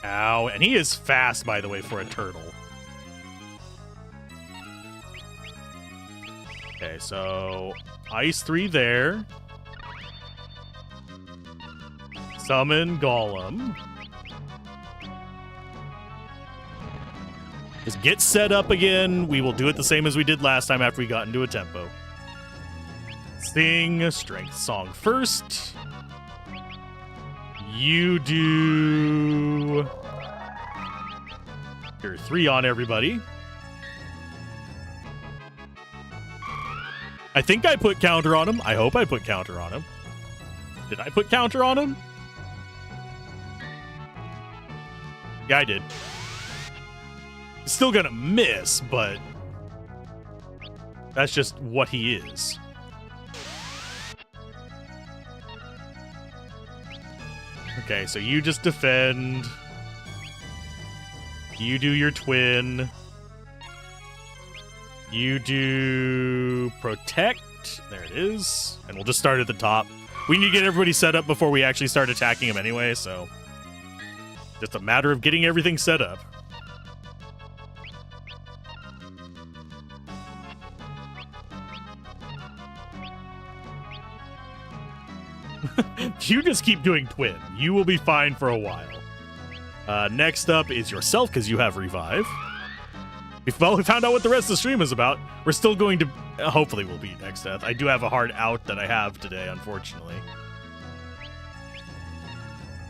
Ow, and he is fast, by the way, for a turtle. Okay, so Ice 3 there. Summon Golem. Just get set up again. We will do it the same as we did last time after we got into a tempo. Sing Strength Song first. You do your 3 on everybody. I think I put counter on him. I hope I put counter on him. Did I put counter on him? Yeah, I did. He's still gonna miss, but that's just what he is. Okay, so you just defend. You do your twin. You do protect. There it is. And we'll just start at the top. We need to get everybody set up before we actually start attacking him anyway, so just a matter of getting everything set up. You just keep doing twin. You will be fine for a while. Next up is yourself, because you have revive. We found out what the rest of the stream is about. We're still going to... hopefully we'll beat next death. I do have a hard out that I have today, unfortunately.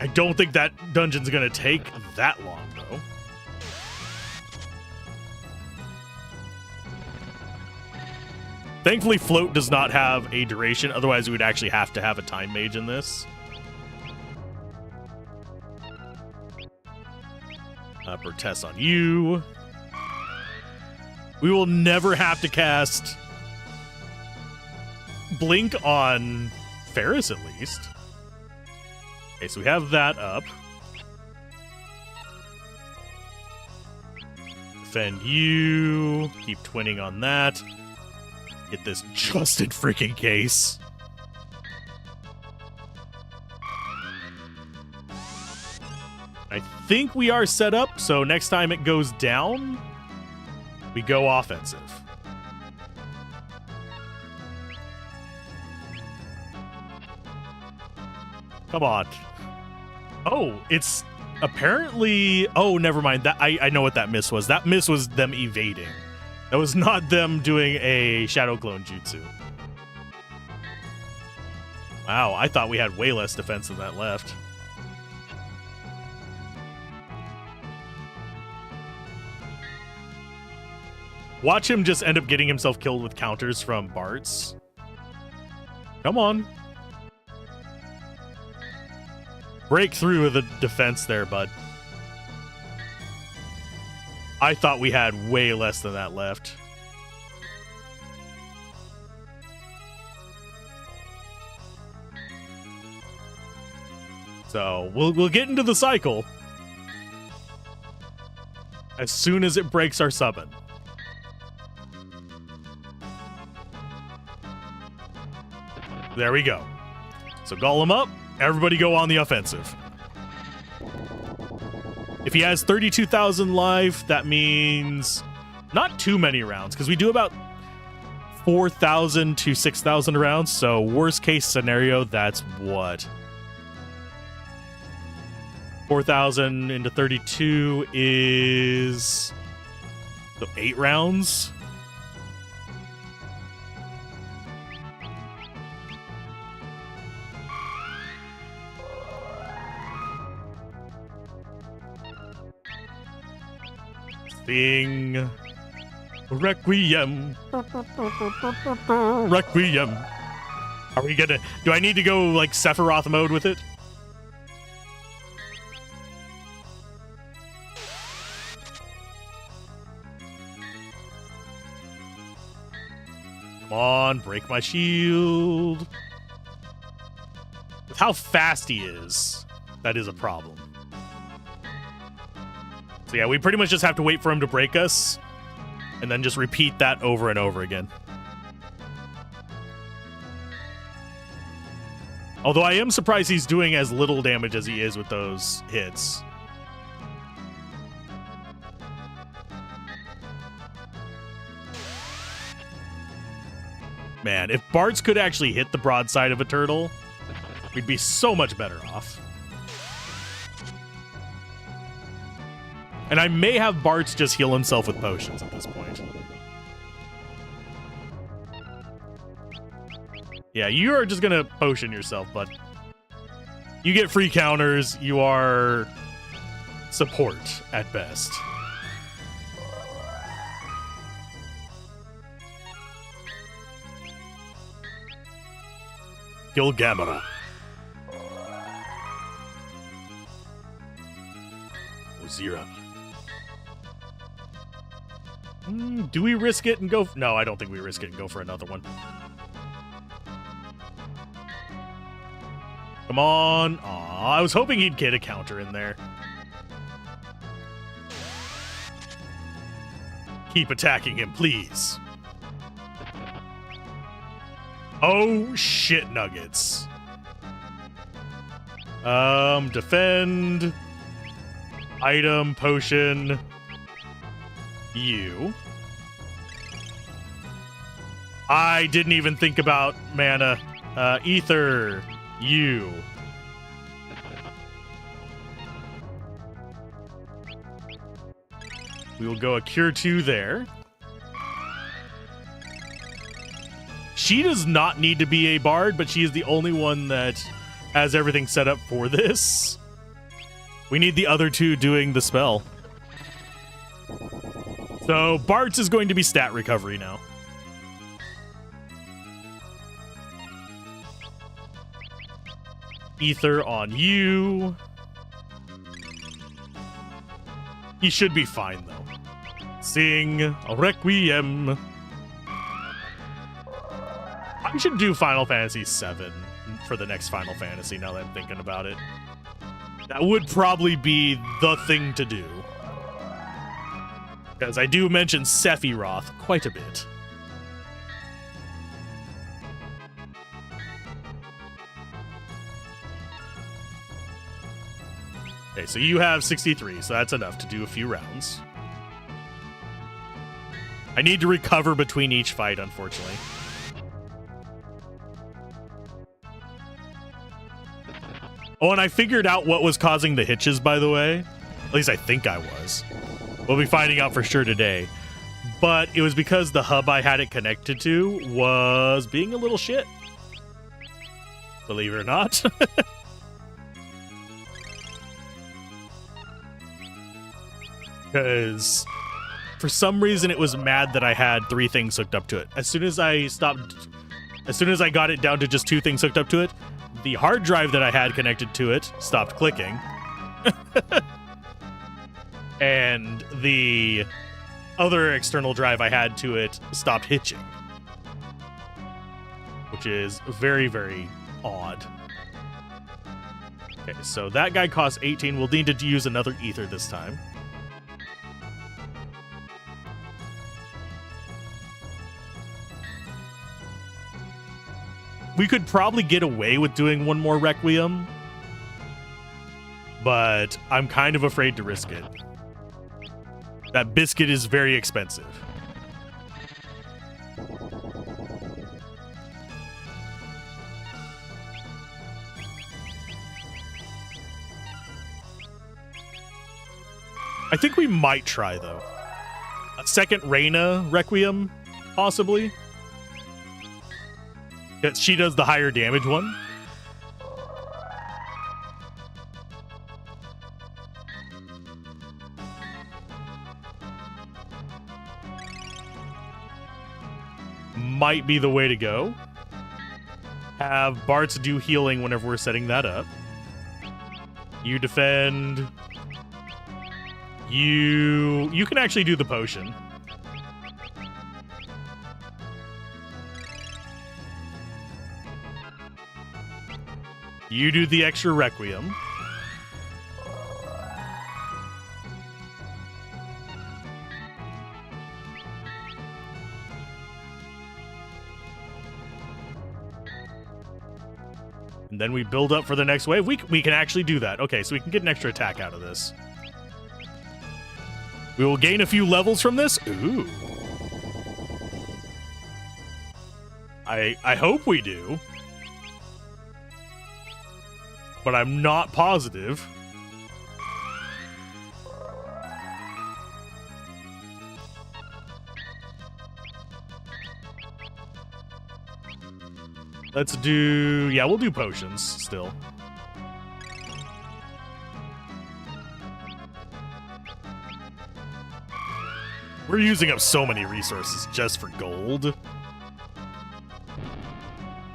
I don't think that dungeon's going to take that long, though. Thankfully, float does not have a duration. Otherwise, we would actually have to have a time mage in this. Protest on you. We will never have to cast Blink on Ferris, at least. Okay, so we have that up. Defend you. Keep twinning on that. Get this just in freaking case. I think we are set up, so next time it goes down, we go offensive. Come on. Oh, it's apparently... oh, never mind. That I know what that miss was. That miss was them evading. That was not them doing a Shadow Clone Jutsu. Wow, I thought we had way less defense than that left. Watch him just end up getting himself killed with counters from Bart's. Come on. Break through with the defense there, bud. I thought we had way less than that left. So we'll get into the cycle as soon as it breaks our summon. There we go. So Golem up. Everybody go on the offensive. If he has 32,000 life, that means not too many rounds, because we do about 4,000 to 6,000 rounds. So worst case scenario, that's what? 4,000 into 32 is 8 rounds. Sing Requiem. Requiem. Are we gonna... do I need to go, like, Sephiroth mode with it? Come on, break my shield. With how fast he is, that is a problem. So yeah, we pretty much just have to wait for him to break us, and then just repeat that over and over again. Although I am surprised he's doing as little damage as he is with those hits. Man, if Bartz could actually hit the broadside of a turtle, we'd be so much better off. And I may have Bartz just heal himself with potions at this point. Yeah, you are just gonna potion yourself, but you get free counters. You are support at best. Gilgamera. Ozira. Do we risk it and go? No, I don't think we risk it and go for another one. Come on. Aw, I was hoping he'd get a counter in there. Keep attacking him, please. Oh, shit nuggets. Defend. Item, potion. You. I didn't even think about mana. Ether. You. We will go a Cure 2 there. She does not need to be a bard, but she is the only one that has everything set up for this. We need the other two doing the spell. So Bartz is going to be stat recovery now. Ether on you. He should be fine, though. Sing a Requiem. I should do Final Fantasy 7 for the next Final Fantasy, now that I'm thinking about it. That would probably be the thing to do. Because I do mention Sephiroth quite a bit. Okay, so you have 63, so that's enough to do a few rounds. I need to recover between each fight, unfortunately. Oh, and I figured out what was causing the hitches, by the way. At least I think I was. We'll be finding out for sure today. But it was because the hub I had it connected to was being a little shit. Believe it or not. Because for some reason it was mad that I had 3 things hooked up to it. As soon as I got it down to just 2 things hooked up to it, the hard drive that I had connected to it stopped clicking. And the other external drive I had to it stopped hitching. Which is very, very odd. Okay, so that guy costs 18. We'll need to use another ether this time. We could probably get away with doing one more Requiem, but I'm kind of afraid to risk it. That biscuit is very expensive. I think we might try, though. A second Reyna Requiem, possibly. That she does the higher damage one. Might be the way to go. Have Bartz do healing whenever we're setting that up. You defend. You can actually do the potion. You do the extra Requiem. And then we build up for the next wave. We can actually do that. Okay, so we can get an extra attack out of this. We will gain a few levels from this. Ooh. I hope we do. But I'm not positive. Let's do... Yeah, we'll do potions still. We're using up so many resources just for gold.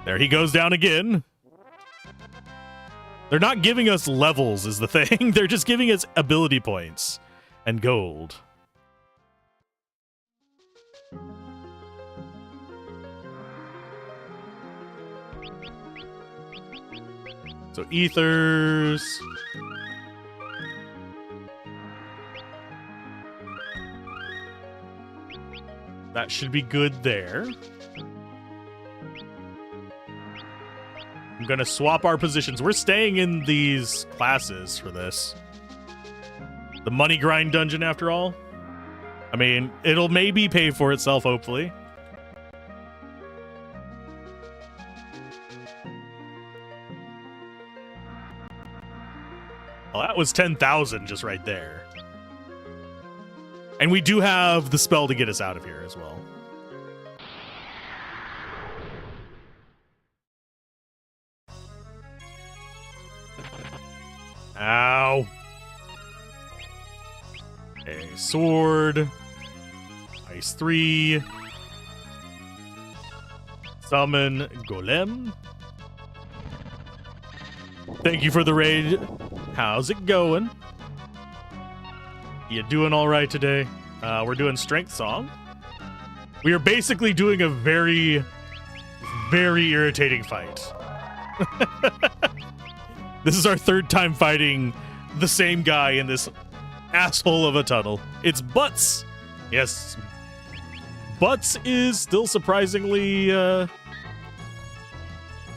There he goes down again. They're not giving us levels is the thing. They're just giving us ability points and gold. So ethers. That should be good there. I'm gonna swap our positions. We're staying in these classes for this. The money grind dungeon, after all. I mean, it'll maybe pay for itself, hopefully. Well, that was 10,000 just right there. And we do have the spell to get us out of here as well. Ow. A sword. Ice 3. Summon Golem. Thank you for the raid. How's it going? You doing all right today? We're doing Strength Song. We are basically doing a very, very irritating fight. This is our third time fighting the same guy in this asshole of a tunnel. It's Butts. Yes. Butts is still surprisingly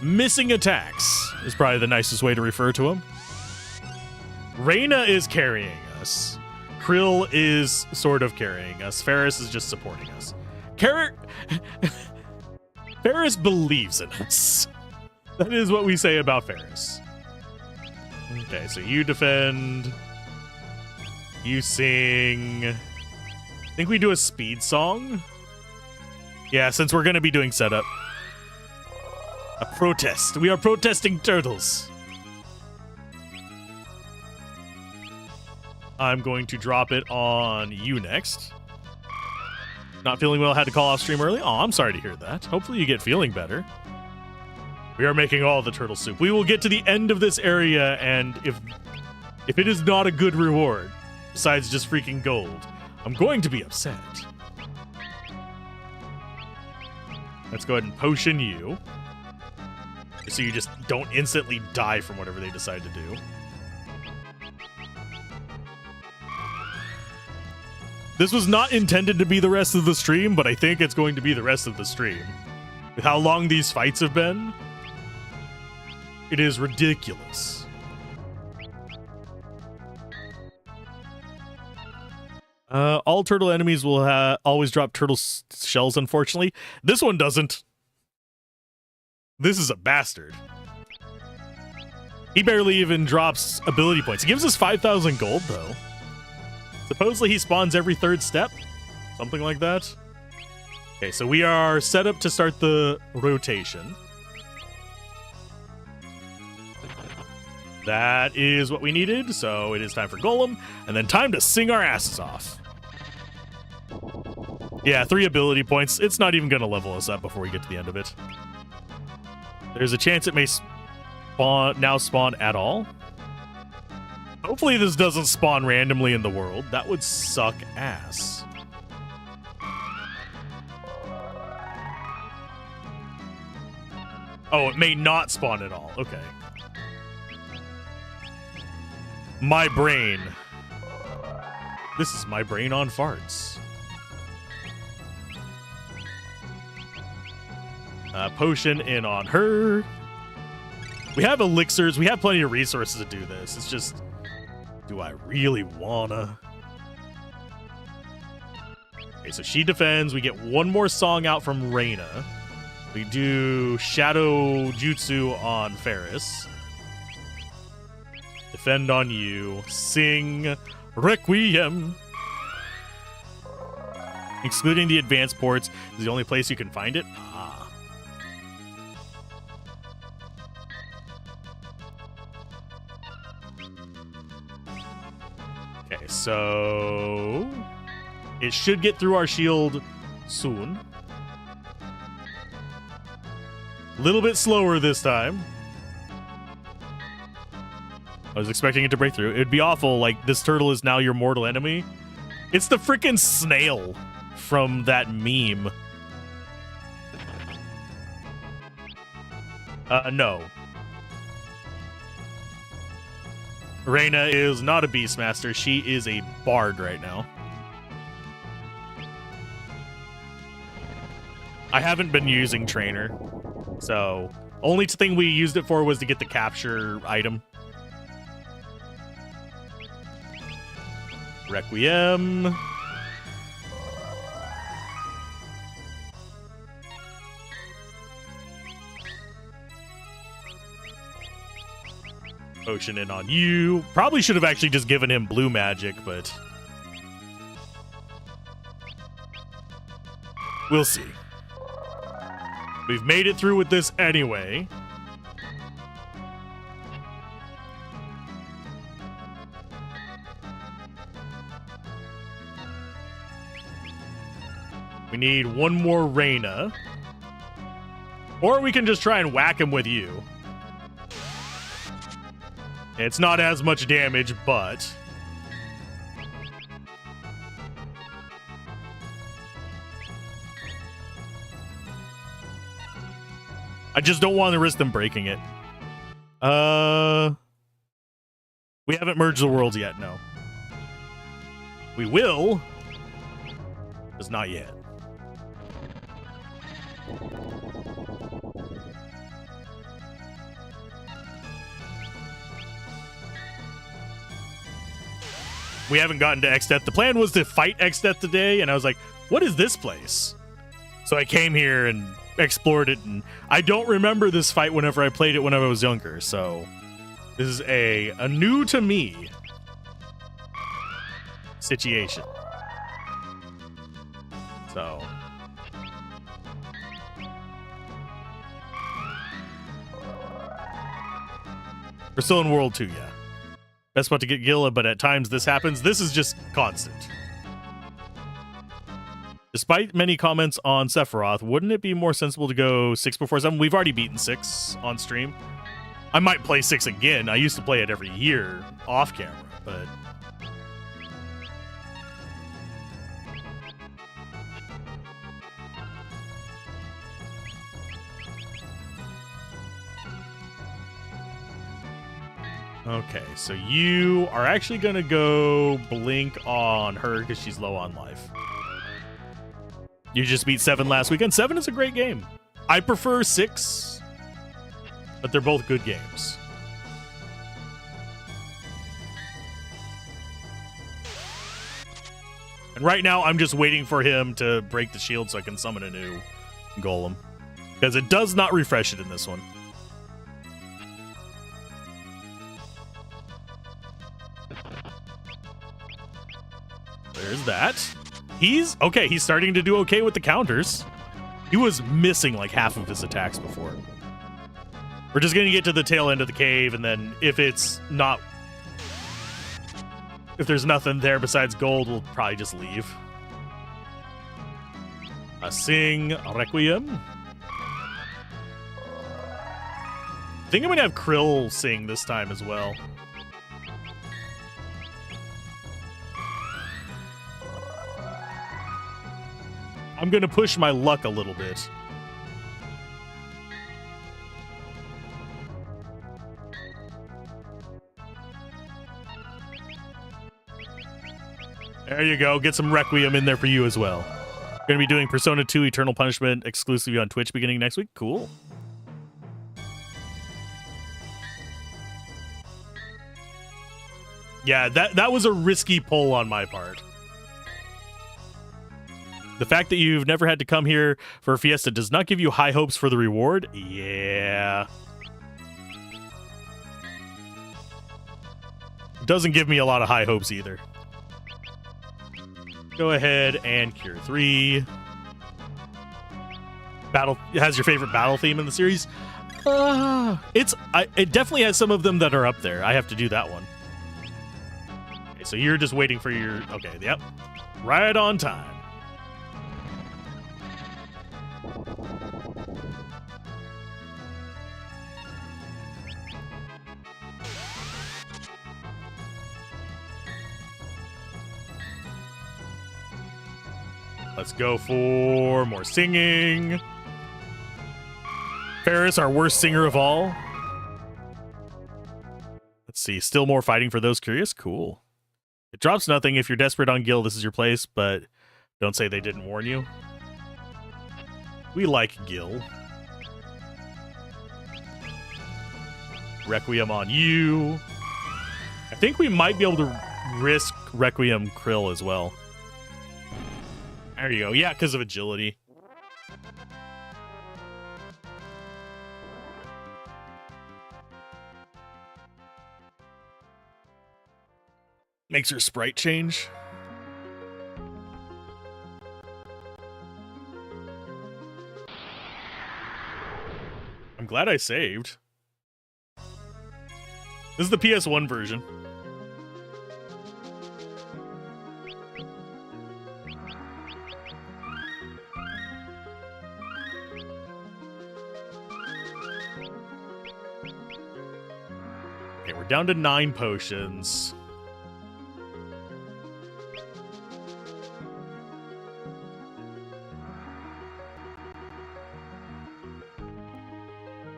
missing attacks is probably the nicest way to refer to him. Reyna is carrying us. Krill is sort of carrying us. Ferris is just supporting us. Ferris believes in us. That is what we say about Ferris. Okay, so you defend. You sing. I think we do a speed song. Yeah, since we're going to be doing setup. A protest. We are protesting turtles. I'm going to drop it on you next. Not feeling well, had to call off stream early. Oh, I'm sorry to hear that. Hopefully you get feeling better. We are making all the turtle soup. We will get to the end of this area, and if it is not a good reward, besides just freaking gold, I'm going to be upset. Let's go ahead and potion you. So you just don't instantly die from whatever they decide to do. This was not intended to be the rest of the stream, but I think it's going to be the rest of the stream. With how long these fights have been, it is ridiculous. All turtle enemies will always drop turtle shells, unfortunately. This one doesn't. This is a bastard. He barely even drops ability points. He gives us 5,000 gold, though. Supposedly he spawns every third step. Something like that. Okay, so we are set up to start the rotation. That is what we needed, so it is time for Golem, and then time to sing our asses off. Yeah, 3 ability points. It's not even going to level us up before we get to the end of it. There's a chance it may spawn at all. Hopefully this doesn't spawn randomly in the world. That would suck ass. Oh, it may not spawn at all. Okay. My brain. This is my brain on farts. Potion in on her. We have elixirs. We have plenty of resources to do this. It's just, do I really wanna? Okay, so she defends. We get one more song out from Reyna. We do Shadow Jutsu on Ferris. Defend on you. Sing Requiem. Excluding the advanced ports is the only place you can find it. Ah. Okay, so it should get through our shield soon. A little bit slower this time. I was expecting it to break through. It'd be awful, like, this turtle is now your mortal enemy. It's the freaking snail from that meme. No. Reyna is not a Beastmaster. She is a bard right now. I haven't been using Trainer. So, only thing we used it for was to get the capture item. Requiem. Potion in on you. Probably should have actually just given him blue magic, but we'll see. We've made it through with this anyway. We need one more Reyna. Or we can just try and whack him with you. It's not as much damage, but I just don't want to risk them breaking it. We haven't merged the worlds yet, no. We will, just not yet. We haven't gotten to Exdeath. The plan was to fight Exdeath today, and I was like, what is this place? So I came here and explored it, and I don't remember this fight whenever I played it when I was younger, so this is a new to me situation. So we're still in World 2, yeah. Best spot to get Gila, but at times this happens. This is just constant. Despite many comments on Sephiroth, wouldn't it be more sensible to go 6 before 7? We've already beaten 6 on stream. I might play 6 again. I used to play it every year off camera, but okay, so you are actually going to go blink on her because she's low on life. You just beat 7 last weekend. 7 is a great game. I prefer 6, but they're both good games. And right now, I'm just waiting for him to break the shield so I can summon a new golem. Because it does not refresh it in this one. There's that. He's starting to do okay with the counters. He was missing like half of his attacks before. We're just going to get to the tail end of the cave, and then if there's nothing there besides gold, we'll probably just leave. Sing Requiem. I think I'm going to have Krill sing this time as well. I'm going to push my luck a little bit. There you go. Get some Requiem in there for you as well. Going to be doing Persona 2 Eternal Punishment exclusively on Twitch beginning next week. Cool. Yeah, that was a risky pull on my part. The fact that you've never had to come here for a fiesta does not give you high hopes for the reward. Yeah. Doesn't give me a lot of high hopes either. Go ahead and cure 3. Battle has your favorite battle theme in the series. It definitely has some of them that are up there. I have to do that one. Okay, so you're just waiting for your... Okay, yep. Right on time. Let's go for more singing. Ferris, our worst singer of all. Let's see. Still more fighting for those curious. Cool. It drops nothing. If you're desperate on Gil, this is your place, but don't say they didn't warn you. We like Gil. Requiem on you. I think we might be able to risk Requiem Krill as well. There you go. Yeah, because of agility. Makes her sprite change. I'm glad I saved. This is the PS1 version. Okay, we're down to 9 potions.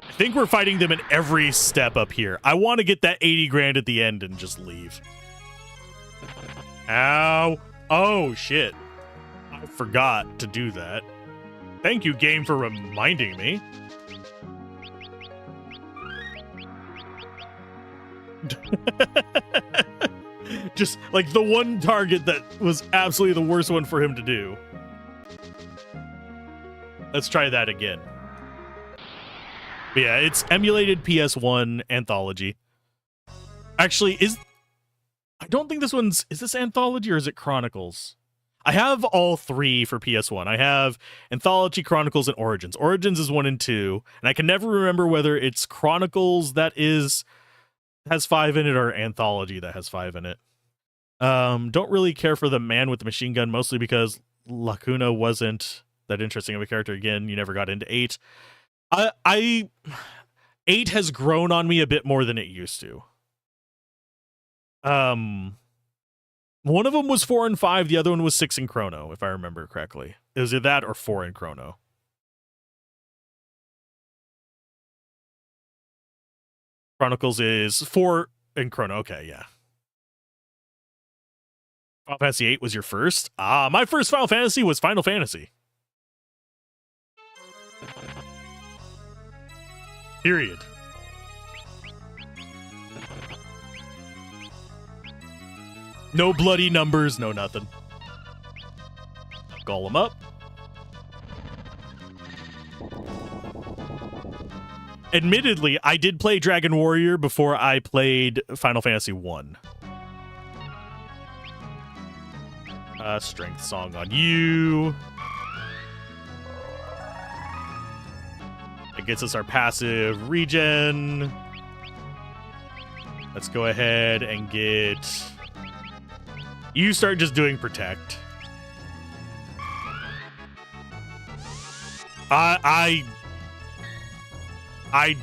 I think we're fighting them in every step up here. I want to get that 80 grand at the end and just leave. Ow. Oh, shit. I forgot to do that. Thank you, game, for reminding me. Just like the one target that was absolutely the worst one for him to do. Let's try that again. But yeah, it's emulated PS1 anthology. Actually, I don't think this one's... Is this anthology or is it Chronicles? I have all 3 for PS1. I have Anthology, Chronicles, and Origins. Origins is 1 and 2, and I can never remember whether it's Chronicles that has 5 in it or Anthology that has 5 in it. Don't really care for the man with the machine gun, mostly because Lacuna wasn't that interesting of a character. Again, you never got into 8. 8 has grown on me a bit more than it used to. One of them was 4 and 5. The other one was 6 in Chrono, if I remember correctly. It was either that or 4 in Chrono. Chronicles is 4 in Chrono. Okay, yeah. Final Fantasy 8 was your first? My first Final Fantasy was Final Fantasy. Period. No bloody numbers, no nothing. Golem up. Admittedly, I did play Dragon Warrior before I played Final Fantasy 1. Strength song on you. It gets us our passive regen. Let's go ahead and get... You start just doing protect. I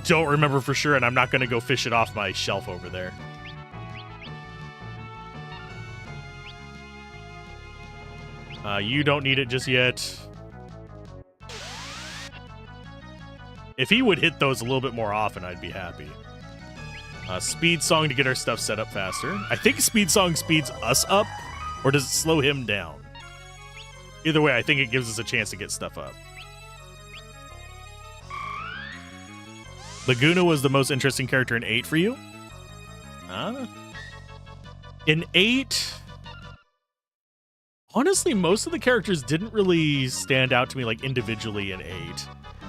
don't remember for sure, and I'm not going to go fish it off my shelf over there. You don't need it just yet. If he would hit those a little bit more often, I'd be happy. Speed Song to get our stuff set up faster. I think Speed Song speeds us up Or does it slow him down? Either way, I think it gives us a chance to get stuff up. Laguna was the most interesting character in 8 for you? Huh? In 8... Honestly, most of the characters didn't really stand out to me like individually in 8.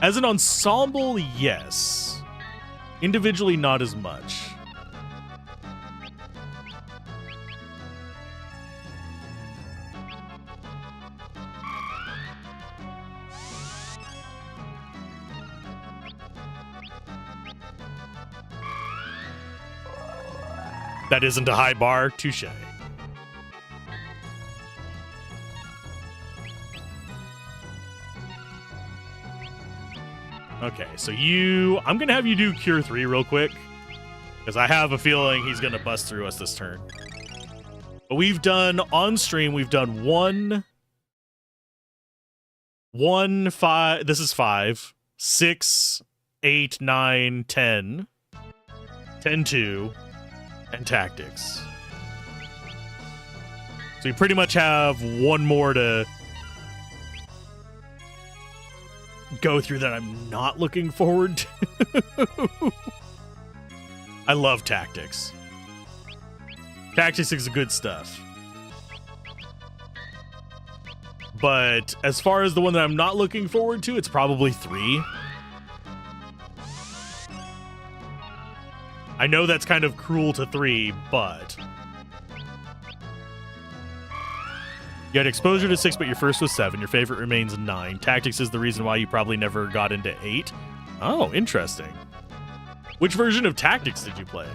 As an ensemble, yes. Individually, not as much. That isn't a high bar. Touche. Okay, so I'm going to have you do Cure 3 real quick, because I have a feeling he's going to bust through us this turn. But we've done, on stream, we've done 1, 5, this is 5, 6, 8, 9, 10, 10, 2, and Tactics. So you pretty much have one more to go through that I'm not looking forward to. I love Tactics. Tactics is good stuff. But as far as the one that I'm not looking forward to, it's probably 3. I know that's kind of cruel to 3, but you had exposure to 6, but your first was 7. Your favorite remains 9. Tactics is the reason why you probably never got into 8. Oh, interesting. Which version of Tactics did you play?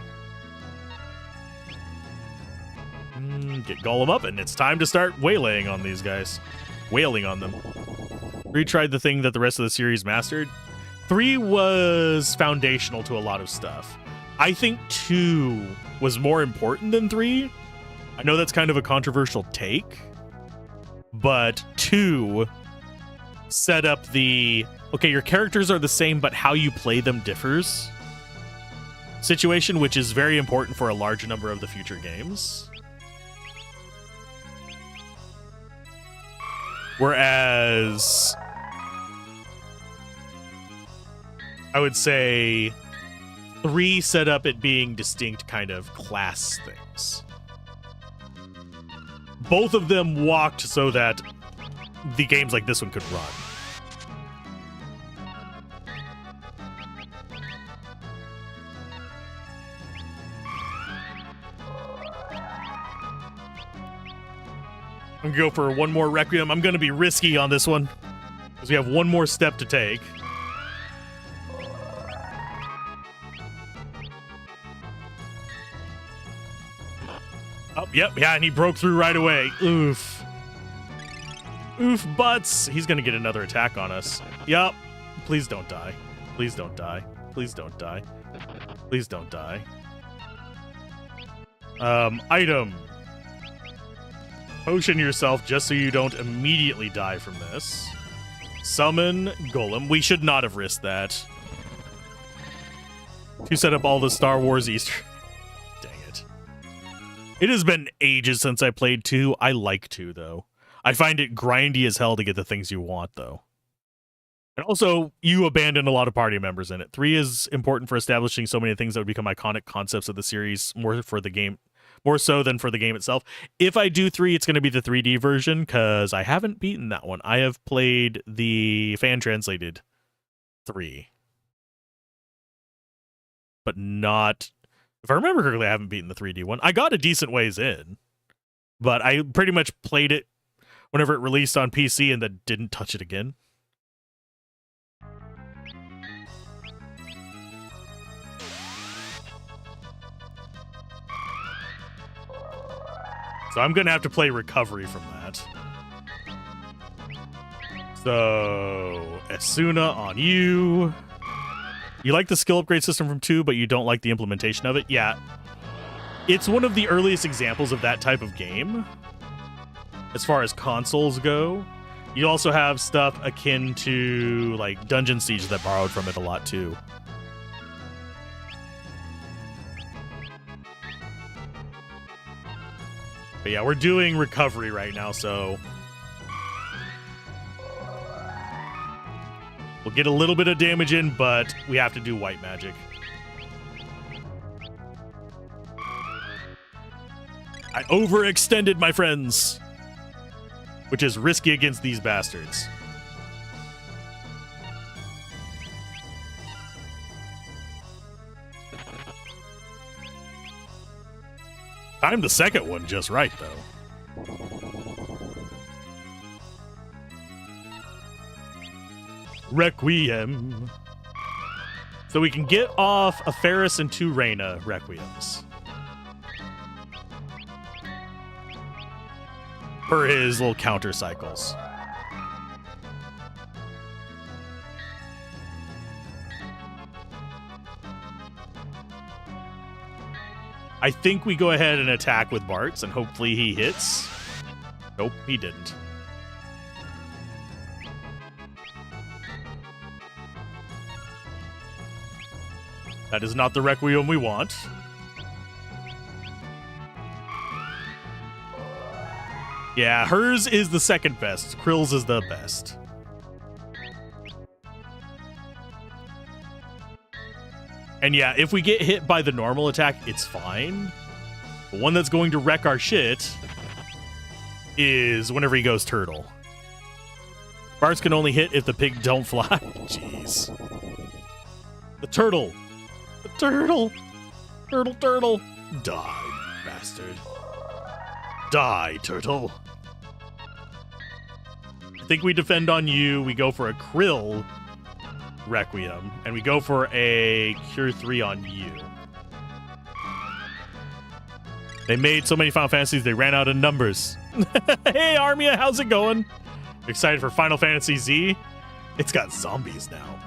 Get Golem up, and it's time to start waylaying on these guys. Wailing on them. 3 tried the thing that the rest of the series mastered. 3 was foundational to a lot of stuff. I think 2 was more important than 3. I know that's kind of a controversial take, but 2 set up the, okay, your characters are the same, but how you play them differs situation, which is very important for a large number of the future games. Whereas I would say 3 set up it being distinct kind of class things. Both of them walked so that the games like this one could run. I'm gonna go for one more Requiem. I'm gonna be risky on this one, because we have one more step to take. Oh, yep, yeah, and he broke through right away. Oof. Oof, butts. He's gonna get another attack on us. Yup. Please don't die. Please don't die. Please don't die. Please don't die. Item. Potion yourself just so you don't immediately die from this. Summon Golem. We should not have risked that. To set up all the Star Wars Easter. Dang it. It has been ages since I played 2. I like 2, though. I find it grindy as hell to get the things you want, though. And also, you abandon a lot of party members in it. 3 is important for establishing so many things that would become iconic concepts of the series, more for the game. More so than for the game itself. If I do 3, it's going to be the 3D version, because I haven't beaten that one. I have played the fan-translated 3. But not... If I remember correctly, I haven't beaten the 3D one. I got a decent ways in. But I pretty much played it whenever it released on PC and then didn't touch it again. So I'm going to have to play Recovery from that. So, Asuna on you. You like the skill upgrade system from 2, but you don't like the implementation of it? Yeah. It's one of the earliest examples of that type of game, as far as consoles go. You also have stuff akin to, like, Dungeon Siege that borrowed from it a lot, too. But yeah, we're doing recovery right now, so we'll get a little bit of damage in, but we have to do white magic. I overextended, my friends, which is risky against these bastards. Timed the second one just right, though. Requiem. So we can get off a Ferris and 2 Reyna Requiems. Per his little counter cycles. I think we go ahead and attack with Bart's, and hopefully he hits. Nope, he didn't. That is not the Requiem we want. Yeah, hers is the second best. Krill's is the best. And yeah, if we get hit by the normal attack, it's fine. The one that's going to wreck our shit is whenever he goes turtle. Barts can only hit if the pig don't fly. Jeez. The turtle. The turtle. Turtle, turtle. Die, bastard. Die, turtle. I think we defend on you. We go for a Krill Requiem, and we go for a Cure 3 on you. They made so many Final Fantasies, they ran out of numbers. Hey, Armia, how's it going? Excited for Final Fantasy Z? It's got zombies now.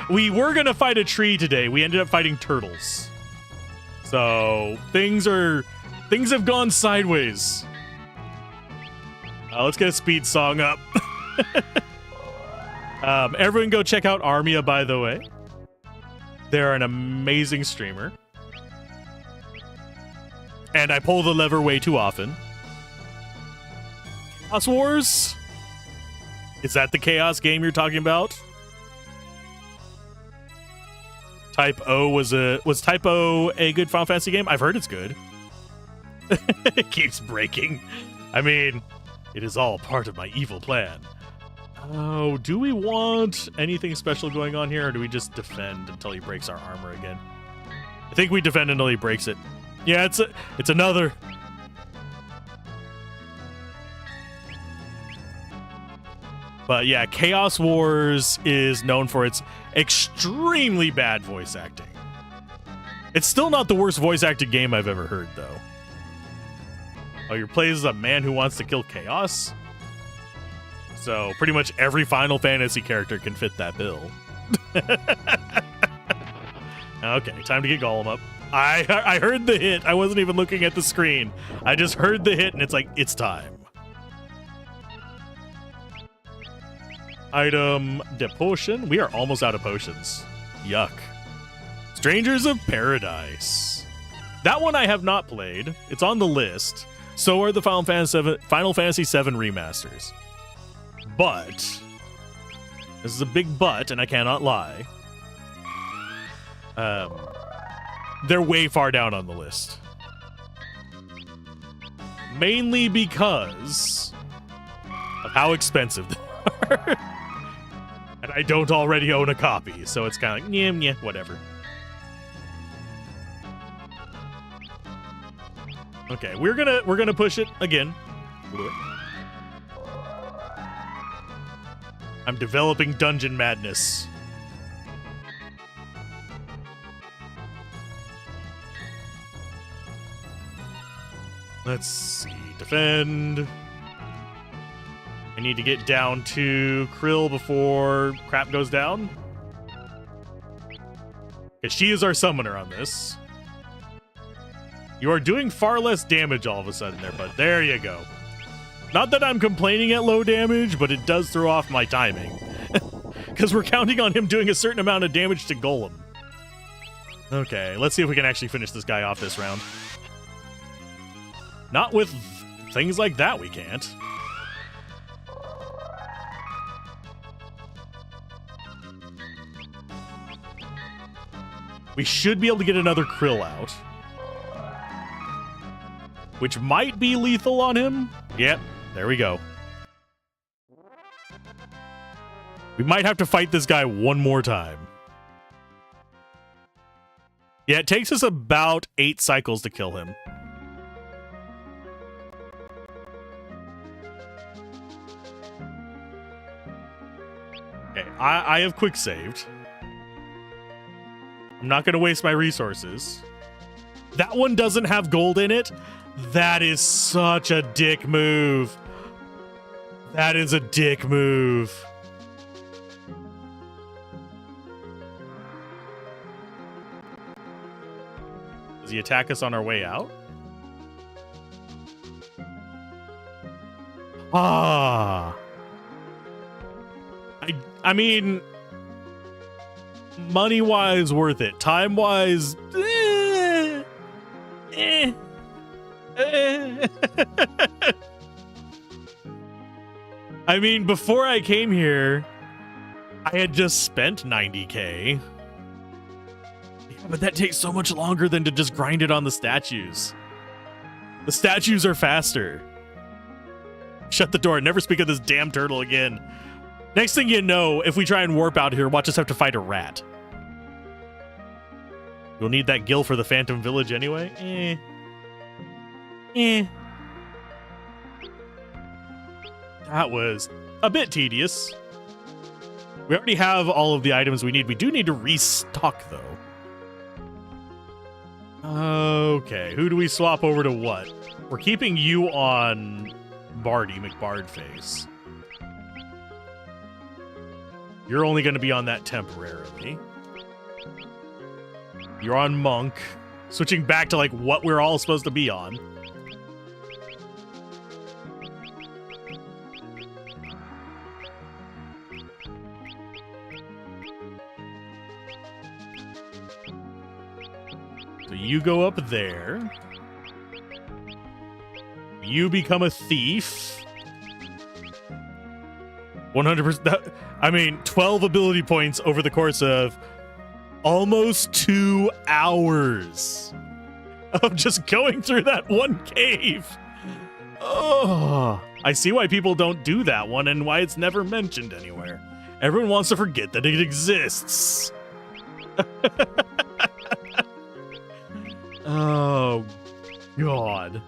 We were gonna fight a tree today. We ended up fighting turtles. So things have gone sideways. Let's get a speed song up. Everyone go check out Armia, by the way. They're an amazing streamer. And I pull the lever way too often. Chaos Wars? Is that the Chaos game you're talking about? Type O was Type O a good Final Fantasy game? I've heard it's good. It keeps breaking. I mean, it is all part of my evil plan. Oh, do we want anything special going on here, or do we just defend until he breaks our armor again? I think we defend until he breaks it. Yeah, it's another. But yeah, Chaos Wars is known for its extremely bad voice acting. It's still not the worst voice acted game I've ever heard, though. Oh, your plays as a man who wants to kill chaos? So pretty much every Final Fantasy character can fit that bill. Okay, time to get Golem up. I heard the hit. I wasn't even looking at the screen. I just heard the hit, and it's like, it's time. Item, the potion. We are almost out of potions. Yuck. Strangers of Paradise. That one I have not played. It's on the list. So are the Final Fantasy VII remasters. But this is a big but, and I cannot lie. They're way far down on the list. Mainly because of how expensive they are. And I don't already own a copy, so it's kind of like, yeah, whatever. Okay, we're gonna push it again. I'm developing dungeon madness. Let's see. Defend. I need to get down to Krill before crap goes down. Because she is our summoner on this. You are doing far less damage all of a sudden there, but there you go. Not that I'm complaining at low damage, but it does throw off my timing. Because we're counting on him doing a certain amount of damage to Golem. Okay, let's see if we can actually finish this guy off this round. Not with things like that, we can't. We should be able to get another Krill out. Which might be lethal on him. Yep, there we go. We might have to fight this guy one more time. Yeah, it takes us about 8 cycles to kill him. Okay, I have quick saved. I'm not going to waste my resources. That one doesn't have gold in it. That is such a dick move. That is a dick move. Does he attack us on our way out? Ah. I mean, money-wise, worth it. Time-wise, I mean, before I came here, I had just spent 90k. Yeah, but that takes so much longer than to just grind it on the statues. The statues are faster. Shut the door. Never speak of this damn turtle again. Next thing you know, if we try and warp out here, watch us have to fight a rat. We'll need that gill for the Phantom Village anyway. That was a bit tedious. We already have all of the items we need. We do need to restock, though. Okay, who do we swap over to what? We're keeping you on Barty McBardface. You're only going to be on that temporarily. You're on Monk. Switching back to, like, what we're all supposed to be on. So you go up there. You become a thief. 100%. I mean, 12 ability points over the course of almost 2 hours of just going through that one cave. Oh, I see why people don't do that one and why it's never mentioned anywhere. Everyone wants to forget that it exists. Oh, God.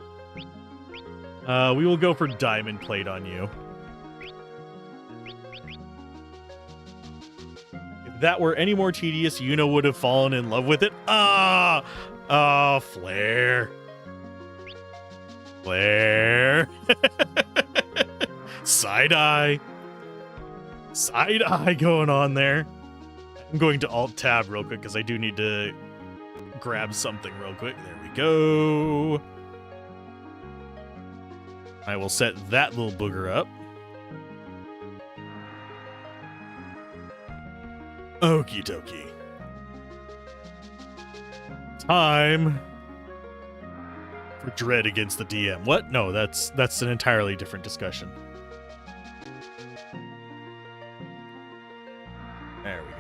We will go for diamond plate on you. If that were any more tedious, Yuna would have fallen in love with it. Flare. Flare. Side-eye. Side-eye going on there. I'm going to Alt-Tab real quick because I do need to grab something real quick. There we go. I will set that little booger up. Okie dokie. Time for Dread against the DM. What? No, that's an entirely different discussion. There we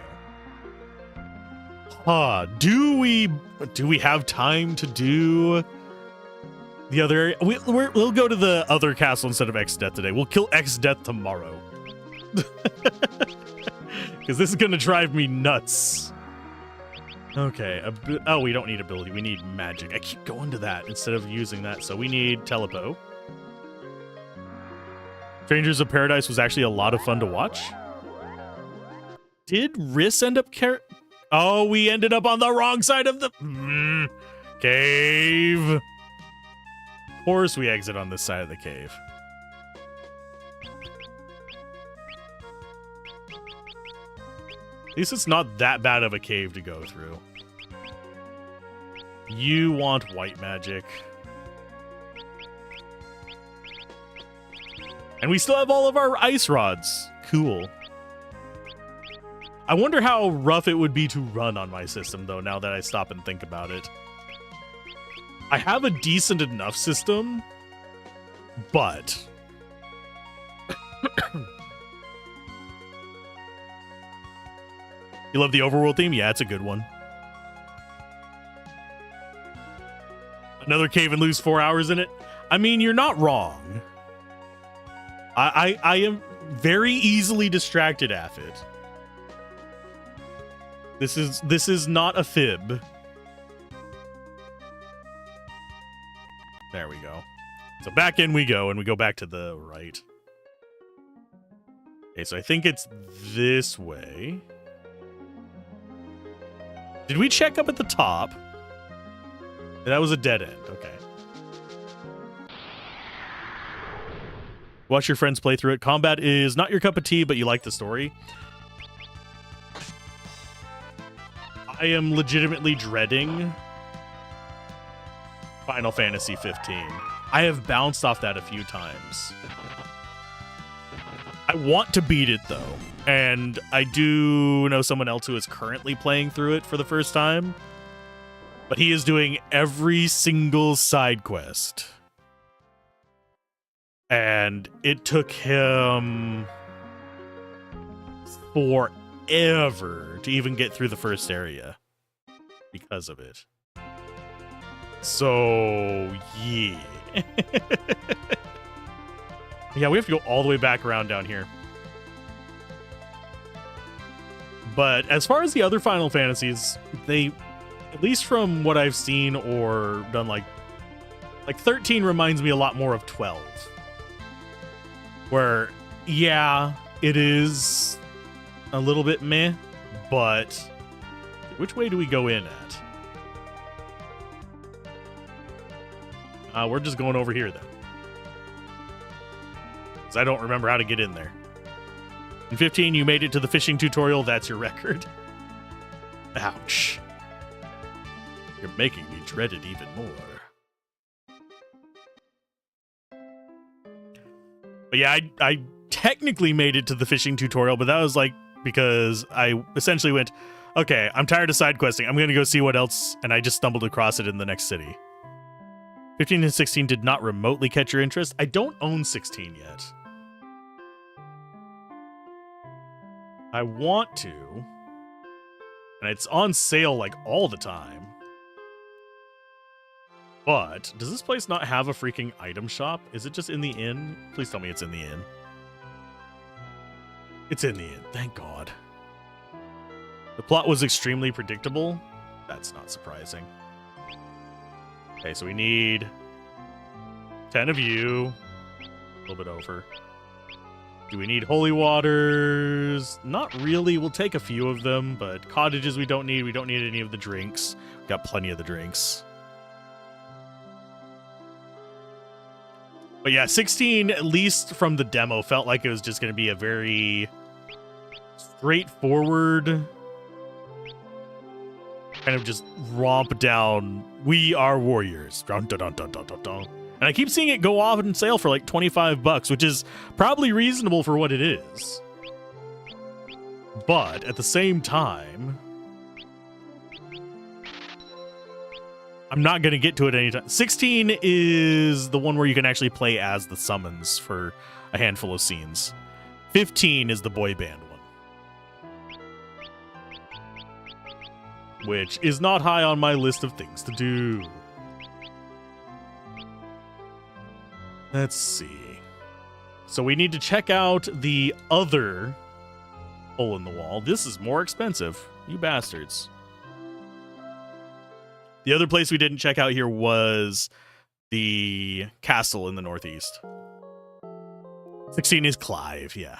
go. Do we have time to do the other area? We'll go to the other castle instead of X-Death today. We'll kill X-Death tomorrow. Because this is going to drive me nuts. Okay. Oh, we don't need ability. We need magic. I keep going to that instead of using that. So we need Telepo. Strangers of Paradise was actually a lot of fun to watch. Did Riss end up Oh, we ended up on the wrong side of the cave. Of course we exit on this side of the cave. At least it's not that bad of a cave to go through. You want white magic. And we still have all of our ice rods. Cool. I wonder how rough it would be to run on my system, though, now that I stop and think about it. I have a decent enough system, but... You love the overworld theme? Yeah, it's a good one. Another cave and lose 4 hours in it? I mean, you're not wrong. I am very easily distracted at it. This is not a fib. There we go. So back in we go, and we go back to the right. Okay, so I think it's this way. Did we check up at the top? That was a dead end. Okay. Watch your friends play through it. Combat is not your cup of tea, but you like the story. I am legitimately dreading Final Fantasy 15. I have bounced off that a few times. I want to beat it, though. And I do know someone else who is currently playing through it for the first time. But he is doing every single side quest. And it took him forever to even get through the first area because of it. So, yeah. Yeah, we have to go all the way back around down here. But as far as the other Final Fantasies, they, at least from what I've seen or done, like 13 reminds me a lot more of 12. Where, yeah, it is a little bit meh, but which way do we go in at? We're just going over here then. Because I don't remember how to get in there. In 15, you made it to the fishing tutorial. That's your record. Ouch. You're making me dread it even more. But yeah, I technically made it to the fishing tutorial, but that was like because I essentially went, okay, I'm tired of side questing. I'm going to go see what else. And I just stumbled across it in the next city. 15 and 16 did not remotely catch your interest. I don't own 16 yet. I want to. And it's on sale like all the time. But does this place not have a freaking item shop? Is it just in the inn? Please tell me it's in the inn. It's in the inn. Thank God. The plot was extremely predictable. That's not surprising. Okay, so we need 10 of you. A little bit over. Do we need holy waters? Not really. We'll take a few of them, but cottages we don't need. We don't need any of the drinks. We've got plenty of the drinks. But yeah, 16, at least from the demo, felt like it was just going to be a very straightforward kind of just romp down. We are warriors. Dun, dun, dun, dun, dun, dun, dun. And I keep seeing it go off on sale for like $25, which is probably reasonable for what it is. But at the same time, I'm not going to get to it anytime. 16 is the one where you can actually play as the summons for a handful of scenes. 15 is the boy band one, which is not high on my list of things to do. Let's see. So we need to check out the other hole in the wall. This is more expensive. You bastards. The other place we didn't check out here was the castle in the northeast. 16 is Clive, yeah.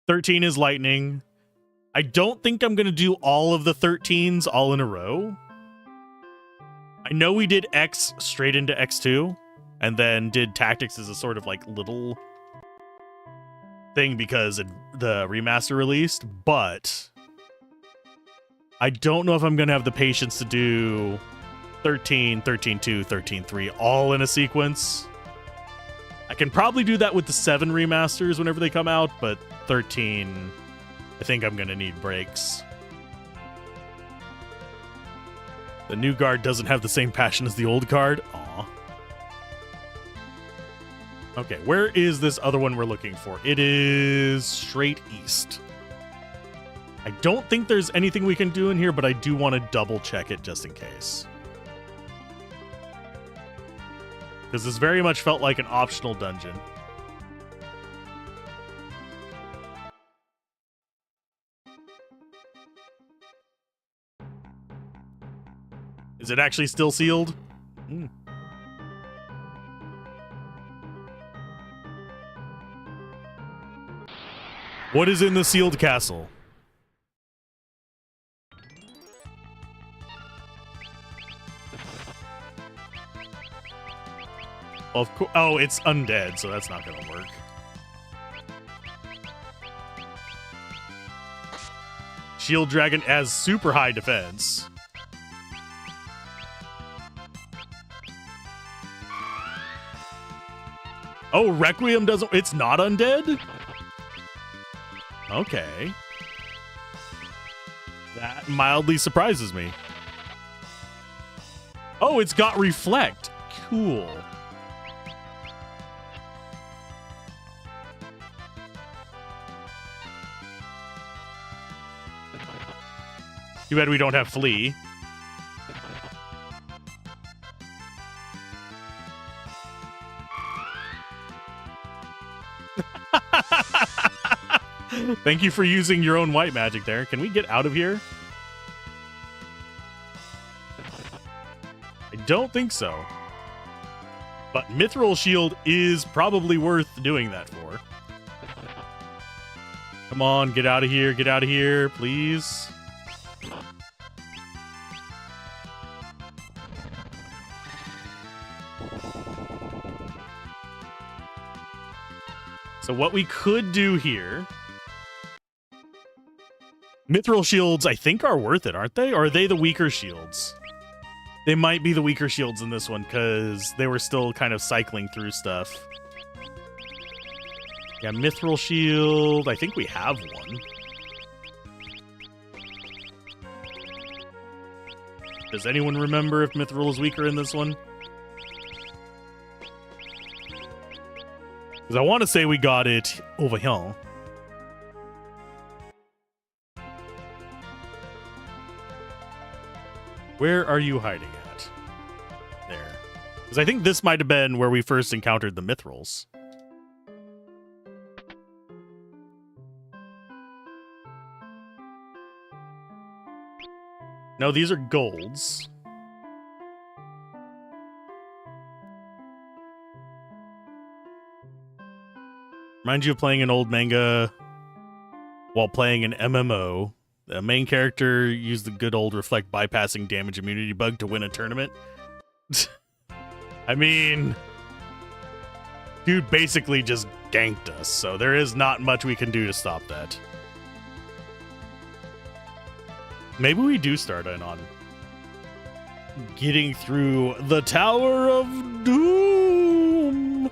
13 is Lightning. I don't think I'm going to do all of the 13s all in a row. I know we did X straight into X2, and then did Tactics as a sort of like little thing because the remaster released, but I don't know if I'm going to have the patience to do 13, 13-2, 13-3 all in a sequence. I can probably do that with the 7 remasters whenever they come out, but 13, I think I'm gonna need brakes. The new guard doesn't have the same passion as the old guard. Aw. Okay, where is this other one we're looking for? It is straight east. I don't think there's anything we can do in here, but I do want to double check it just in case. Because this very much felt like an optional dungeon. Is it actually still sealed? Mm. What is in the sealed castle? Of course. Oh, it's undead, so that's not gonna work. Shield Dragon has super high defense. Oh, Requiem doesn't... It's not undead? Okay. That mildly surprises me. Oh, it's got Reflect. Cool. Too bad we don't have Flee. Thank you for using your own white magic there. Can we get out of here? I don't think so. But Mithril Shield is probably worth doing that for. Come on, get out of here, please. So what we could do here... Mithril shields, I think, are worth it, aren't they? Or are they the weaker shields? They might be the weaker shields in this one, because they were still kind of cycling through stuff. Yeah, Mithril shield, I think we have one. Does anyone remember if Mithril is weaker in this one? Because I want to say we got it over here. Where are you hiding at? There. Because I think this might have been where we first encountered the Mithrils. No, these are golds. Reminds you of playing an old manga while playing an MMO. The main character used the good old reflect bypassing damage immunity bug to win a tournament. I mean, dude basically just ganked us, so there is not much we can do to stop that. Maybe we do start in on getting through the Tower of Doom.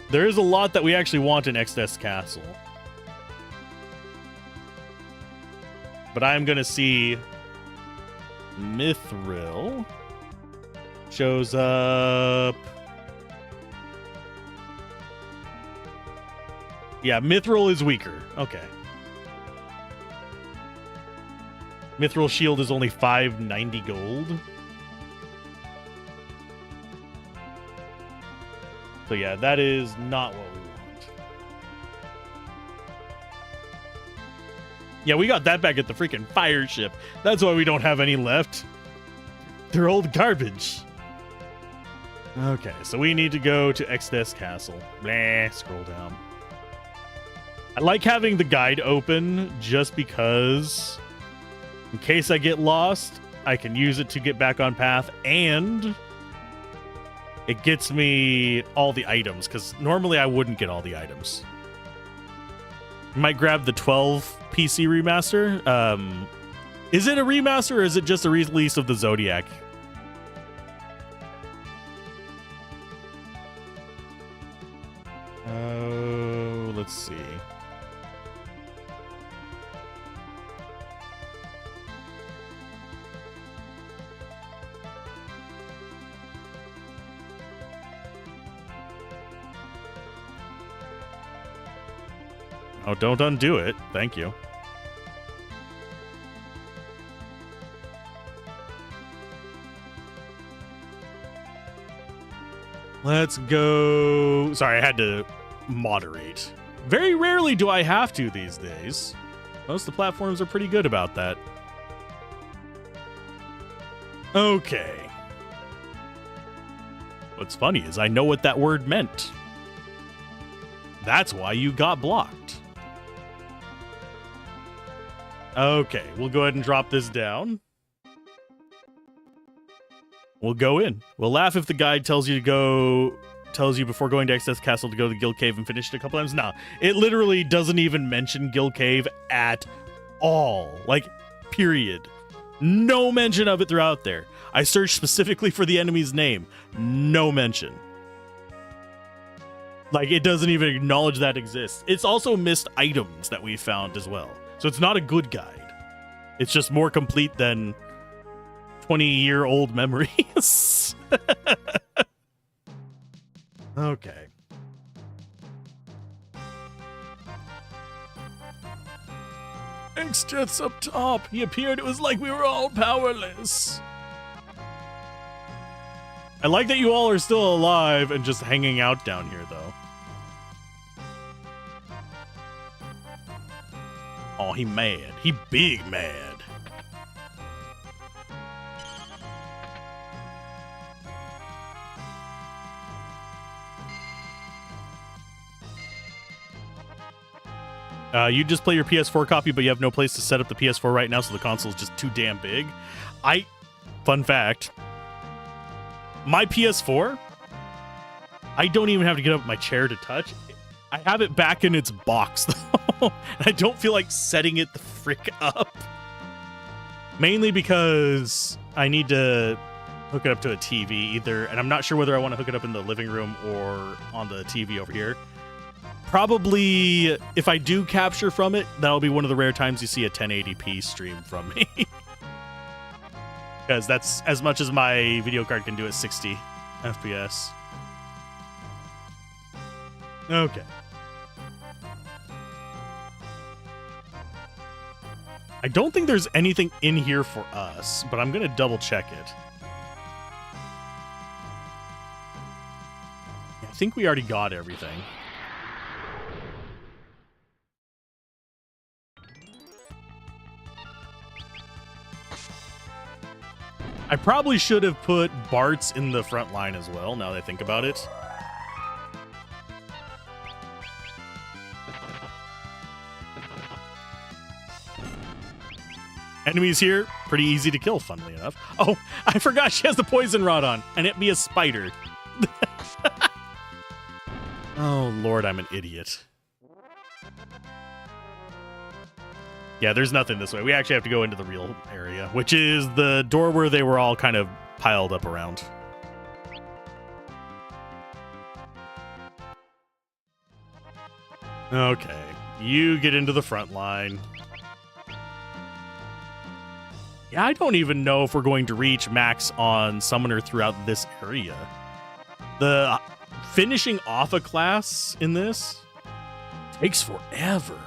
There is a lot that we actually want in Exodus Castle. But I'm going to see Mithril shows up. Yeah, Mithril is weaker. Okay. Mithril shield is only 590 gold. So yeah, that is not what we want. Yeah, we got that back at the freaking fire ship. That's why we don't have any left. They're old garbage. Okay, so we need to go to Exodus Castle. Blah, scroll down. I like having the guide open just because in case I get lost, I can use it to get back on path, and it gets me all the items, because normally I wouldn't get all the items. Might grab the 12 PC remaster. Is it a remaster or is it just a release of the Zodiac? Oh, let's see. Oh, don't undo it. Thank you. Let's go. Sorry, I had to moderate. Very rarely do I have to these days. Most of the platforms are pretty good about that. Okay. What's funny is I know what that word meant. That's why you got blocked. Okay, we'll go ahead and drop this down. We'll go in. We'll laugh if the guide tells you before going to Excess Castle to go to the Guild Cave and finish it a couple times. Nah, it literally doesn't even mention Guild Cave at all. Like, period. No mention of it throughout there. I searched specifically for the enemy's name. No mention. Like, it doesn't even acknowledge that exists. It's also missed items that we found as well. So it's not a good guide. It's just more complete than 20-year-old memories. Okay. X-Death's up top. He appeared. It was like we were all powerless. I like that you all are still alive and just hanging out down here, though. Oh, he mad. He big mad. You just play your PS4 copy, but you have no place to set up the PS4 right now, so the console is just too damn big. Fun fact, my PS4, I don't even have to get up my chair to touch. I have it back in its box, though. I don't feel like setting it the frick up. Mainly because I need to hook it up to a TV either, and I'm not sure whether I want to hook it up in the living room or on the TV over here. Probably, if I do capture from it, that'll be one of the rare times you see a 1080p stream from me. Because that's as much as my video card can do at 60 FPS. Okay. I don't think there's anything in here for us, but I'm going to double check it. I think we already got everything. I probably should have put Bart's in the front line as well, now that I think about it. Enemies here, pretty easy to kill, funnily enough. Oh, I forgot she has the poison rod on, and it be a spider. Oh, Lord, I'm an idiot. Yeah, there's nothing this way. We actually have to go into the real area, which is the door where they were all kind of piled up around. Okay, you get into the front line. Yeah, I don't even know if we're going to reach max on Summoner throughout this area. The finishing off a class in this takes forever.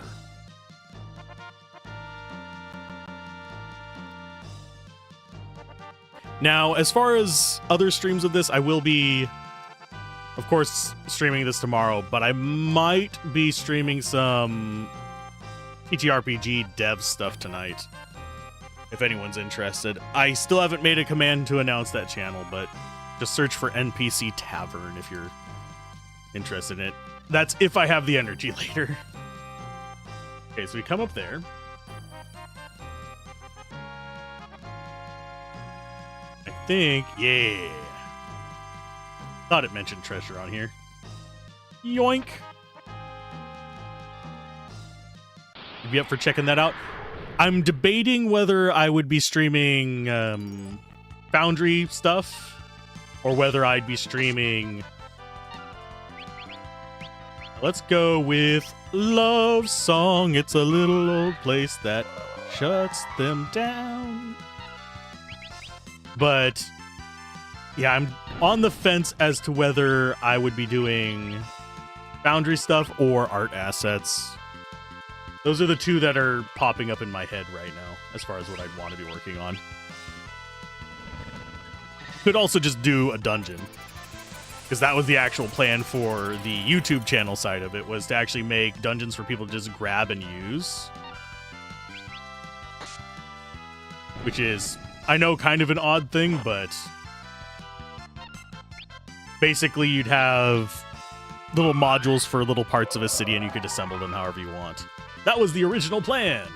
Now, as far as other streams of this, I will be, of course, streaming this tomorrow, but I might be streaming some TTRPG dev stuff tonight, if anyone's interested. I still haven't made a command to announce that channel, but just search for NPC Tavern if you're interested in it. That's if I have the energy later. Okay, so we come up there. I think, yeah. Thought it mentioned treasure on here. Yoink. You be up for checking that out? I'm debating whether I would be streaming Foundry stuff or whether I'd be streaming... Let's go with Love Song. It's a little old place that shuts them down. But yeah, I'm on the fence as to whether I would be doing Foundry stuff or art assets. Those are the two that are popping up in my head right now, as far as what I'd want to be working on. Could also just do a dungeon, because that was the actual plan for the YouTube channel side of it, was to actually make dungeons for people to just grab and use. Which is, I know, kind of an odd thing, but basically you'd have little modules for little parts of a city and you could assemble them however you want. That was the original plan.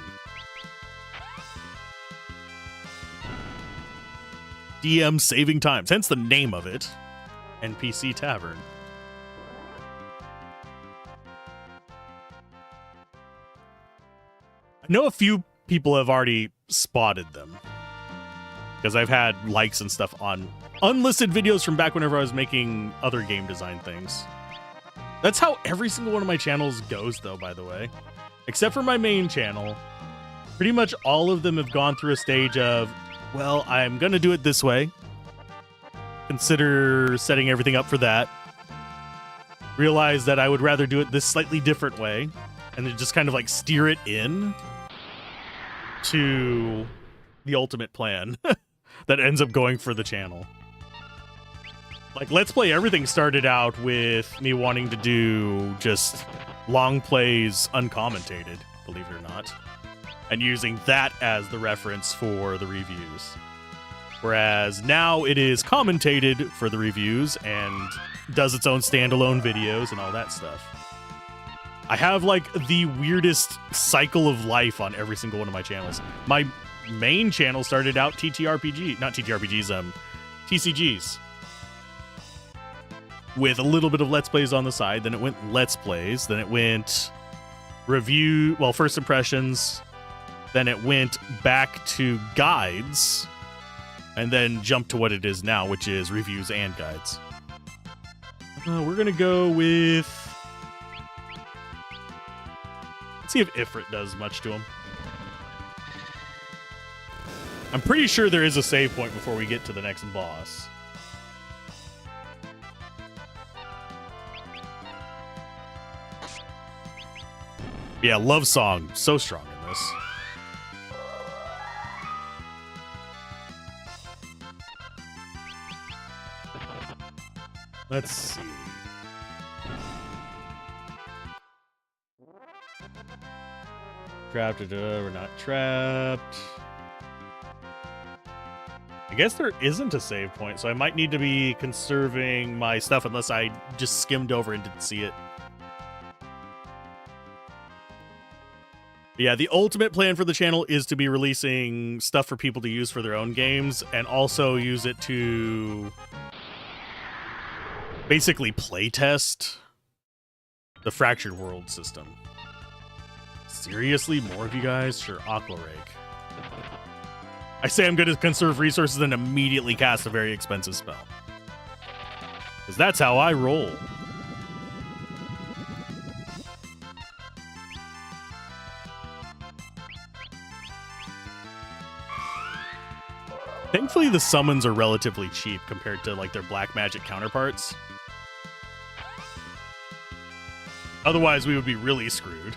DM saving times, hence the name of it. NPC Tavern. I know a few people have already spotted them, because I've had likes and stuff on unlisted videos from back whenever I was making other game design things. That's how every single one of my channels goes, though, by the way. Except for my main channel. Pretty much all of them have gone through a stage of, well, I'm going to do it this way. Consider setting everything up for that. Realize that I would rather do it this slightly different way. And then just kind of like steer it in to the ultimate plan that ends up going for the channel. Like, Let's Play Everything started out with me wanting to do just long plays uncommentated, believe it or not, and using that as the reference for the reviews. Whereas now it is commentated for the reviews and does its own standalone videos and all that stuff. I have like the weirdest cycle of life on every single one of my channels. My main channel started out TCGs. With a little bit of Let's Plays on the side, then it went Let's Plays, then it went review, well, first impressions, then it went back to guides, and then jumped to what it is now, which is reviews and guides. We're gonna go with... Let's see if Ifrit does much to him. I'm pretty sure there is a save point before we get to the next boss. Yeah, love song, so strong in this. Let's see. Trapped, we're not trapped. I guess there isn't a save point, so I might need to be conserving my stuff unless I just skimmed over and didn't see it. Yeah, the ultimate plan for the channel is to be releasing stuff for people to use for their own games and also use it to basically playtest the Fractured World system. Seriously? More of you guys? Sure, Aqua Rake. I say I'm going to conserve resources and immediately cast a very expensive spell. Because that's how I roll. Thankfully, the summons are relatively cheap compared to like their black magic counterparts. Otherwise, we would be really screwed.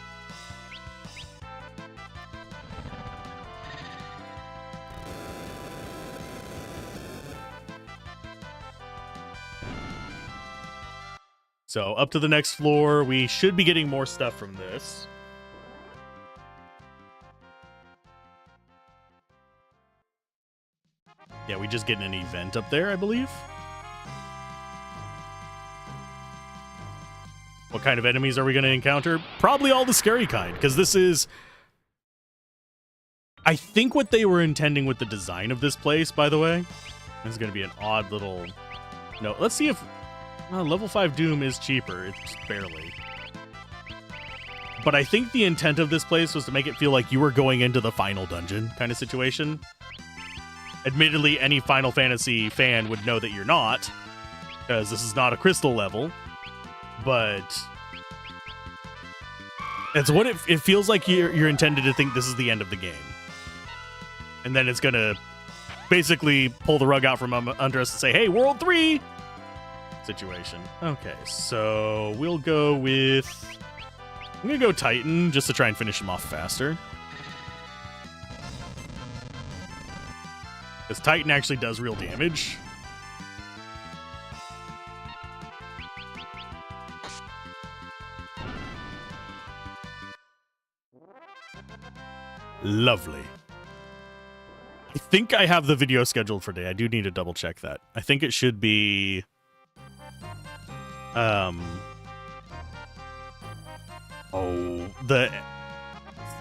So up to the next floor, we should be getting more stuff from this. Yeah, we just get an event up there, I believe. What kind of enemies are we going to encounter? Probably all the scary kind, because this is... I think what they were intending with the design of this place, by the way. This is going to be an odd little... No, let's see if... level 5 Doom is cheaper. It's barely. But I think the intent of this place was to make it feel like you were going into the final dungeon kind of situation. Admittedly, any Final Fantasy fan would know that you're not, because this is not a crystal level, but it's what it feels like you're intended to think this is the end of the game. And then it's going to basically pull the rug out from under us and say, hey, World 3! Situation. Okay, so we'll go with I'm gonna go Titan just to try and finish him off faster. Because Titan actually does real damage. Lovely. I think I have the video scheduled for today. I do need to double check that. I think it should be... Oh, the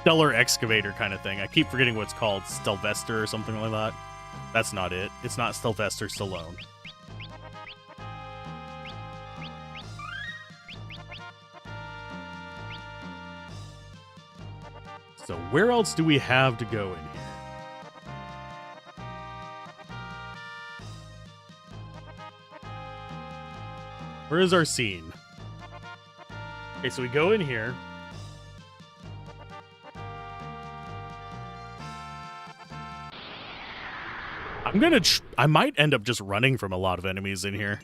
Stellar Excavator kind of thing. I keep forgetting what it's called. Stelvester or something like that. That's not it. It's not Sylvester Stallone. So where else do we have to go in here? Where is our scene? Okay, so we go in here. I might end up just running from a lot of enemies in here.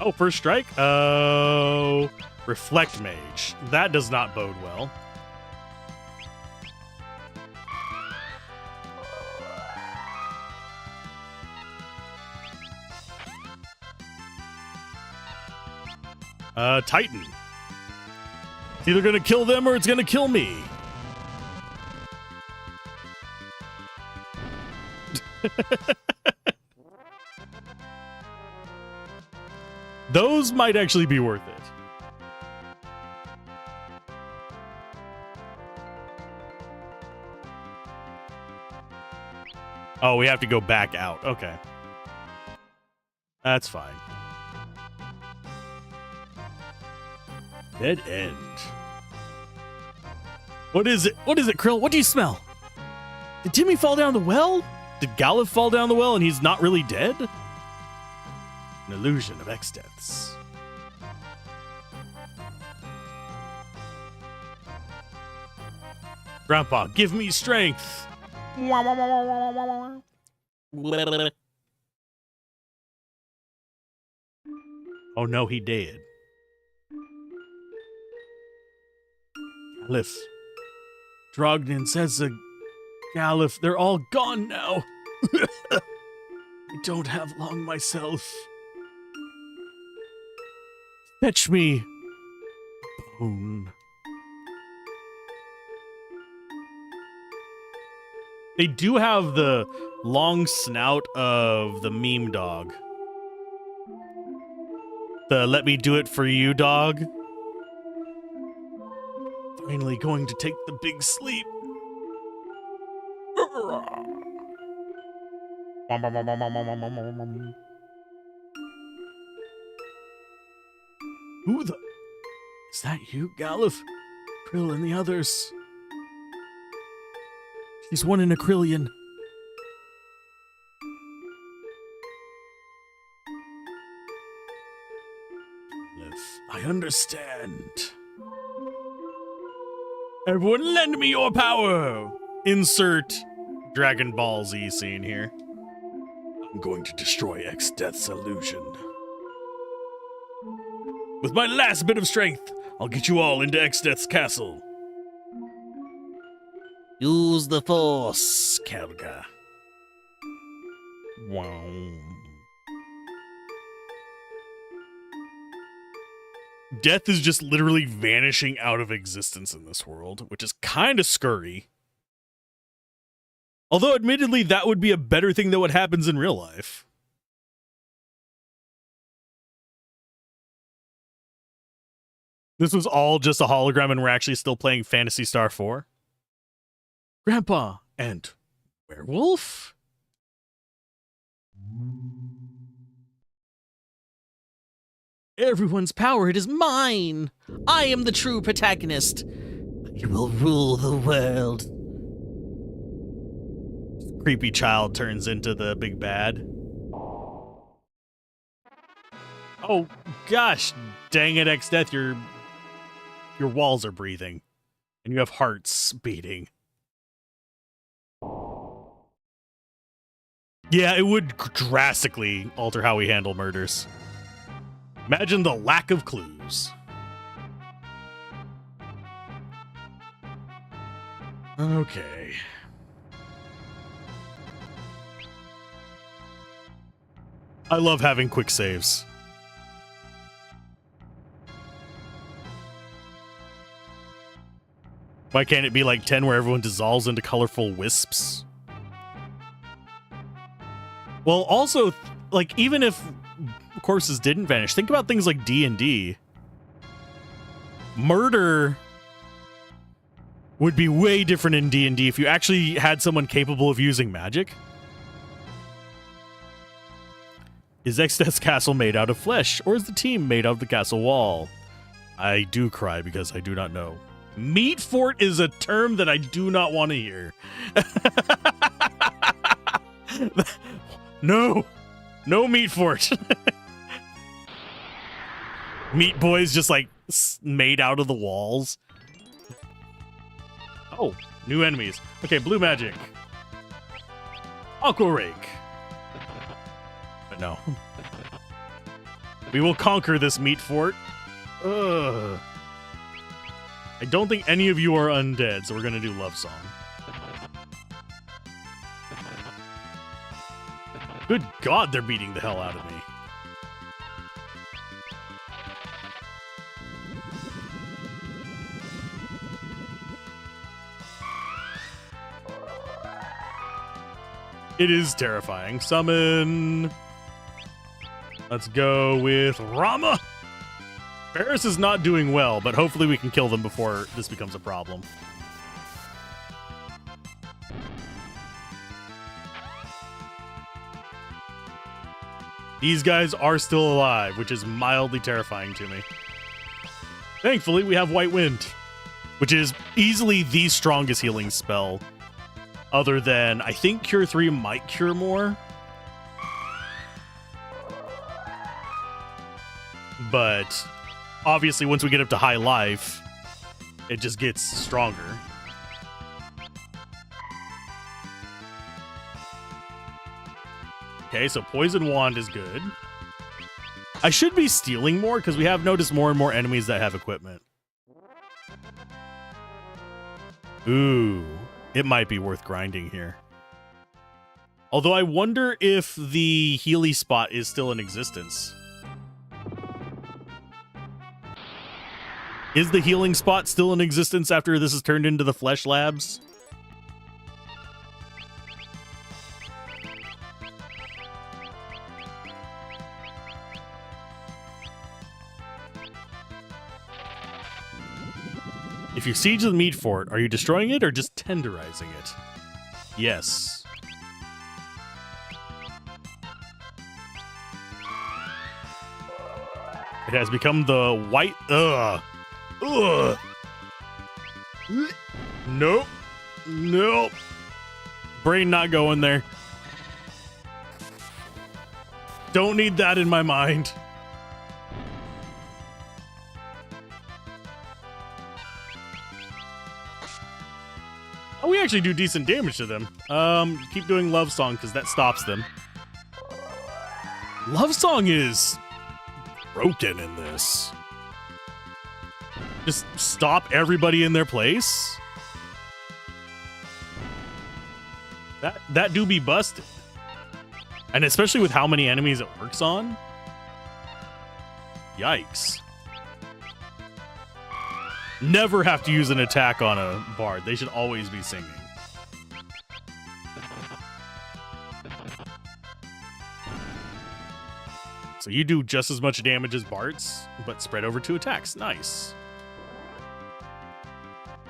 Oh, first strike? Oh, Reflect Mage. That does not bode well. Titan. It's either gonna kill them or it's gonna kill me. Those might actually be worth it. Oh, we have to go back out. Okay. That's fine. Dead end. What is it? What is it, Krill? What do you smell? Did Timmy fall down the well? Did Galuf fall down the well and he's not really dead? An illusion of X-Deaths. Grandpa, give me strength. Oh no, he did. Galuf. Drognin says Galuf, they're all gone now. I don't have long myself. Fetch me a bone. They do have the long snout of the meme dog. The let me do it for you dog. Finally going to take the big sleep. Who the... Is that you, Galuf? Krill and the others. He's one in a Krillion. Galuf, I understand. Everyone lend me your power! Insert Dragon Ball Z scene here. I'm going to destroy X-Death's illusion. With my last bit of strength, I'll get you all into X-Death's castle. Use the Force, Kelga. Wow. Death is just literally vanishing out of existence in this world, which is kind of scurry. Although, admittedly, that would be a better thing than what happens in real life. This was all just a hologram and we're actually still playing Phantasy Star 4? Grandpa and werewolf? Everyone's power, it is mine! I am the true protagonist. I will rule the world. Creepy child turns into the big bad. Oh, gosh, dang it, X-Death, your walls are breathing. And you have hearts beating. Yeah, it would drastically alter how we handle murders. Imagine the lack of clues. Okay. I love having quick saves. Why can't it be like 10 where everyone dissolves into colorful wisps? Well, also, like, even if corpses didn't vanish, think about things like D&D. Murder would be way different in D&D if you actually had someone capable of using magic. Is Exteth's castle made out of flesh, or is the team made out of the castle wall? I do cry because I do not know. Meat fort is a term that I do not want to hear. No. No meat fort. Meat boys just like made out of the walls. Oh, new enemies. Okay, blue magic. Aqua Rake. But no. We will conquer this meat fort. Ugh. I don't think any of you are undead, so we're gonna do Love Song. Good God, they're beating the hell out of me. It is terrifying. Summon. Let's go with Rama. Ferris is not doing well, but hopefully we can kill them before this becomes a problem. These guys are still alive, which is mildly terrifying to me. Thankfully, we have White Wind, which is easily the strongest healing spell. Other than, I think Cure 3 might cure more. But obviously, once we get up to high life, it just gets stronger. Okay, so Poison Wand is good. I should be stealing more because we have noticed more and more enemies that have equipment. Ooh, it might be worth grinding here. Although I wonder if the Healy spot is still in existence. Is the healing spot still in existence after this is turned into the Flesh Labs? If you siege the meat fort, are you destroying it or just tenderizing it? Yes. It has become the white... Ugh. Ugh. Nope. Nope. Brain not going there. Don't need that in my mind. Oh, we actually do decent damage to them. Keep doing Love Song because that stops them. Love Song is broken in this. Just stop everybody in their place. That do be busted. And especially with how many enemies it works on. Yikes. Never have to use an attack on a bard. They should always be singing. So you do just as much damage as bards, but spread over 2 attacks. Nice.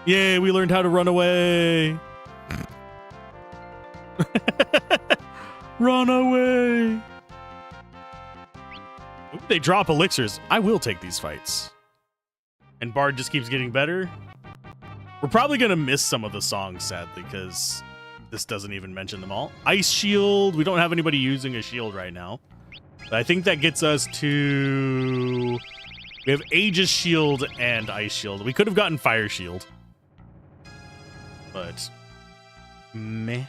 Yay, we learned how to run away. Run away. Ooh, they drop elixirs. I will take these fights. And Bard just keeps getting better. We're probably going to miss some of the songs, sadly, because this doesn't even mention them all. Ice Shield. We don't have anybody using a shield right now. But I think that gets us to... We have Aegis Shield and Ice Shield. We could have gotten Fire Shield. But... meh.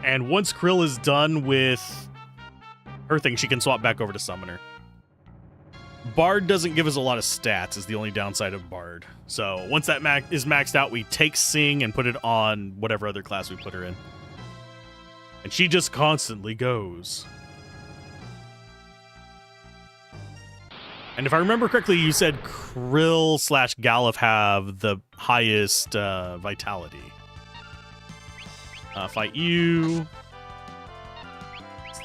And once Krill is done with her thing, she can swap back over to Summoner. Bard doesn't give us a lot of stats is the only downside of Bard. So once that is maxed out, we take Sing and put it on whatever other class we put her in. And she just constantly goes. And if I remember correctly, you said Krill / Galuf have the highest vitality. Fight you.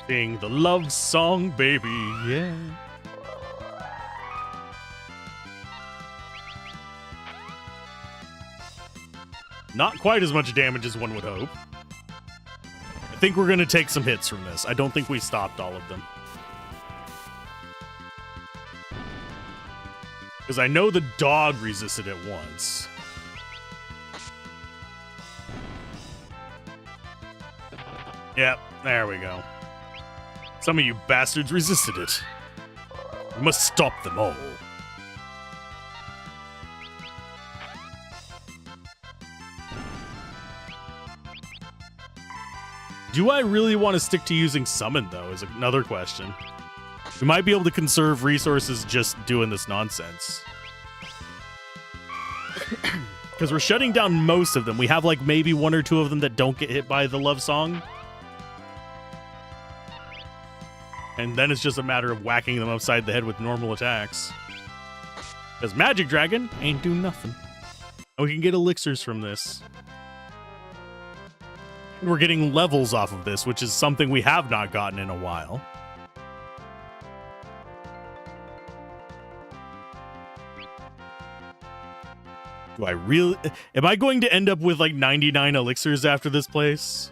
Sing the love song, baby, yeah. Not quite as much damage as one would hope. I think we're going to take some hits from this. I don't think we stopped all of them. Because I know the dog resisted it once. Yep, there we go. Some of you bastards resisted it. We must stop them all. Do I really want to stick to using summon, though, is another question. We might be able to conserve resources just doing this nonsense. Because we're shutting down most of them. We have, like, maybe 1 or 2 of them that don't get hit by the love song. And then it's just a matter of whacking them upside the head with normal attacks. Because Magic Dragon ain't do nothing. And we can get elixirs from this. We're getting levels off of this, which is something we have not gotten in a while. Do I really... Am I going to end up with like 99 elixirs after this place?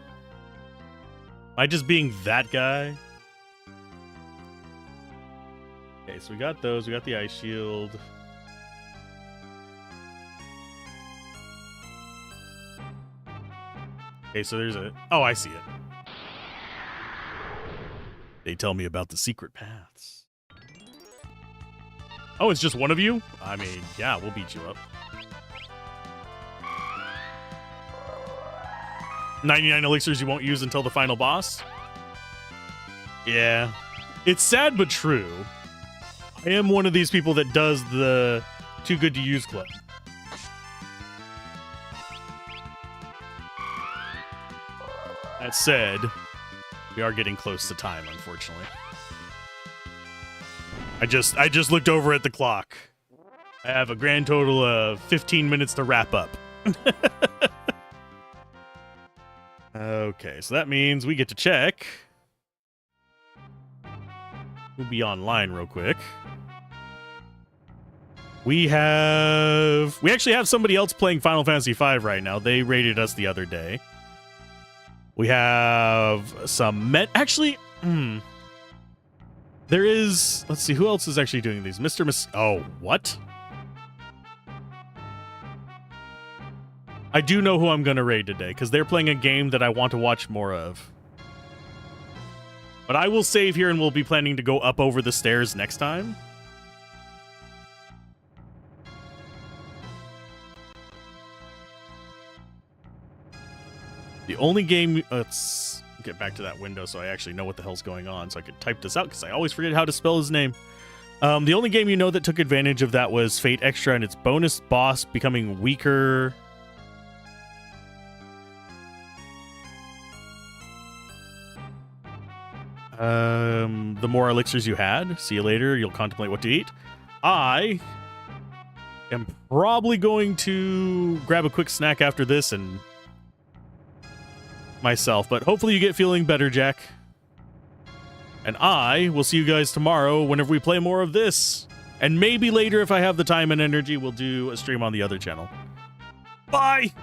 Am I just being that guy? Okay, so we got those. We got the ice shield. Okay, so there's a... Oh, I see it. They tell me about the secret paths. Oh, it's just one of you? I mean, yeah, we'll beat you up. 99 elixirs you won't use until the final boss? Yeah. It's sad but true. I am one of these people that does the too good to use club. That said, we are getting close to time, unfortunately. I just looked over at the clock. I have a grand total of 15 minutes to wrap up. Okay, so that means we get to check. We'll be online real quick. We actually have somebody else playing Final Fantasy V right now. They rated us the other day. We have some actually, there is, let's see, who else is actually doing these? Oh, what? I do know who I'm going to raid today, because they're playing a game that I want to watch more of. But I will save here, and we'll be planning to go up over the stairs next time. The only game... let's get back to that window so I actually know what the hell's going on, so I could type this out, because I always forget how to spell his name. The only game you know that took advantage of that was Fate Extra and its bonus boss becoming weaker... the more elixirs you had. See you later. You'll contemplate what to eat. I am probably going to grab a quick snack after this and myself, but hopefully you get feeling better, Jack. And I will see you guys tomorrow whenever we play more of this. And maybe later, if I have the time and energy, we'll do a stream on the other channel. Bye!